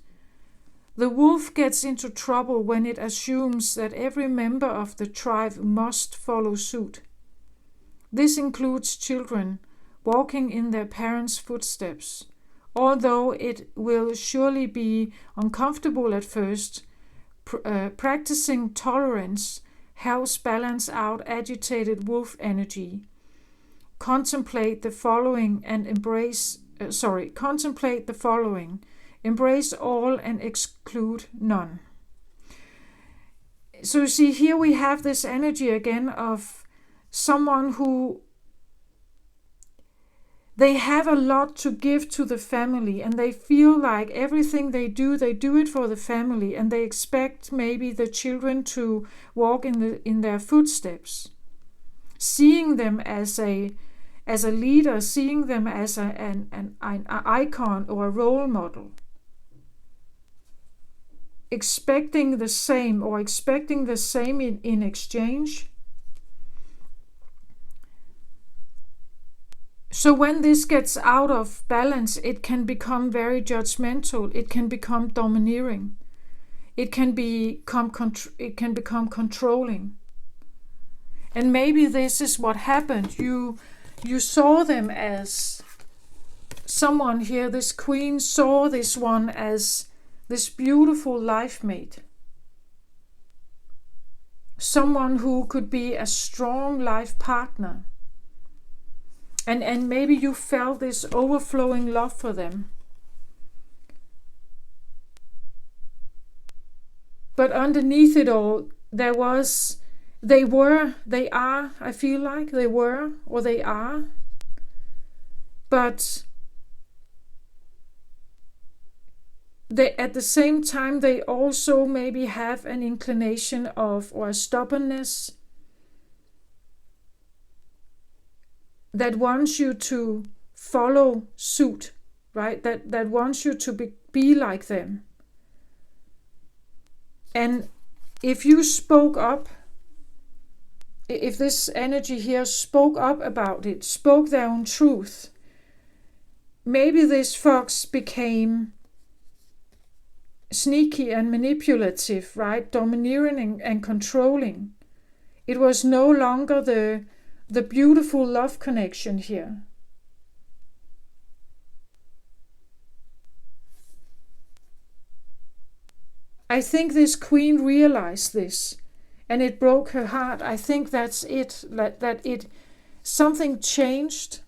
The wolf gets into trouble when it assumes that every member of the tribe must follow suit. This includes children walking in their parents' footsteps. Although it will surely be uncomfortable at first, practicing tolerance helps balance out agitated wolf energy. Contemplate the following. Embrace all and exclude none. So you see, here we have this energy again of someone who they have a lot to give to the family, and they feel like everything they do it for the family, and they expect maybe the children to walk in their footsteps. Seeing them as a leader, seeing them as an icon or a role model. Expecting the same in exchange. So when this gets out of balance, it can become very judgmental. It can become domineering. It can become controlling. And maybe this is what happened. You saw them as someone here. This queen saw this one as this beautiful life mate. Someone who could be a strong life partner. And maybe you felt this overflowing love for them. But underneath it all, they are, I feel like they were, or they are. But at the same time, they also maybe have an inclination of, or a stubbornness, that wants you to follow suit, right? That wants you to be like them. And if you spoke up, if this energy here spoke up about it, spoke their own truth, maybe this fox became sneaky and manipulative, right? Domineering and controlling. It was no longer the beautiful love connection here. I think this queen realized this, and it broke her heart. I think that's it, that something changed.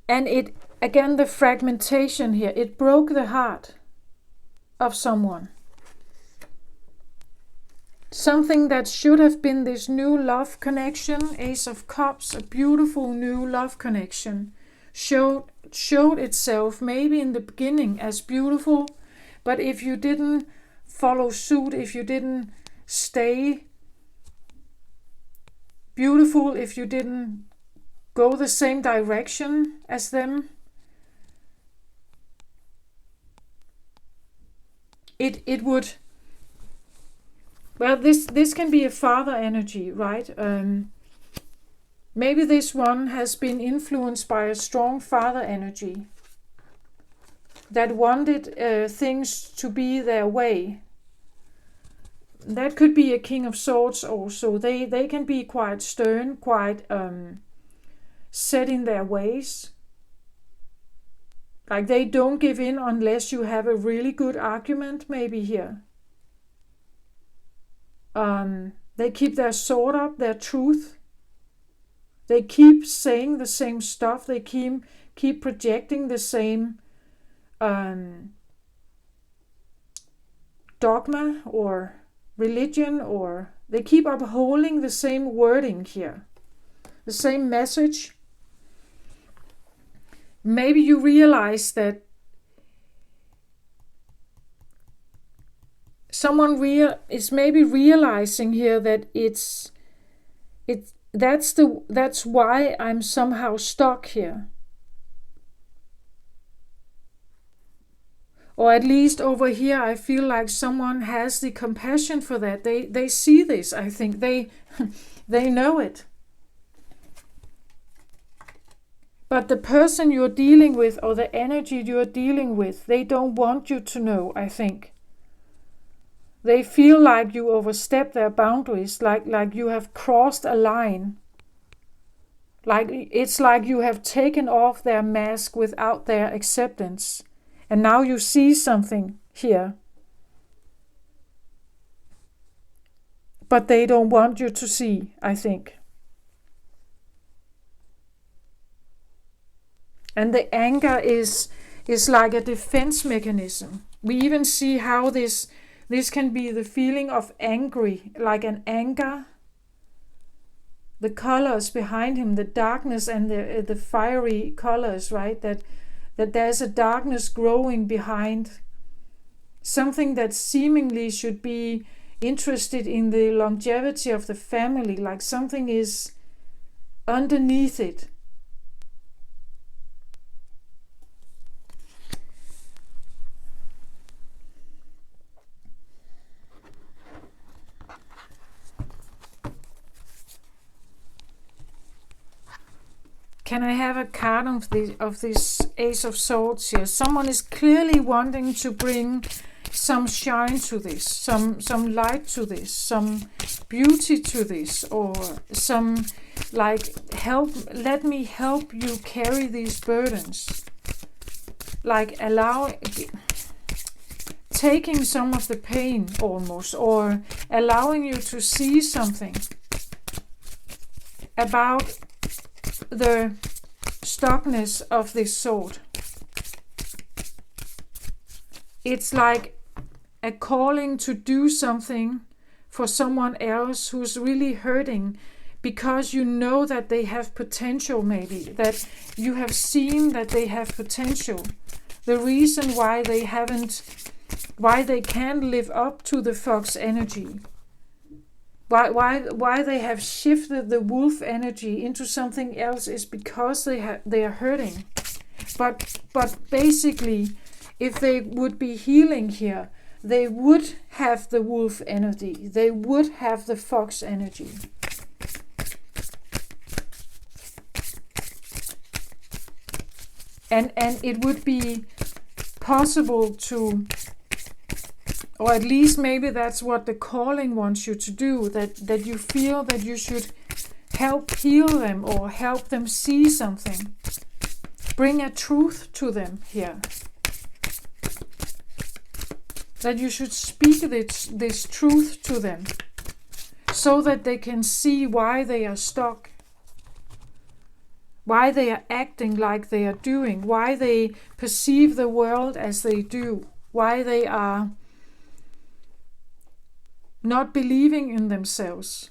And it, again, the fragmentation here, it broke the heart of someone. Something that should have been this new love connection, Ace of Cups, a beautiful new love connection, showed itself maybe in the beginning as beautiful, but if you didn't follow suit, if you didn't stay beautiful, if you didn't go the same direction as them, it would, well, this can be a father energy, right? Maybe this one has been influenced by a strong father energy that wanted things to be their way. That could be a King of Swords also. They can be quite stern, quite set in their ways. Like they don't give in unless you have a really good argument, maybe here. They keep their sword up, their truth. They keep saying the same stuff. They keep projecting the same dogma or religion, or they keep upholding the same wording here, the same message. Maybe you realize that someone is maybe realizing here that that's why I'm somehow stuck here. Or at least over here, I feel like someone has the compassion for that. They see this, I think. They know it. But the person you're dealing with, or the energy you're dealing with, they don't want you to know, I think. They feel like you overstep their boundaries, like you have crossed a line. It's like you have taken off their mask without their acceptance. And now you see something here. But they don't want you to see, I think. And the anger is like a defense mechanism. We even see how this can be the feeling of angry, like an anger. The colors behind him, the darkness and the fiery colors, right? That there's a darkness growing behind something that seemingly should be interested in the longevity of the family, like something is underneath it. Can I have a card of this Ace of Swords here? Someone is clearly wanting to bring some shine to this, some light to this, some beauty to this, or some like let me help you carry these burdens. Like taking some of the pain almost, or allowing you to see something about the stuckness of this sword. It's like a calling to do something for someone else who's really hurting, because you know that they have potential, maybe that you have seen that they have potential. The reason why they can't live up to the fox energy, why they have shifted the wolf energy into something else, is because they are hurting. But basically, if they would be healing here, they would have the wolf energy. They would have the fox energy. And it would be possible to, or at least maybe that's what the calling wants you to do, that you feel that you should help heal them or help them see something. Bring a truth to them here. That you should speak this truth to them so that they can see why they are stuck. Why they are acting like they are doing. Why they perceive the world as they do. Why they are not believing in themselves,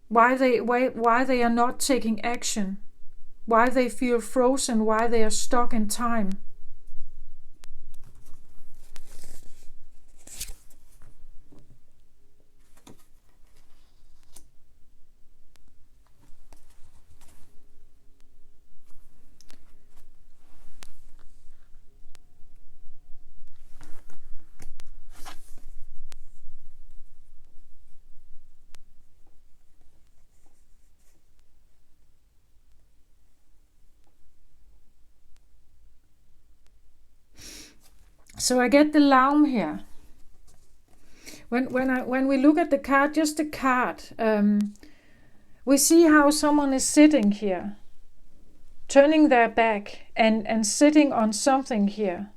why they are not taking action, why they feel frozen, why they are stuck in time. So I get the Laum here. When we look at the card, just the card, we see how someone is sitting here, turning their back and sitting on something here.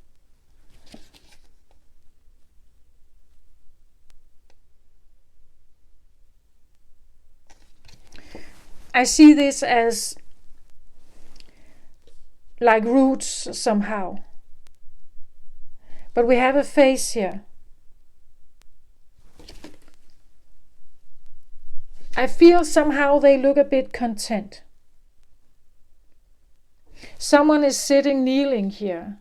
I see this as like roots somehow. But we have a face here. I feel somehow they look a bit content. Someone is sitting, kneeling here.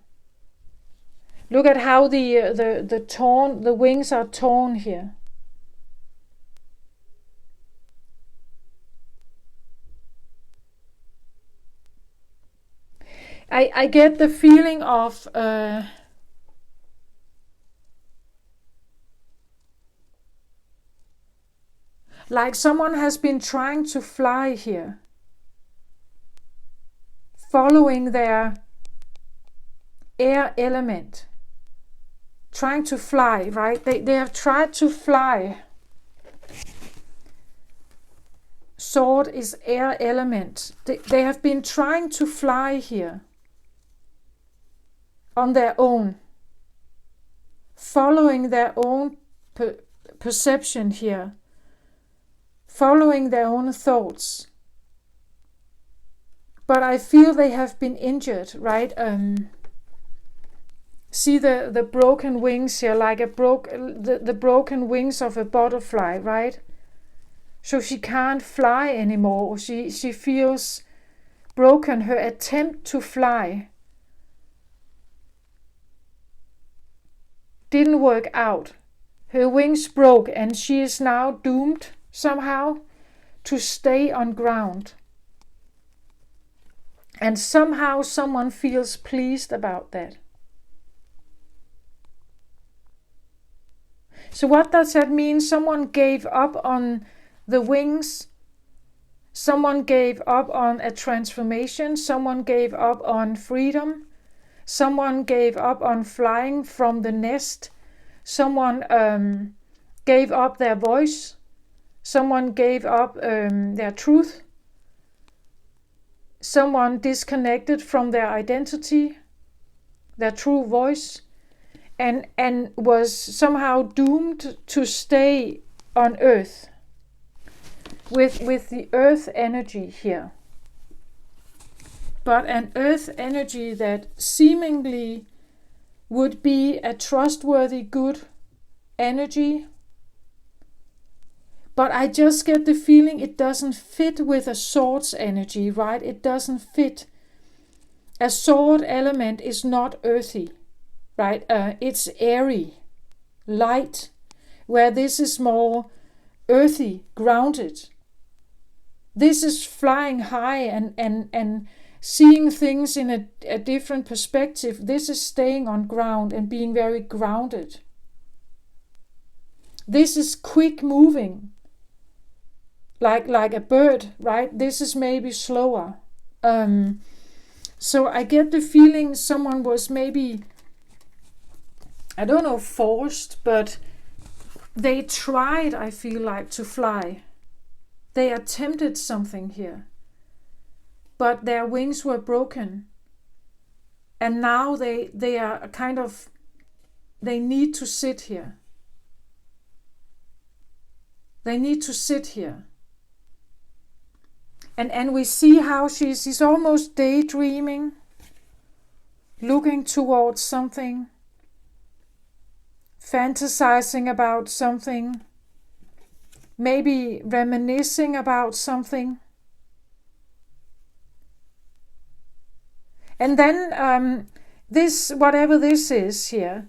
Look at how the wings are torn here. I get the feeling of like someone has been trying to fly here, following their air element, trying to fly, right? They have tried to fly. Sword is air element. They have been trying to fly here on their own, following their own perception here, following their own thoughts. But I feel they have been injured, right? See the broken wings here, like the broken wings of a butterfly, right? So she can't fly anymore. She feels broken. Her attempt to fly didn't work out. Her wings broke and she is now doomed somehow to stay on ground. And somehow someone feels pleased about that. So what does that mean? Someone gave up on the wings. Someone gave up on a transformation. Someone gave up on freedom. Someone gave up on flying from the nest. Someone gave up their voice. Someone gave up their truth. Someone disconnected from their identity, their true voice, and was somehow doomed to stay on earth with the earth energy here. But an earth energy that seemingly would be a trustworthy, good energy. But I just get the feeling it doesn't fit with a sword's energy, right? It doesn't fit. A sword element is not earthy, right? It's airy, light, where this is more earthy, grounded. This is flying high and seeing things in a different perspective. This is staying on ground and being very grounded. This is quick moving, like a bird, right? This is maybe slower. So I get the feeling someone was maybe, I don't know, forced, but they tried, I feel like, to fly. They attempted something here, but their wings were broken. And now they are kind of, they need to sit here. They need to sit here. And we see how she's almost daydreaming, looking towards something, fantasizing about something, maybe reminiscing about something. And then this, whatever this is here,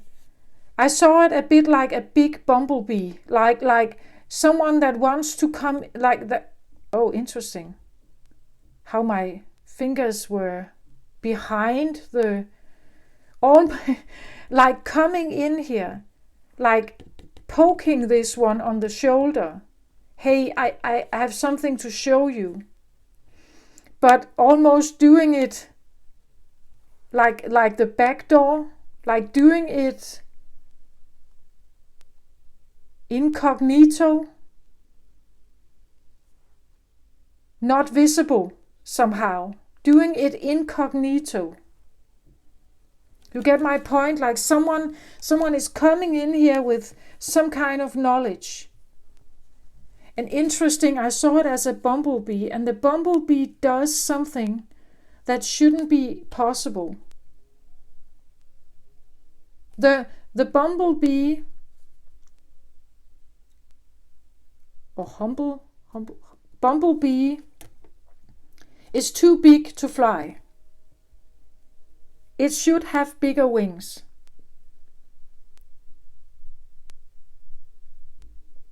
I saw it a bit like a big bumblebee, like someone that wants to come, like the, oh, interesting, how my fingers were behind the, all my, like coming in here, like poking this one on the shoulder. Hey, I have something to show you. But almost doing it like the back door, like doing it incognito, not visible somehow, doing it incognito. You get my point? Like someone is coming in here with some kind of knowledge. And interesting, I saw it as a bumblebee, and the bumblebee does something that shouldn't be possible. The bumblebee, or bumblebee is too big to fly. It should have bigger wings.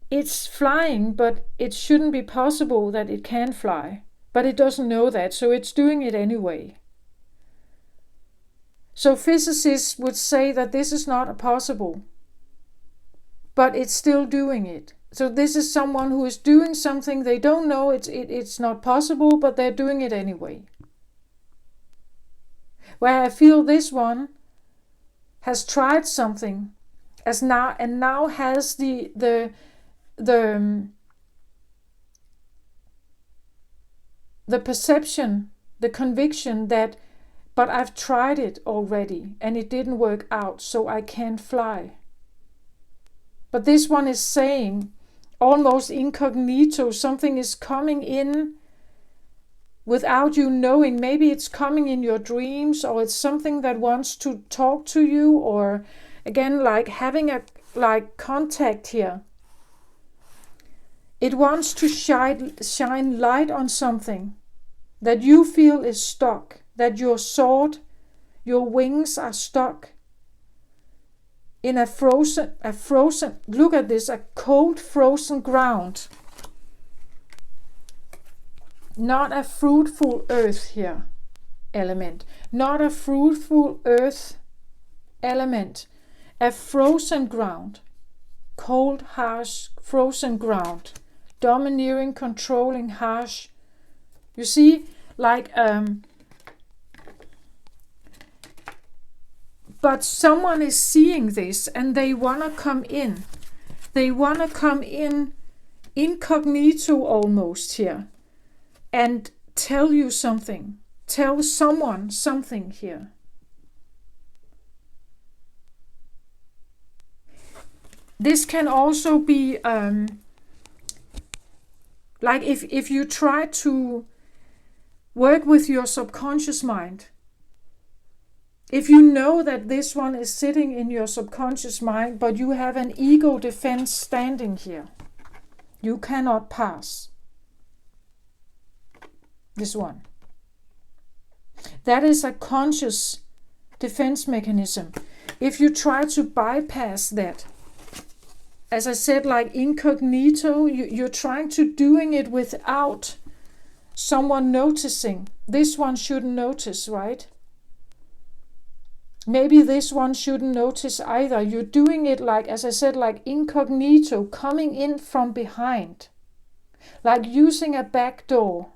It's flying, but it shouldn't be possible that it can fly. But it doesn't know that, so it's doing it anyway. So physicists would say that this is not possible, but it's still doing it. So this is someone who is doing something they don't know it's not possible, but they're doing it anyway. Where I feel this one has tried something and now has the perception, the conviction that, but I've tried it already and it didn't work out, so I can't fly. But this one is saying, almost incognito, something is coming in without you knowing. Maybe it's coming in your dreams, or it's something that wants to talk to you, or again, like having a contact here. It wants to shine light on something that you feel is stuck, that your sword, your wings are stuck in a frozen, look at this, a cold frozen ground. Not a fruitful earth here element, not a fruitful earth element, a frozen ground, cold, harsh, frozen ground, domineering, controlling, harsh. You see, like, but someone is seeing this and they want to come in. They want to come in incognito almost here and tell you something. Tell someone something here. This can also be like if you try to work with your subconscious mind. If you know that this one is sitting in your subconscious mind, but you have an ego defense standing here, you cannot pass this one. That is a conscious defense mechanism. If you try to bypass that, as I said, like incognito, you're trying to doing it without someone noticing. This one shouldn't notice, right? Maybe this one shouldn't notice either. You're doing it like, as I said, like incognito, coming in from behind, like using a back door.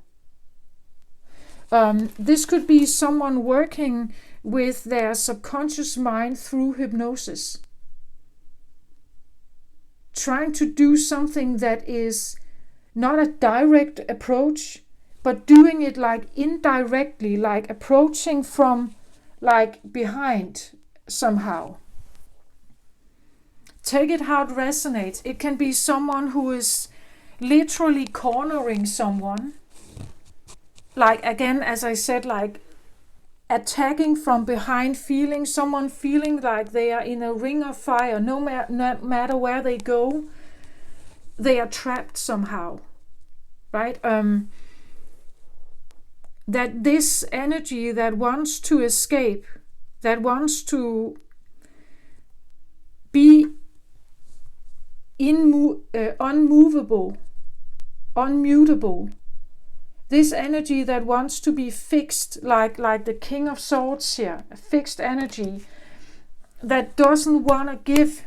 This could be someone working with their subconscious mind through hypnosis, trying to do something that is not a direct approach, but doing it like indirectly, like approaching from like behind somehow. Take it how it resonates. It can be someone who is literally cornering someone. Like, again, as I said, like attacking from behind, someone feeling like they are in a ring of fire. No matter where they go, they are trapped somehow, right? That this energy that wants to escape, that wants to be unmovable, unmutable, this energy that wants to be fixed, like the King of Swords here, a fixed energy that doesn't want to give,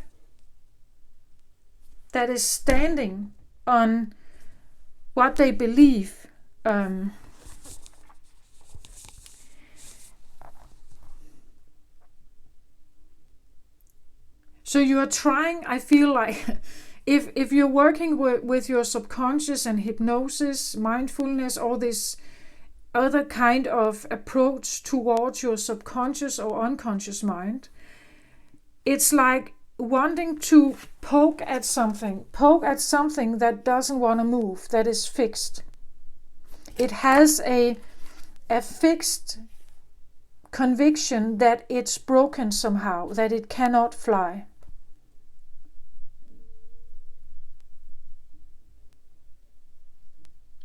that is standing on what they believe. So you are trying, I feel like, if you're working with your subconscious and hypnosis, mindfulness, all this other kind of approach towards your subconscious or unconscious mind, it's like wanting to poke at something that doesn't want to move, that is fixed. It has a fixed conviction that it's broken somehow, that it cannot fly.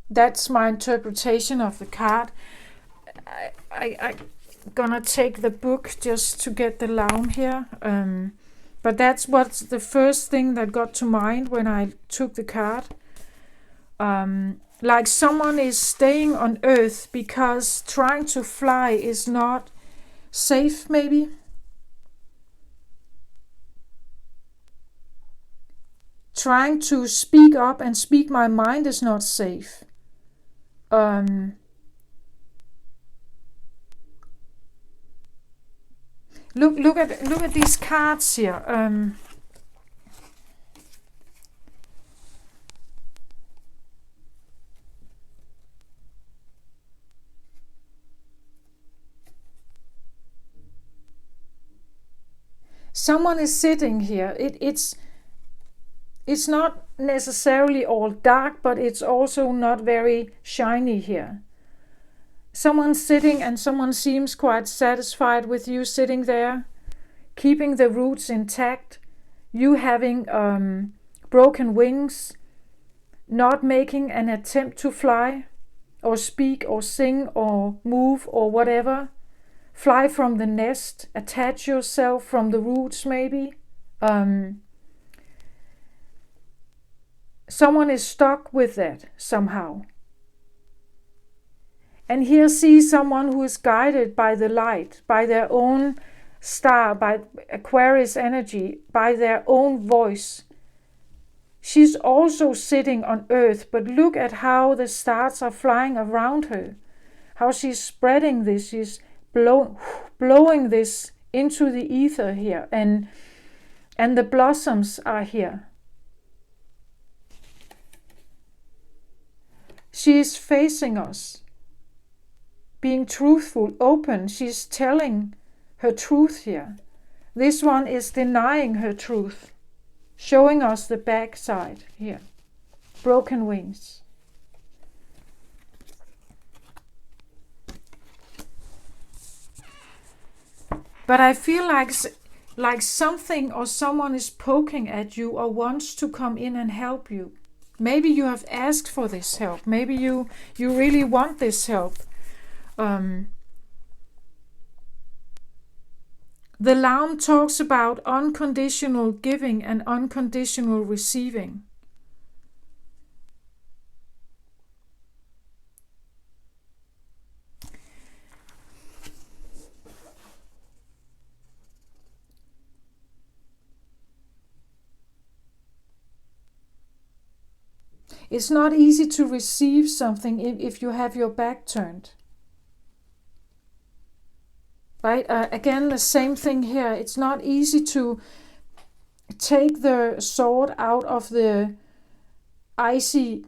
That's my interpretation of the card. I'm gonna take the book just to get the Laum here. But that's what's the first thing that got to mind when I took the card. Like someone is staying on Earth because trying to fly is not safe, maybe. Trying to speak up and speak my mind is not safe. Look at these cards here. Someone is sitting here. It's not necessarily all dark, but it's also not very shiny here. Someone's sitting and someone seems quite satisfied with you sitting there, keeping the roots intact, you having broken wings, not making an attempt to fly or speak or sing or move or whatever. Fly from the nest, attach yourself from the roots maybe. Someone is stuck with that somehow. And here see someone who is guided by the light, by their own star, by Aquarius energy, by their own voice. She's also sitting on Earth, but look at how the stars are flying around her, how she's spreading this, she's blowing this into the ether here, and the blossoms are here. She is facing us, being truthful, open. She's telling her truth here. This one is denying her truth, showing us the backside here. Broken wings. But I feel like something or someone is poking at you or wants to come in and help you. Maybe you have asked for this help. Maybe you really want this help. The Laum talks about unconditional giving and unconditional receiving. It's not easy to receive something if you have your back turned. Right? Again, the same thing here. It's not easy to take the sword out of the icy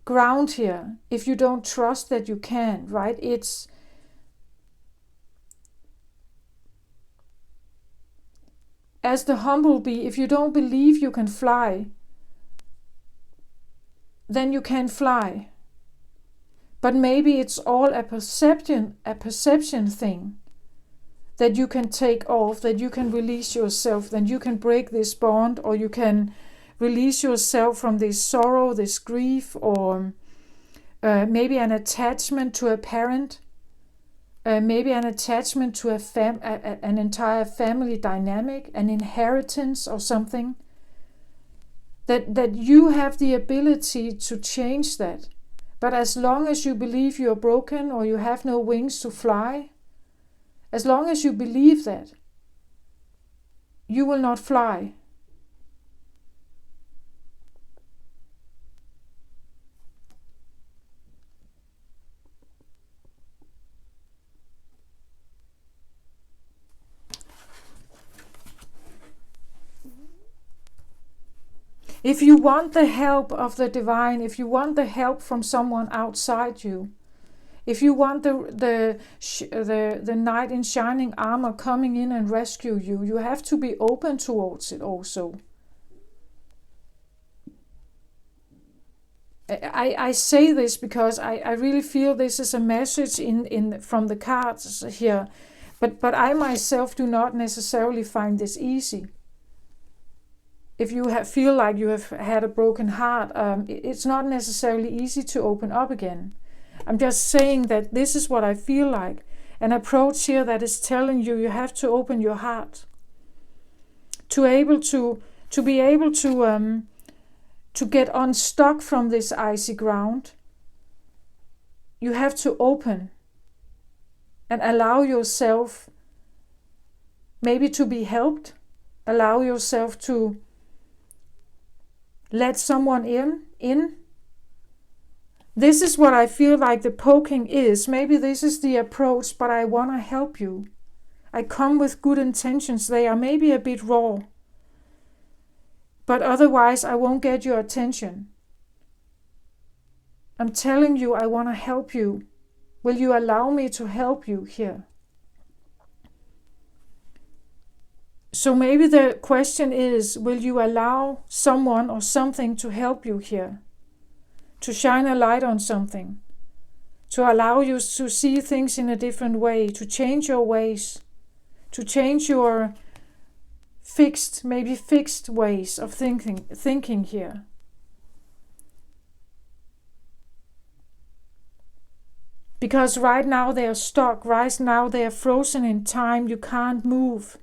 ground here if you don't trust that you can, right? It's as the humblebee, if you don't believe you can fly, then you can't fly. But maybe it's all a perception thing that you can take off, that you can release yourself, that you can break this bond, or you can release yourself from this sorrow, this grief, or maybe an attachment to a parent, maybe an attachment to an entire family dynamic, an inheritance or something. That you have the ability to change that. But as long as you believe you're broken or you have no wings to fly, as long as you believe that, you will not fly. If you want the help of the divine, if you want the help from someone outside you, if you want the knight in shining armor coming in and rescue you, you have to be open towards it also. I say this because I really feel this is a message from the cards here, but I myself do not necessarily find this easy. If you feel like you have had a broken heart, it's not necessarily easy to open up again. I'm just saying that this is what I feel like. An approach here that is telling you have to open your heart. To be able to get unstuck from this icy ground, you have to open and allow yourself maybe to be helped, allow yourself to let someone in. This is what I feel like the poking is. Maybe this is the approach, but I want to help you. I come with good intentions. They are maybe a bit raw, but otherwise I won't get your attention. I'm telling you, I want to help you. Will you allow me to help you here? So maybe the question is, will you allow someone or something to help you here? To shine a light on something? To allow you to see things in a different way? To change your ways? To change your fixed ways of thinking here? Because right now they are stuck. Right now they are frozen in time. You can't move.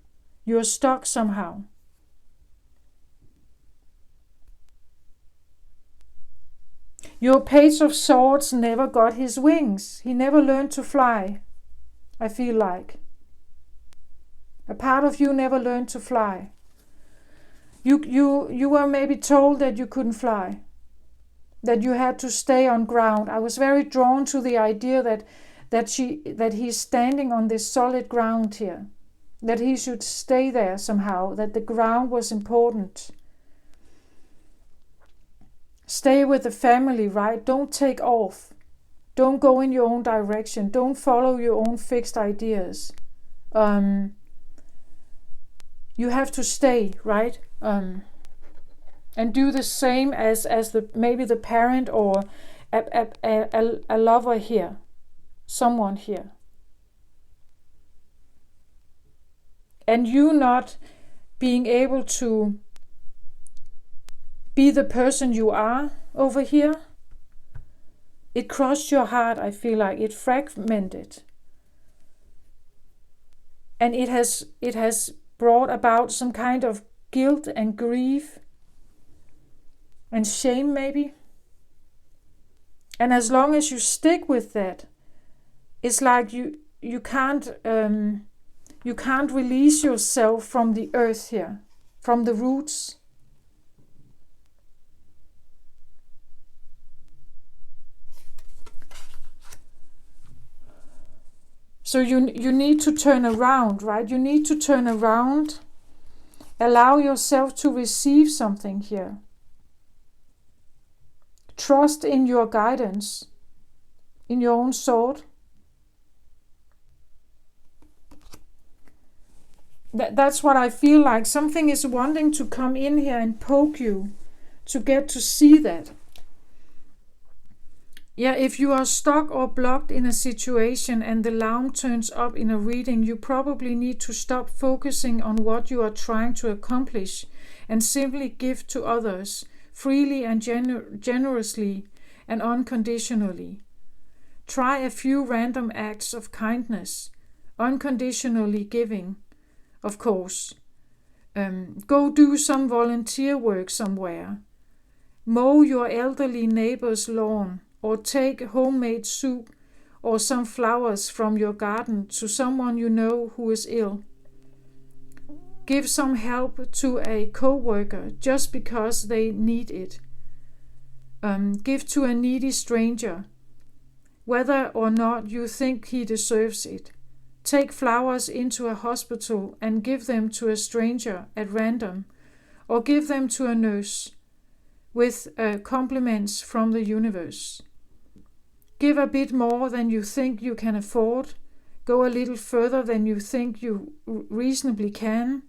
You're stuck somehow. Your Page of Swords never got his wings. He never learned to fly, I feel like. A part of you never learned to fly. You were maybe told that you couldn't fly, that you had to stay on ground. I was very drawn to the idea that he's standing on this solid ground here. That he should stay there somehow, that the ground was important. Stay with the family, right? Don't take off. Don't go in your own direction. Don't follow your own fixed ideas. You have to stay, right? And do the same as maybe the parent or a lover here, someone here. And you not being able to be the person you are over here, it crushed your heart, I feel like. It fragmented. And it has brought about some kind of guilt and grief and shame maybe. And as long as you stick with that, it's like you can't release yourself from the earth here, from the roots. So you need to turn around, right? You need to turn around, allow yourself to receive something here. Trust in your guidance, in your own sword. That's what I feel like. Something is wanting to come in here and poke you to get to see that. Yeah, if you are stuck or blocked in a situation and the alarm turns up in a reading, you probably need to stop focusing on what you are trying to accomplish and simply give to others freely and generously and unconditionally. Try a few random acts of kindness, unconditionally giving, of course. Go do some volunteer work somewhere. Mow your elderly neighbor's lawn, or take homemade soup or some flowers from your garden to someone you know who is ill. Give some help to a co-worker just because they need it. Give to a needy stranger, whether or not you think he deserves it. Take flowers into a hospital and give them to a stranger at random, or give them to a nurse with compliments from the universe. Give a bit more than you think you can afford. Go a little further than you think you reasonably can.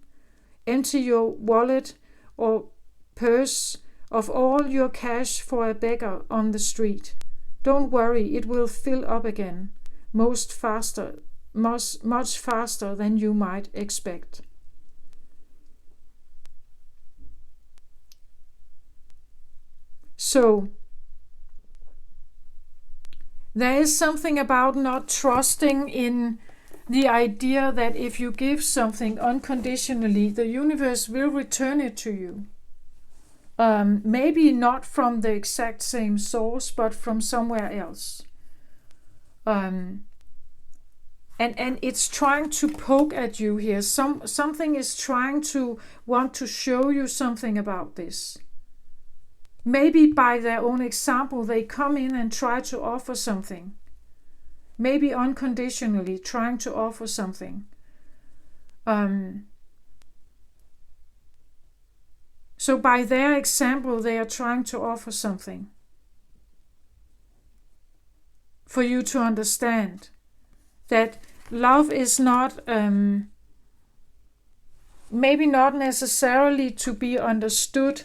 Empty your wallet or purse of all your cash for a beggar on the street. Don't worry, it will fill up again, much faster than you might expect. So, there is something about not trusting in the idea that if you give something unconditionally, the universe will return it to you. Maybe not from the exact same source, but from somewhere else. And it's trying to poke at you here. Something is trying to want to show you something about this. Maybe by their own example, they come in and try to offer something. Maybe unconditionally trying to offer something. So by their example, they are trying to offer something for you to understand that love is not, maybe not necessarily to be understood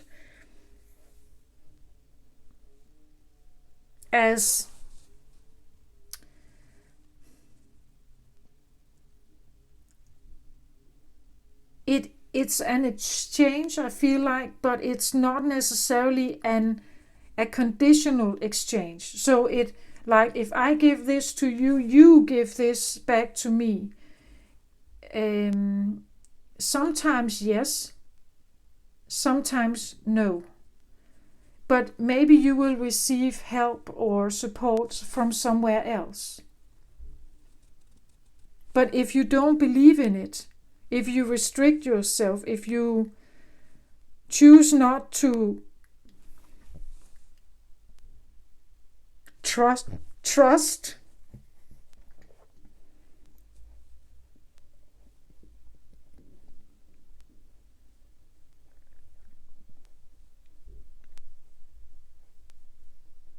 as it's an exchange, I feel like, but it's not necessarily a conditional exchange. So it, like, if I give this to you, you give this back to me. Sometimes yes, sometimes no. But maybe you will receive help or support from somewhere else. But if you don't believe in it, if you restrict yourself, if you choose not to trust,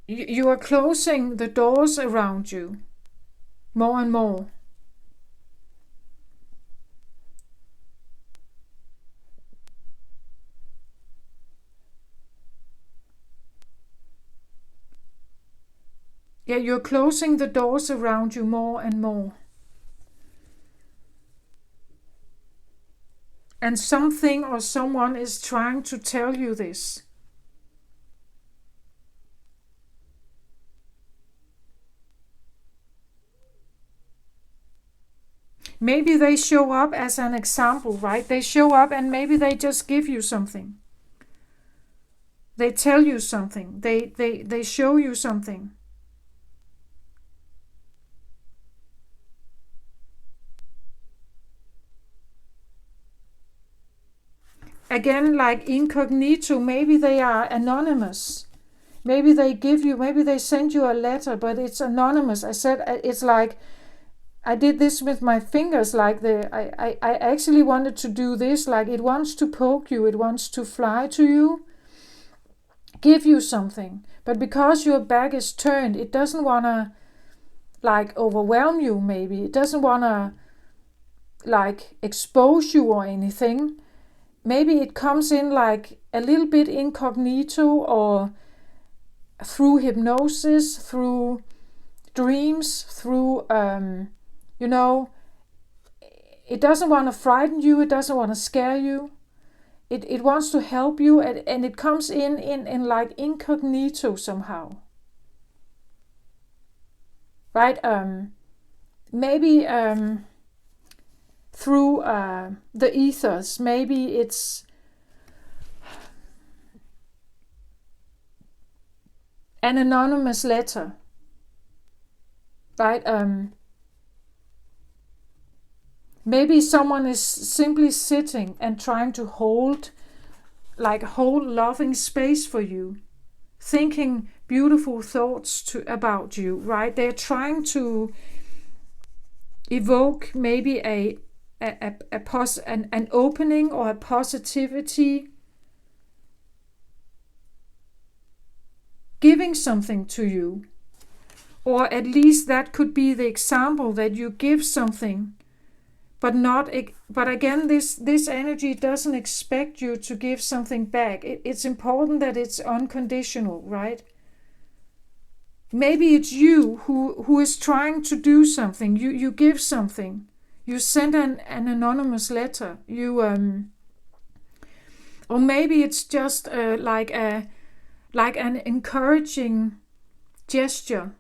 you are closing the doors around you more and more. Yeah, you're closing the doors around you more and more. And something or someone is trying to tell you this. Maybe they show up as an example, right? They show up and maybe they just give you something. They tell you something. They show you something. Again, like incognito, maybe they are anonymous. Maybe they give you, maybe they send you a letter, but it's anonymous. I said, it's like, I did this with my fingers, like I actually wanted to do this, like it wants to poke you, it wants to fly to you, give you something. But because your back is turned, it doesn't want to like overwhelm you, maybe. It doesn't want to like expose you or anything. Maybe it comes in like a little bit incognito, or through hypnosis, through dreams, through, it doesn't want to frighten you, it doesn't want to scare you. It wants to help you, and it comes in like incognito somehow. Right? Maybe through the ethers. Maybe it's an anonymous letter. Right? Maybe someone is simply sitting and trying to hold loving space for you, thinking beautiful thoughts about you, right? They're trying to evoke maybe an opening or a positivity, giving something to you. Or at least that could be the example, that you give something, but again, this energy doesn't expect you to give something back. It's important that it's unconditional, right? Maybe it's you who is trying to do something. You give something. You send an anonymous letter. Or maybe it's just like an encouraging gesture,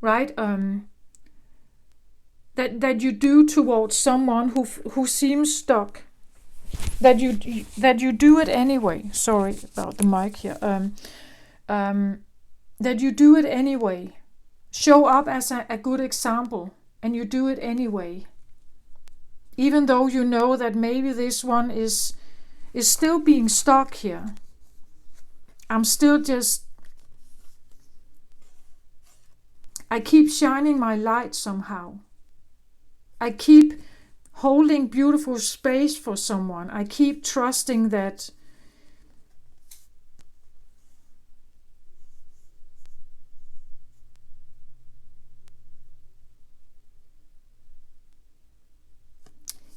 right? That you do towards someone who seems stuck. That you do it anyway. Sorry about the mic here. That you do it anyway. Show up as a good example, and you do it anyway. Even though you know that maybe this one is still being stuck here. I'm still I keep shining my light somehow. I keep holding beautiful space for someone. I keep trusting that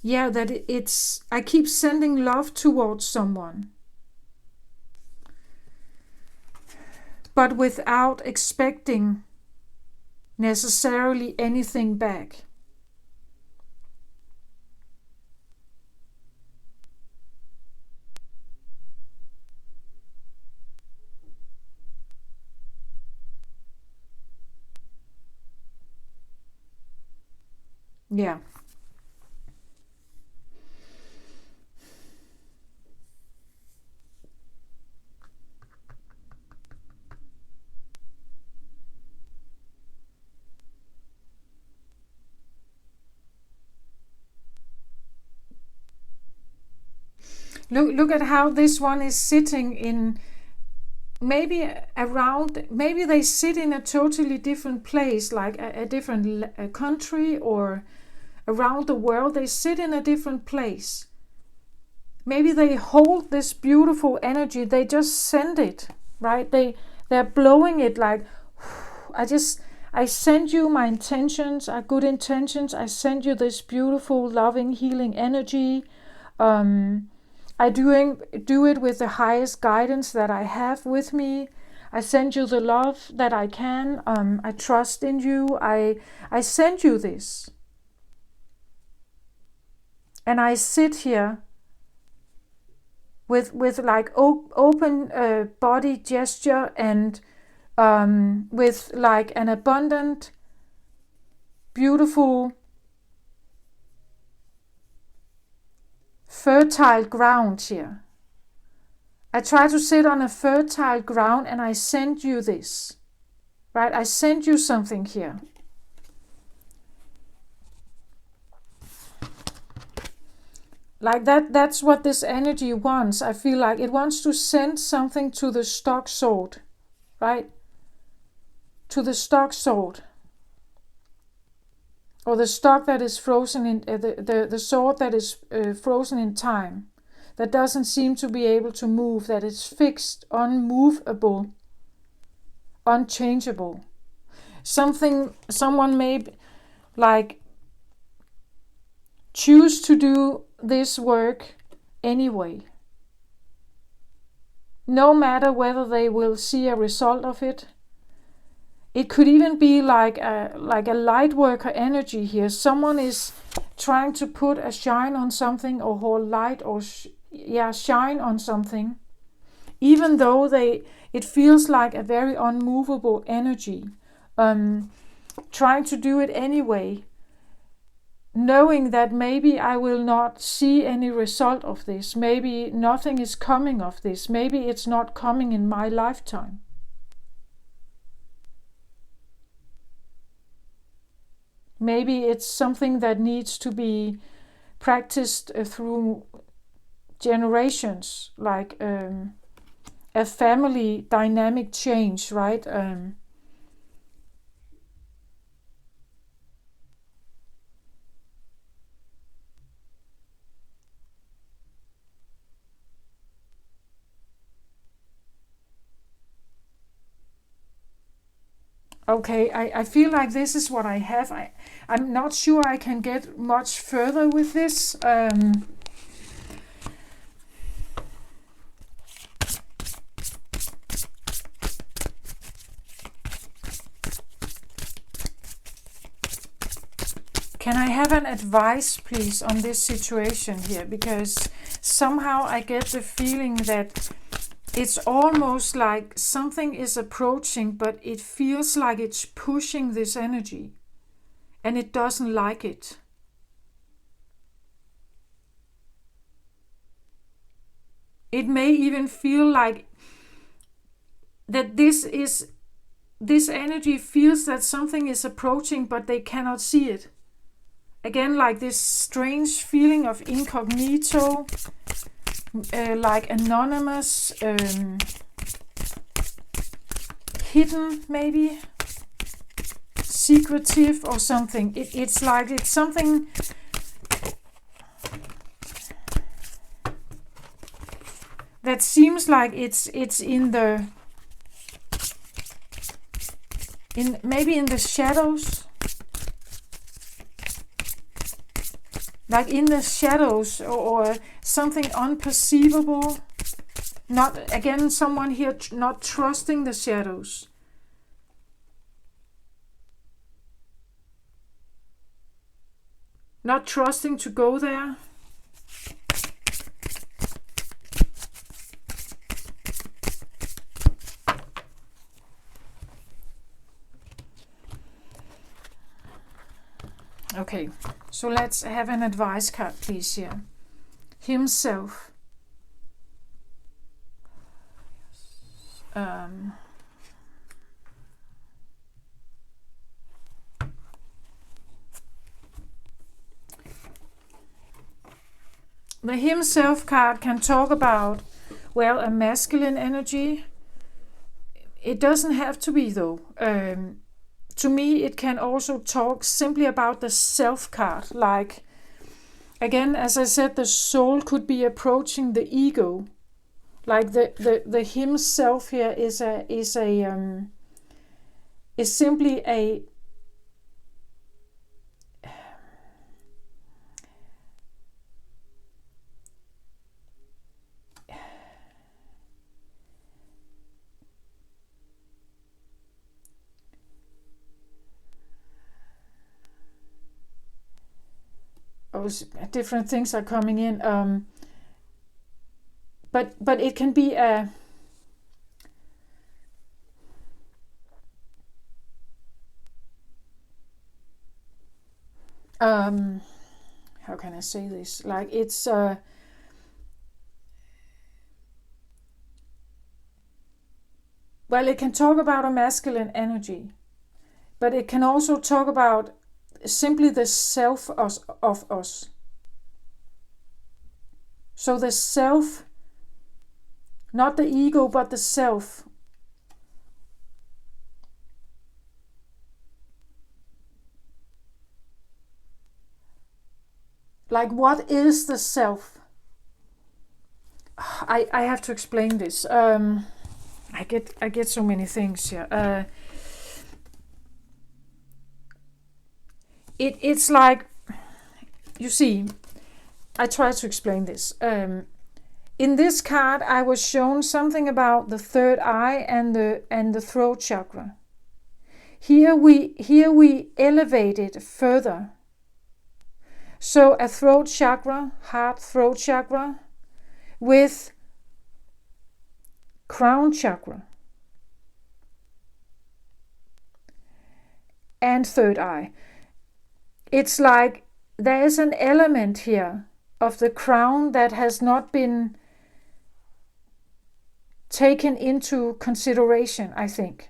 I keep sending love towards someone, but without expecting necessarily anything back. Yeah. Look at how this one is sitting in, maybe they sit in a totally different place, like a different country or around the world. They sit in a different place. Maybe they hold this beautiful energy. They just send it, right? They're blowing it like, I send you my intentions, are good intentions. I send you this beautiful, loving, healing energy. I do it with the highest guidance that I have with me. I send you the love that I can. I trust in you. I send you this. And I sit here with like open body gesture and with like an abundant, beautiful, fertile ground here. I try to sit on a fertile ground and I send you this, right? I send you something here. Like that's what this energy wants. I feel like it wants to send something to the stock sword, right? To the stock sword. Or the stock that is frozen in, the sword that is frozen in time. That doesn't seem to be able to move. That is fixed, unmovable, unchangeable. Someone may like choose to do this work anyway. no matter whether they will see a result of it. It could even be like a light worker energy here. Someone is trying to put a shine on something, or hold light, or shine on something, even though it feels like a very unmovable energy. Trying to do it anyway, knowing that maybe I will not see any result of this. Maybe nothing is coming of this. Maybe it's not coming in my lifetime. Maybe it's something that needs to be practiced through generations, like a family dynamic change, right? Okay, I feel like this is what I have. I'm not sure I can get much further with this. Can I have an advice, please, on this situation here? Because somehow I get the feeling that it's almost like something is approaching, but it feels like it's pushing this energy, and it doesn't like it. It may even feel like that this energy feels that something is approaching, but they cannot see it. Again, like this strange feeling of incognito, like anonymous, hidden, maybe secretive or something. It's like it's something that seems like it's maybe in the shadows. Like in the shadows, or something unperceivable. Not, again, someone here not trusting the shadows. Not trusting to go there. Okay, so let's have an advice card, please, here. Himself. The Himself card can talk about, well, a masculine energy. It doesn't have to be, though. To me, it can also talk simply about the self card. Like, again, as I said, the soul could be approaching the ego. Like the himself here is simply a different things are coming in. But it can be a how can I say this? Like it's well, it can talk about a masculine energy, but it can also talk about simply the self of us. So the self, not the ego, but the self. Like, what is the self? I have to explain this. I get so many things here. It's like, you see, I try to explain this. In this card, I was shown something about the third eye and the throat chakra. Here we elevate it further. So a throat chakra, heart throat chakra, with crown chakra and third eye. It's like there is an element here of the crown that has not been taken into consideration, I think.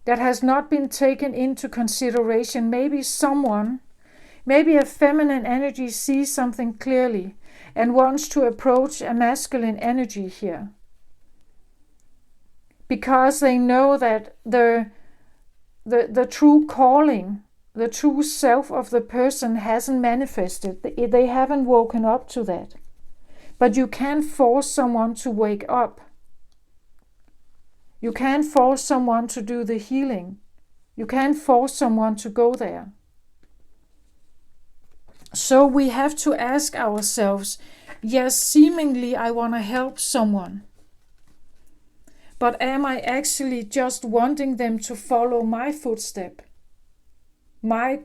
That has not been taken into consideration. Maybe a feminine energy sees something clearly and wants to approach a masculine energy here. Because they know that the true calling, the true self of the person hasn't manifested. They haven't woken up to that. But you can't force someone to wake up. You can't force someone to do the healing. You can't force someone to go there. So we have to ask ourselves, yes, seemingly I want to help someone. But am I actually just wanting them to follow my footstep? My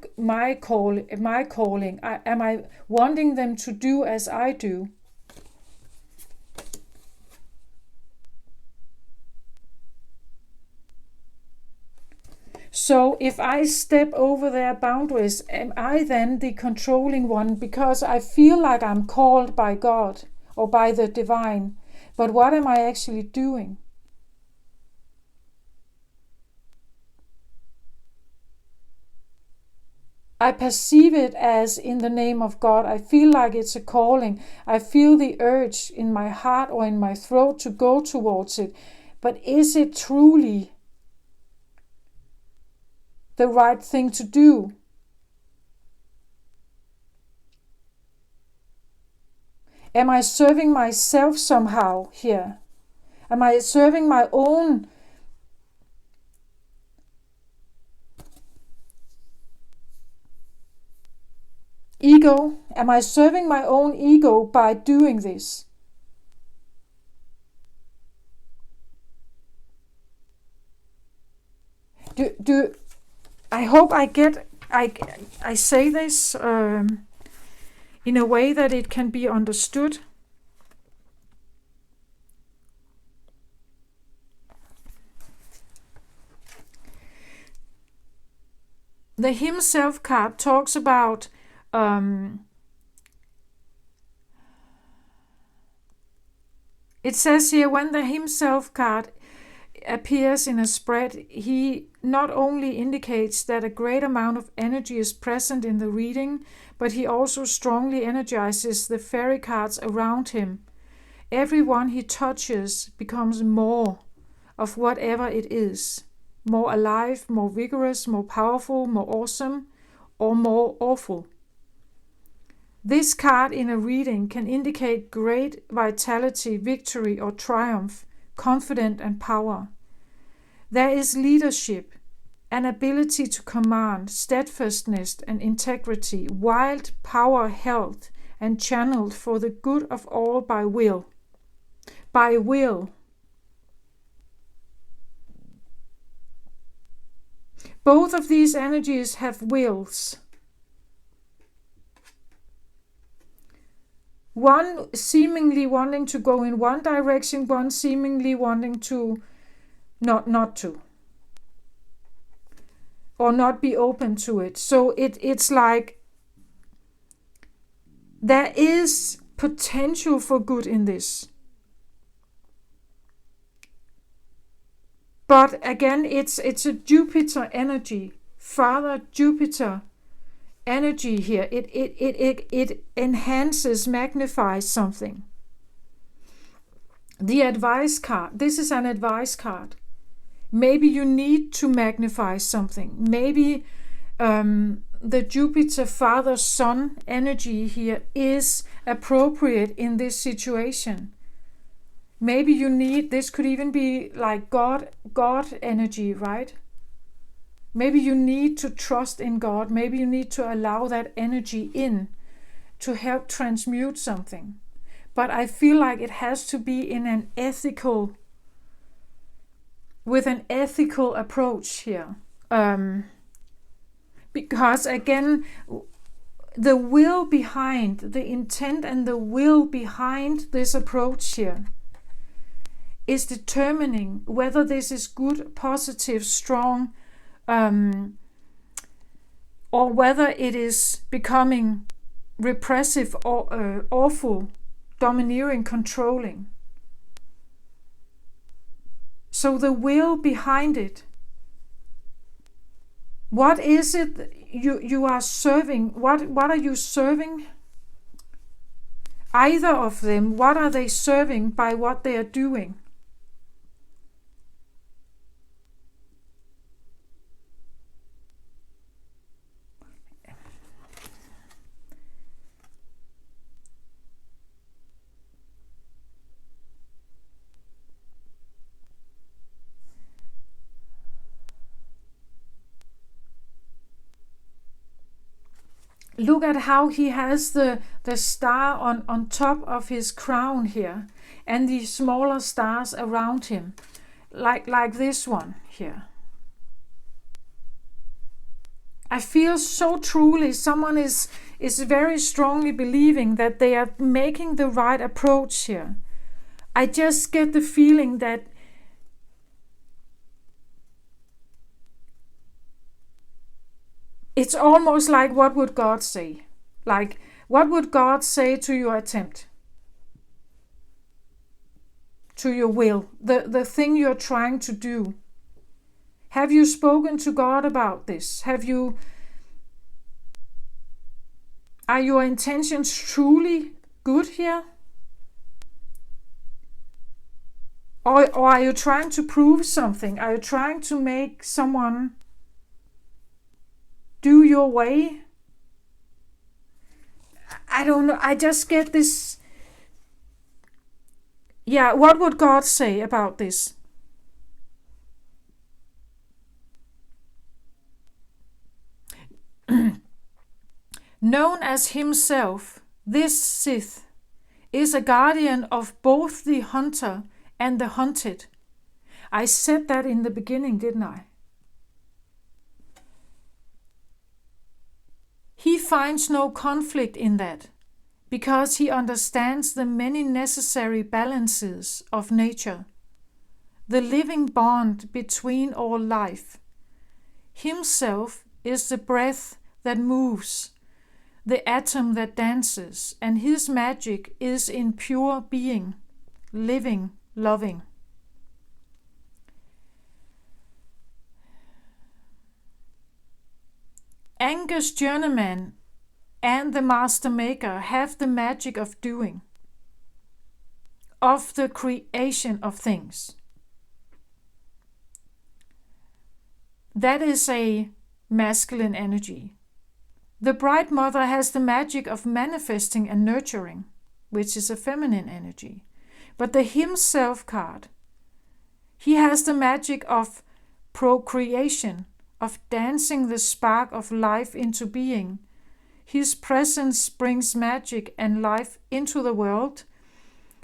calling? Am I wanting them to do as I do? So if I step over their boundaries, am I then the controlling one because I feel like I'm called by God or by the divine? But what am I actually doing? I perceive it as in the name of God. I feel like it's a calling. I feel the urge in my heart or in my throat to go towards it. But is it truly the right thing to do? Am I serving myself somehow here? Am I serving my own ego? Am I serving my own ego by doing this? I hope I say this in a way that it can be understood. The Himself card talks about it says here, when the Himself card appears in a spread, he not only indicates that a great amount of energy is present in the reading, but he also strongly energizes the fairy cards around him. Everyone he touches becomes more of whatever it is. More alive, more vigorous, more powerful, more awesome, or more awful. This card in a reading can indicate great vitality, victory, or triumph, confidence and power. There is leadership, an ability to command, steadfastness and integrity, wild power held and channeled for the good of all by will. By will. Both of these energies have wills. One seemingly wanting to go in one direction, one seemingly wanting to not to. Or not be open to it. So it's like there is potential for good in this. But again, it's a Jupiter energy, Father Jupiter energy here. It enhances, magnifies something. The advice card. This is an advice card. Maybe you need to magnify something. Maybe the Jupiter Father Son energy here is appropriate in this situation. Maybe you need, this could even be like God energy, right? Maybe you need to trust in God. Maybe you need to allow that energy in to help transmute something. but I feel like it has to be in with an ethical approach here. Because again, the will behind, the intent and the will behind this approach here is determining whether this is good, positive, strong, or whether it is becoming repressive or awful, domineering, controlling. So the will behind it, what is it you are serving? What are you serving? Either of them, what are they serving by what they are doing? Look at how he has the star on top of his crown here, and the smaller stars around him, like this one here. I feel so truly someone is very strongly believing that they are making the right approach here. I just get the feeling that it's almost like, what would God say? Like, what would God say to your attempt? To your will, the thing you're trying to do. Have you spoken to God about this? Are your intentions truly good here? Or are you trying to prove something? Are you trying to make someone do your way? I don't know. I just get this. Yeah, what would God say about this? Known as himself, this Sith is a guardian of both the hunter and the hunted. I said that in the beginning, didn't I? He finds no conflict in that, because he understands the many necessary balances of nature, the living bond between all life. Himself is the breath that moves, the atom that dances, and his magic is in pure being, living, loving. Angus Journeyman and the Master Maker have the magic of doing, of the creation of things. That is a masculine energy. The Bright Mother has the magic of manifesting and nurturing, which is a feminine energy. But the Himself card, he has the magic of procreation, of dancing the spark of life into being. His presence brings magic and life into the world,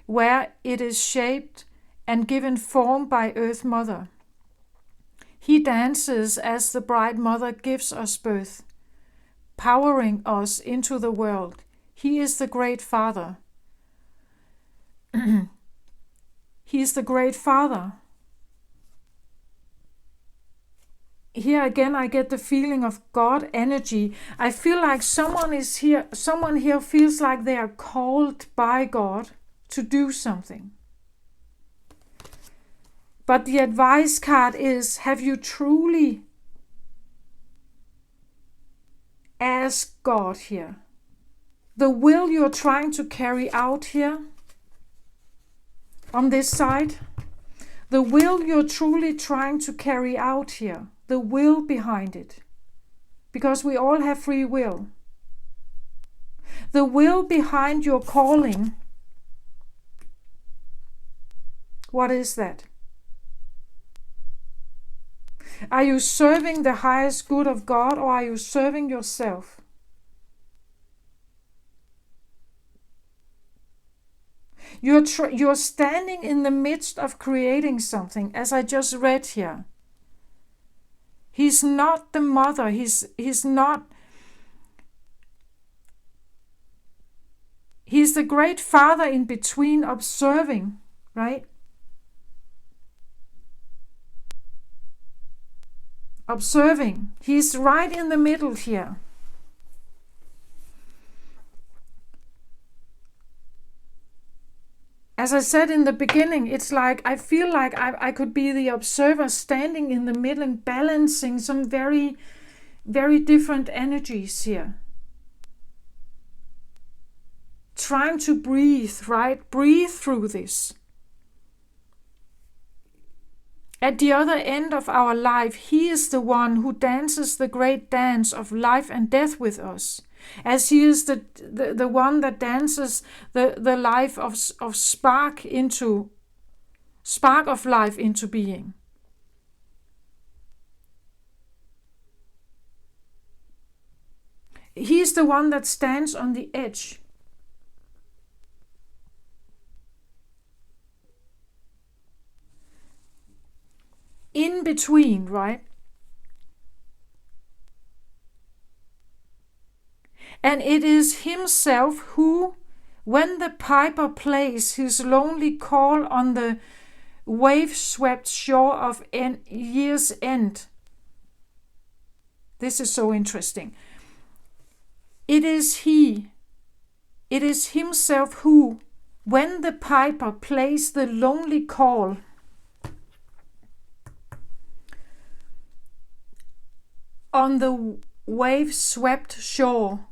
where it is shaped and given form by Earth Mother. He dances as the Bright Mother gives us birth, powering us into the world. He is the Great Father. He is the Great Father. Here again, I get the feeling of God energy. I feel like someone here feels like they are called by God to do something. But the advice card is, have you truly asked God here? The will you're trying to carry out here, on this side, the will you're truly trying to carry out here, the will behind it, because we all have free will. The will behind your calling, what is that? Are you serving the highest good of God, or are you serving yourself? You're standing in the midst of creating something, as I just read here. He's not the mother. He's not. He's the great father in between, observing, right? Observing. He's right in the middle here. As I said in the beginning, it's like I feel like I could be the observer standing in the middle and balancing some very, very different energies here. Trying to breathe, right? Breathe through this. At the other end of our life, He is the one who dances the great dance of life and death with us. As He is the one that dances the life of spark of life into being. He is the one that stands on the edge. In between, right? And it is Himself who, when the piper plays his lonely call on the wave-swept shore of year's end. This is so interesting. It is Himself who, when the piper plays the lonely call on the wave-swept shore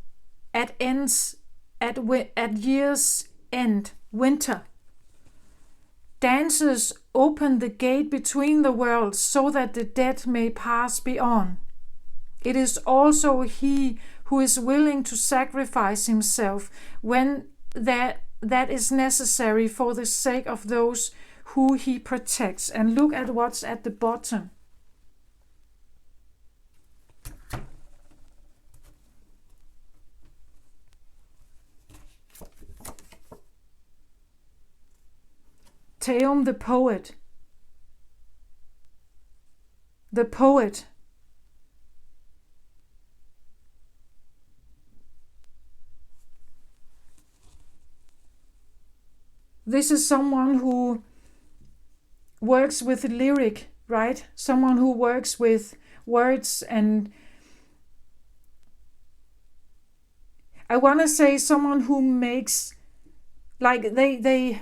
at year's end, winter, dances open the gate between the worlds so that the dead may pass beyond. It is also He who is willing to sacrifice Himself when that is necessary for the sake of those who He protects. And look at what's at the bottom. Theum, the poet. The poet. This is someone who works with lyric, right? Someone who works with words, and I want to say someone who makes, like they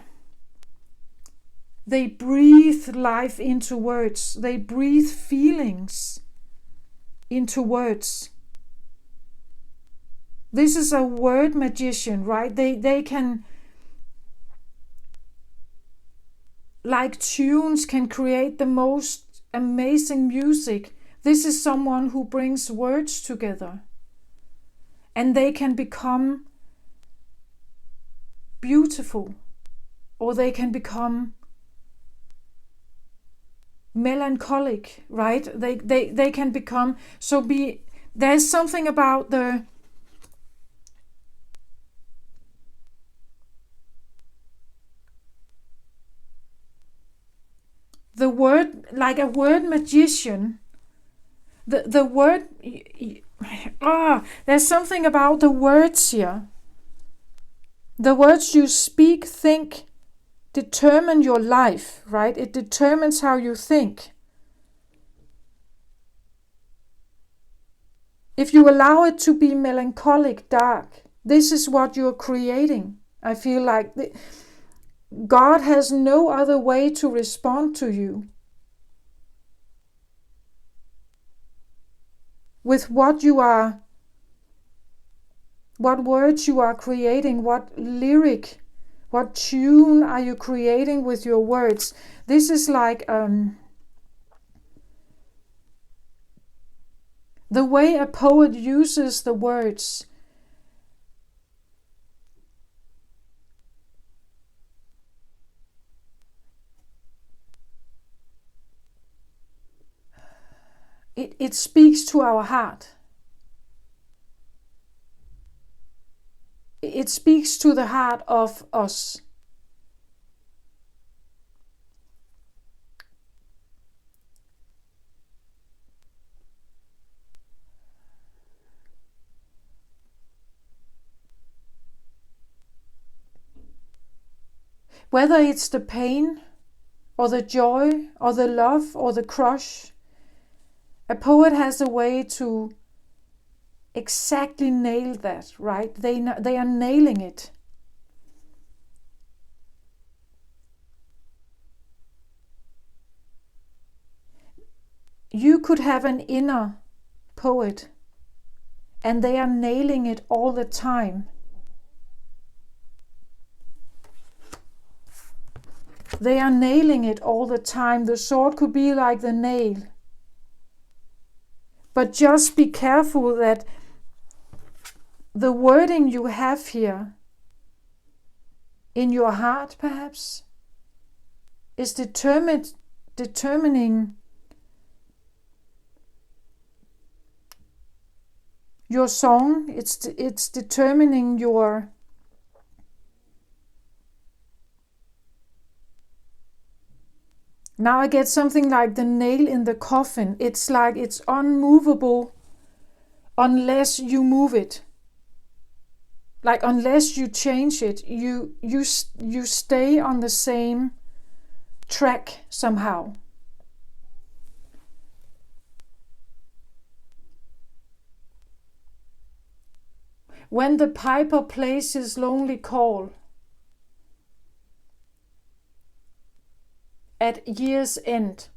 breathe life into words. They breathe feelings into words. This is a word magician, right? They can, like tunes, can create the most amazing music. This is someone who brings words together, and they can become beautiful, or they can become melancholic, right? They can become there's something about the word, like a word magician. The word, there's something about the words here. The words you speak, think, determine your life, right? It determines how you think. If you allow it to be melancholic, dark, this is what you're creating. I feel like God has no other way to respond to you. With what words you are creating, what lyric, what tune are you creating with your words? This is like the way a poet uses the words. It speaks to our heart. It speaks to the heart of us. Whether it's the pain or the joy or the love or the crush, a poet has a way to exactly nail that, right? They are nailing it. You could have an inner poet and they are nailing it all the time. They are nailing it all the time. The sword could be like the nail. But just be careful that the wording you have here in your heart perhaps is determining your song. It's determining your Now I get something like the nail in the coffin. It's like it's unmovable unless you move it. Like unless you change it, you stay on the same track somehow. When the piper plays his lonely call at year's end,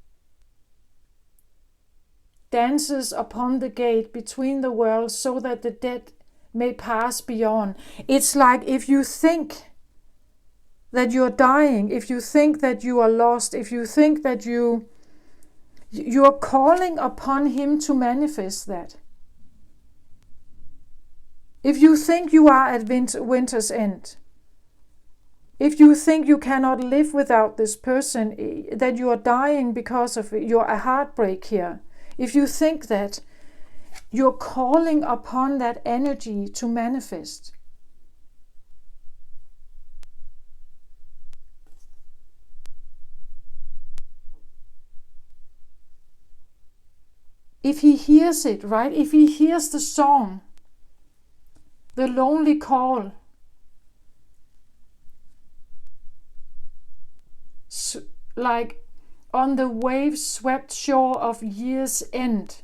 dances upon the gate between the worlds so that the dead may pass beyond. It's like if you think that you're dying, if you think that you are lost, if you think that you're calling upon him to manifest that. If you think you are at winter's end, if you think you cannot live without this person, that you are dying because of your heartbreak here, if you think that, you're calling upon that energy to manifest. If he hears it, right? If he hears the song, the lonely call, like on the wave-swept shore of year's end.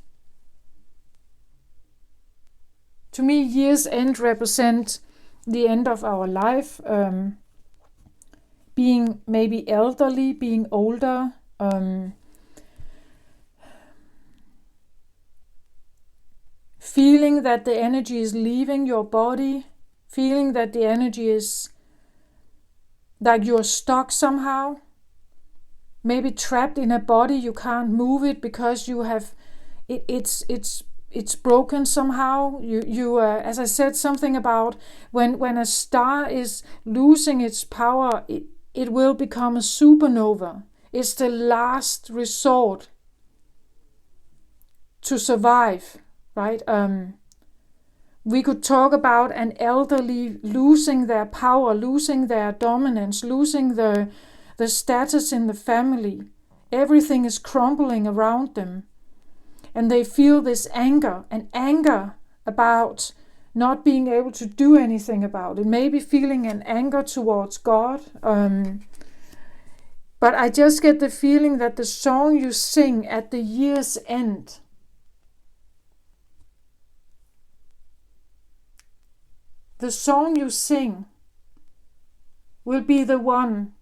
To me, year's end represent the end of our life, being maybe elderly, being older, feeling that the energy is leaving your body, feeling that the energy is like you're stuck somehow, maybe trapped in a body, you can't move it because you have it's broken somehow. You as I said, something about when a star is losing its power, it will become a supernova. It's the last resort to survive, right? We could talk about an elderly losing their power, losing their dominance, losing the status in the family. Everything is crumbling around them. And they feel this anger, an anger about not being able to do anything about it. Maybe feeling an anger towards God. But I just get the feeling that the song you sing at the year's end, the song you sing will be the one.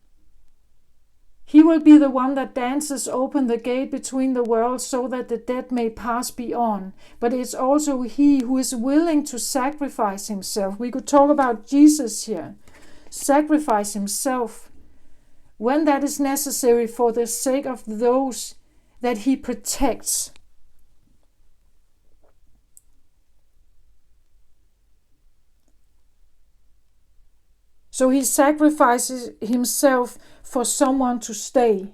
He will be the one that dances open the gate between the worlds so that the dead may pass beyond. But it's also he who is willing to sacrifice himself. We could talk about Jesus here. Sacrifice himself when that is necessary for the sake of those that he protects. So he sacrifices himself for someone to stay.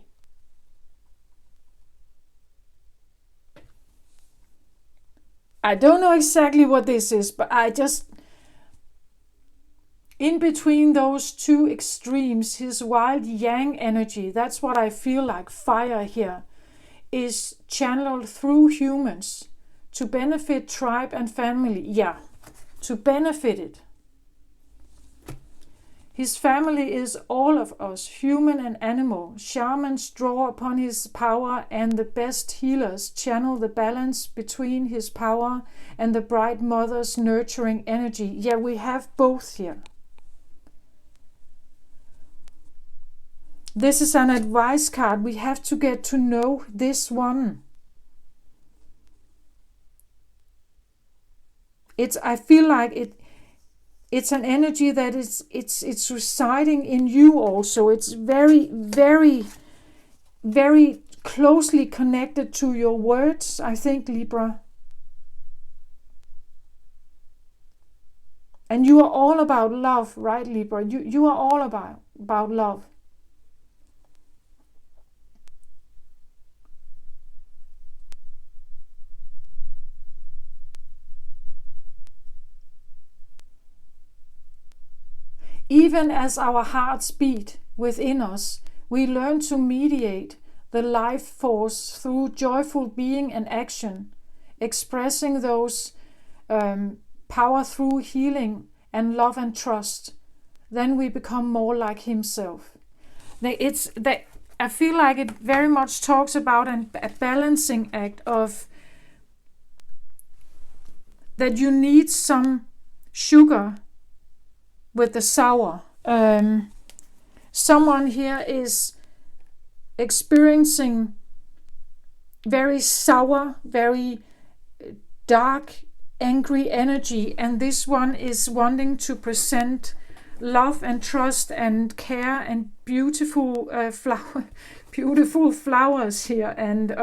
I don't know exactly what this is, but I just, in between those two extremes, his wild yang energy, that's what I feel like fire here, is channeled through humans to benefit tribe and family. Yeah, to benefit it. His family is all of us, human and animal. Shamans draw upon his power, and the best healers channel the balance between his power and the bright mother's nurturing energy. Yeah, we have both here. This is an advice card. We have to get to know this one. I feel like it's an energy that it's residing in you also. It's very, very, very closely connected to your words, I think, Libra. And you are all about love, right, Libra? You are all about love. Even as our hearts beat within us, we learn to mediate the life force through joyful being and action, expressing those power through healing and love and trust. Then we become more like himself. I feel like it very much talks about a balancing act of that you need some sugar with the sour. Someone here is experiencing very sour, very dark, angry energy, and this one is wanting to present love and trust and care and beautiful beautiful flowers here, and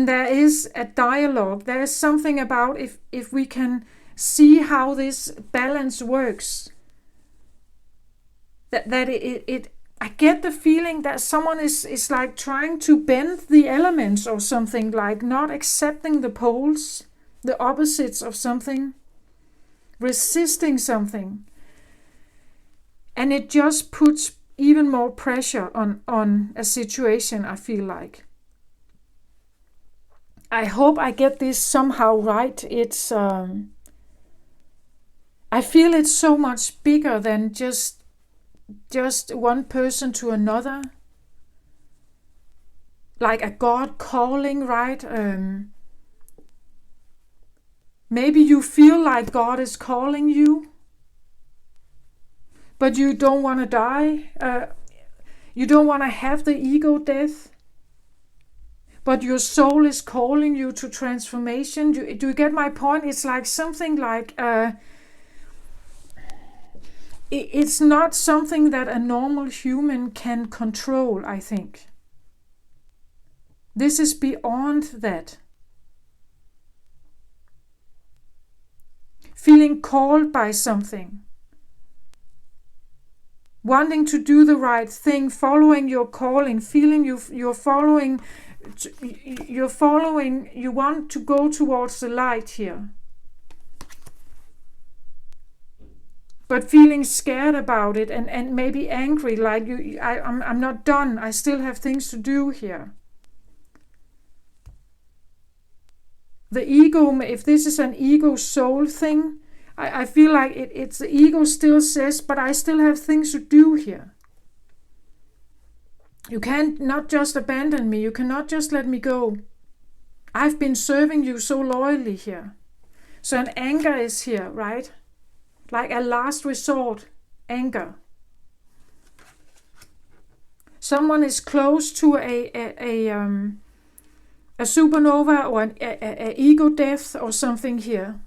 there is a dialogue. There is something about if we can see how this balance works, that I get the feeling that someone is like trying to bend the elements or something, like not accepting the poles, the opposites of something, resisting something. And it just puts even more pressure on a situation, I feel like. I hope I get this somehow right. It's I feel it's so much bigger than just one person to another. Like a God calling, right? Maybe you feel like God is calling you, but you don't want to die. You don't want to have the ego death. But your soul is calling you to transformation. Do you get my point? It's like something like it's not something that a normal human can control, I think. This is beyond that. Feeling called by something. Wanting to do the right thing, following your calling, feeling you're following, you want to go towards the light here. But feeling scared about it and maybe angry, like I'm not done, I still have things to do here. The ego, if this is an ego soul thing, I feel like it's the ego still says, but I still have things to do here. You can't not just abandon me, you cannot just let me go. I've been serving you so loyally here. So an anger is here, right? Like a last resort, anger. Someone is close to a supernova or an ego death or something here.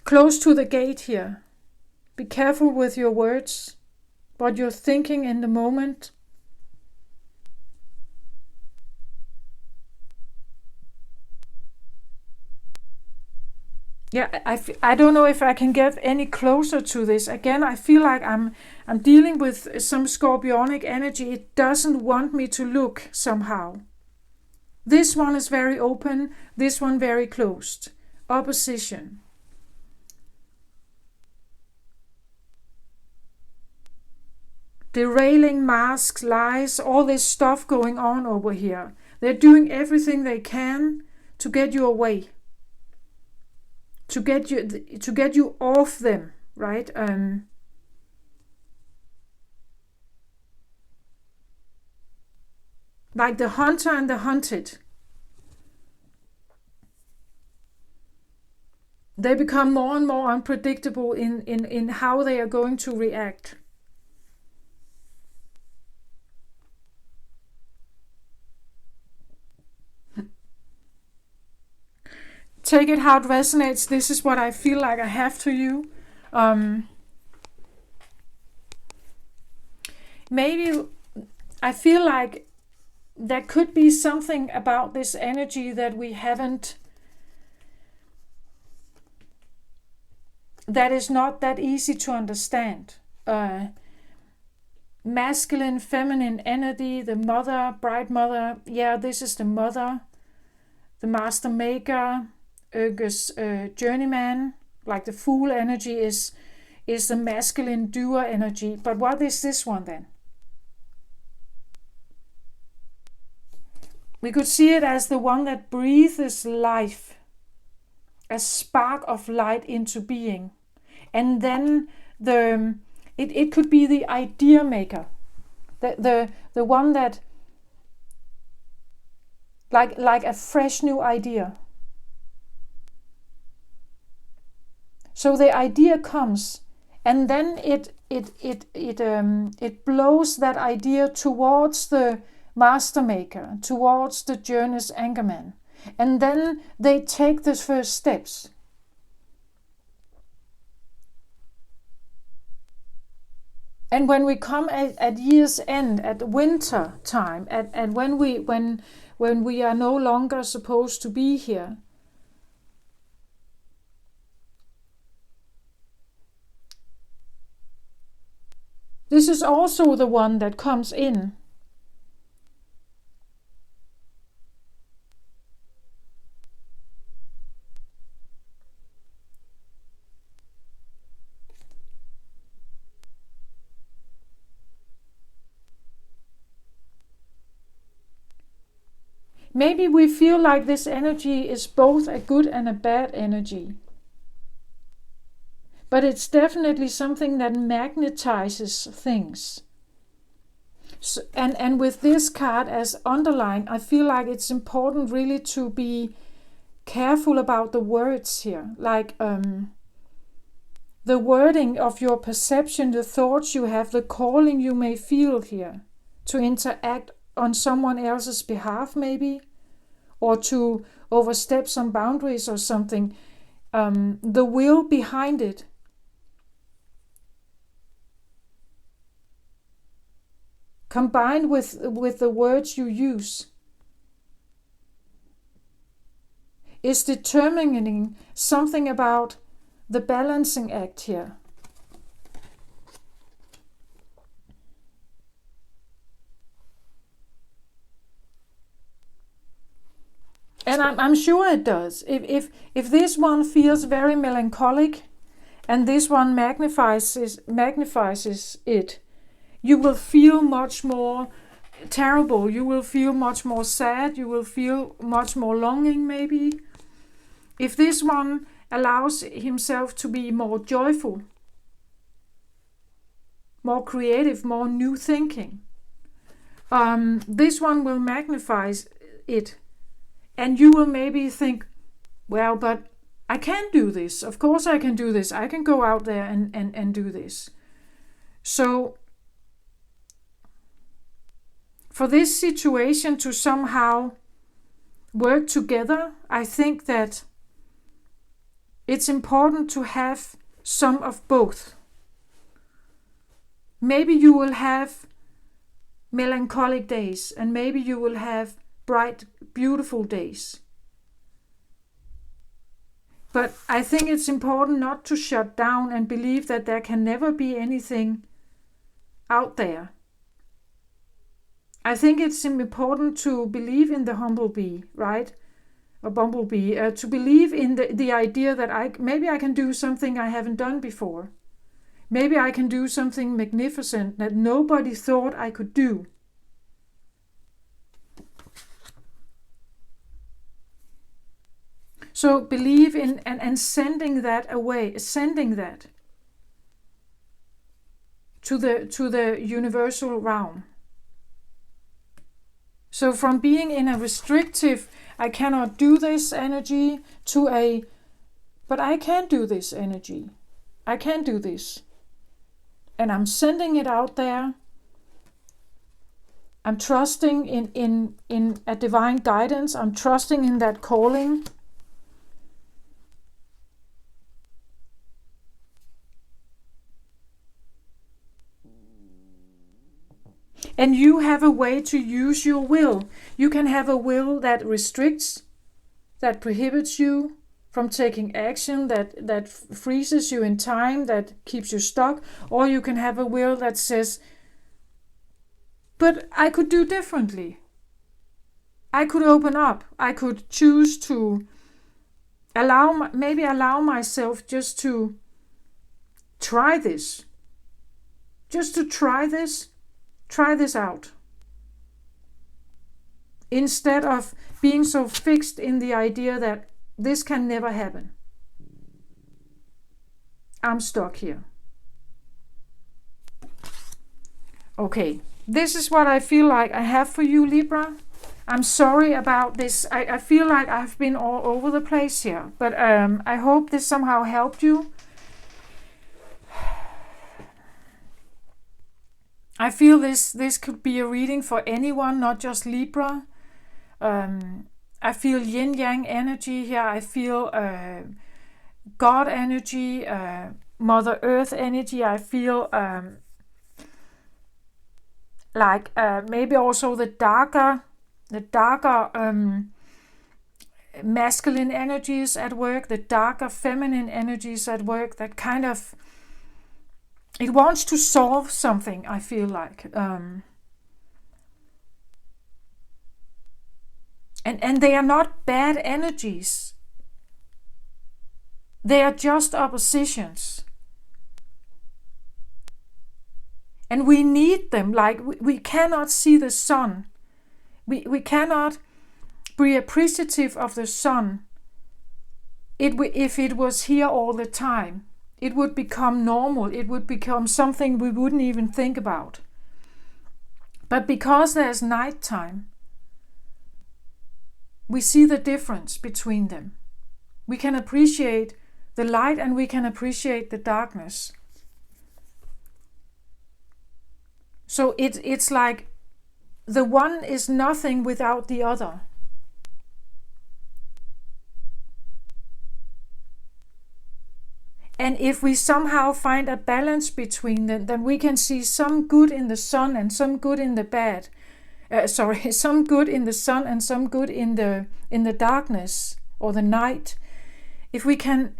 Close to the gate here. Be careful with your words, what you're thinking in the moment. Yeah, I don't know if I can get any closer to this. Again, I feel like I'm dealing with some scorpionic energy. It doesn't want me to look somehow. This one is very open, this one very closed. Opposition. Derailing masks, lies, all this stuff going on over here. They're doing everything they can to get you away. to get you off them, right? Like the hunter and the hunted. They become more and more unpredictable in how they are going to react. Take it how it resonates. This is what I feel like I have to you. Maybe I feel like there could be something about this energy that we haven't, that is not that easy to understand. Masculine, feminine energy, the mother, bright mother. Yeah, this is the mother, the master maker, Urgus journeyman. Like the fool energy is the masculine doer energy. But what is this one then? We could see it as the one that breathes life, a spark of light into being. And then it could be the idea maker, the one that, like a fresh new idea. So the idea comes, and then it blows that idea towards the master maker, towards the journey's anchorman, and then they take the first steps. And when we come at year's end, at winter time, and when we are no longer supposed to be here, this is also the one that comes in. Maybe we feel like this energy is both a good and a bad energy. But it's definitely something that magnetizes things. So, and with this card as underlined, I feel like it's important really to be careful about the words here. Like the wording of your perception, the thoughts you have, the calling you may feel here to interact on someone else's behalf maybe, or to overstep some boundaries or something. The will behind it. Combined with the words you use, is determining something about the balancing act here. And I'm sure it does. If this one feels very melancholic, and this one magnifies it, you will feel much more terrible. You will feel much more sad. You will feel much more longing, maybe. If this one allows himself to be more joyful, more creative, more new thinking, this one will magnify it. And you will maybe think, well, but I can do this. Of course I can do this. I can go out there and do this. So for this situation to somehow work together, I think that it's important to have some of both. Maybe you will have melancholic days, and maybe you will have bright, beautiful days. But I think it's important not to shut down and believe that there can never be anything out there. I think it's important to believe in the humblebee, right? Or bumblebee, to believe in the idea that maybe I can do something I haven't done before. Maybe I can do something magnificent that nobody thought I could do. So believe in and sending that away, sending that to the universal realm. So from being in a restrictive, I cannot do this energy, to a, but I can do this energy. I can do this. And I'm sending it out there. I'm trusting in a divine guidance. I'm trusting in that calling. And you have a way to use your will. You can have a will that restricts, that prohibits you from taking action, that freezes you in time, that keeps you stuck. Or you can have a will that says, but I could do differently. I could open up. I could choose to allow myself just to try this. Just to try this. Try this out. Instead of being so fixed in the idea that this can never happen. I'm stuck here. Okay, this is what I feel like I have for you, Libra. I'm sorry about this. I feel like I've been all over the place here, but I hope this somehow helped you. I feel this could be a reading for anyone, not just Libra. I feel yin-yang energy here. I feel God energy, Mother Earth energy. I feel like maybe also the darker masculine energies at work, the darker feminine energies at work, that kind of, it wants to solve something, I feel like. And they are not bad energies. They are just oppositions. And we need them. Like, we cannot see the sun. We cannot be appreciative of the sun if it was here all the time. It would become normal. It would become something we wouldn't even think about. But because there's nighttime, we see the difference between them. We can appreciate the light and we can appreciate the darkness. So it's like the one is nothing without the other. And if we somehow find a balance between them, then we can see some good in the sun and some good in the bad. Some good in the sun and some good in the darkness or the night. If we can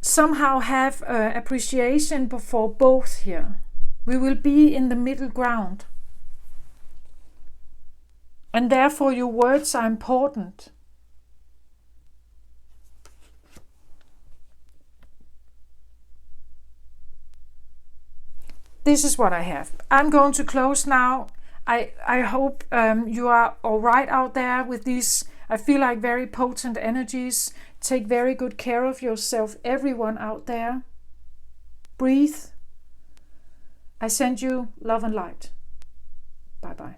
somehow have appreciation for both here, we will be in the middle ground. And therefore your words are important. This is what I have. I'm going to close now. I hope you are all right out there with these, I feel like, very potent energies. Take very good care of yourself, everyone out there. Breathe. I send you love and light. Bye-bye.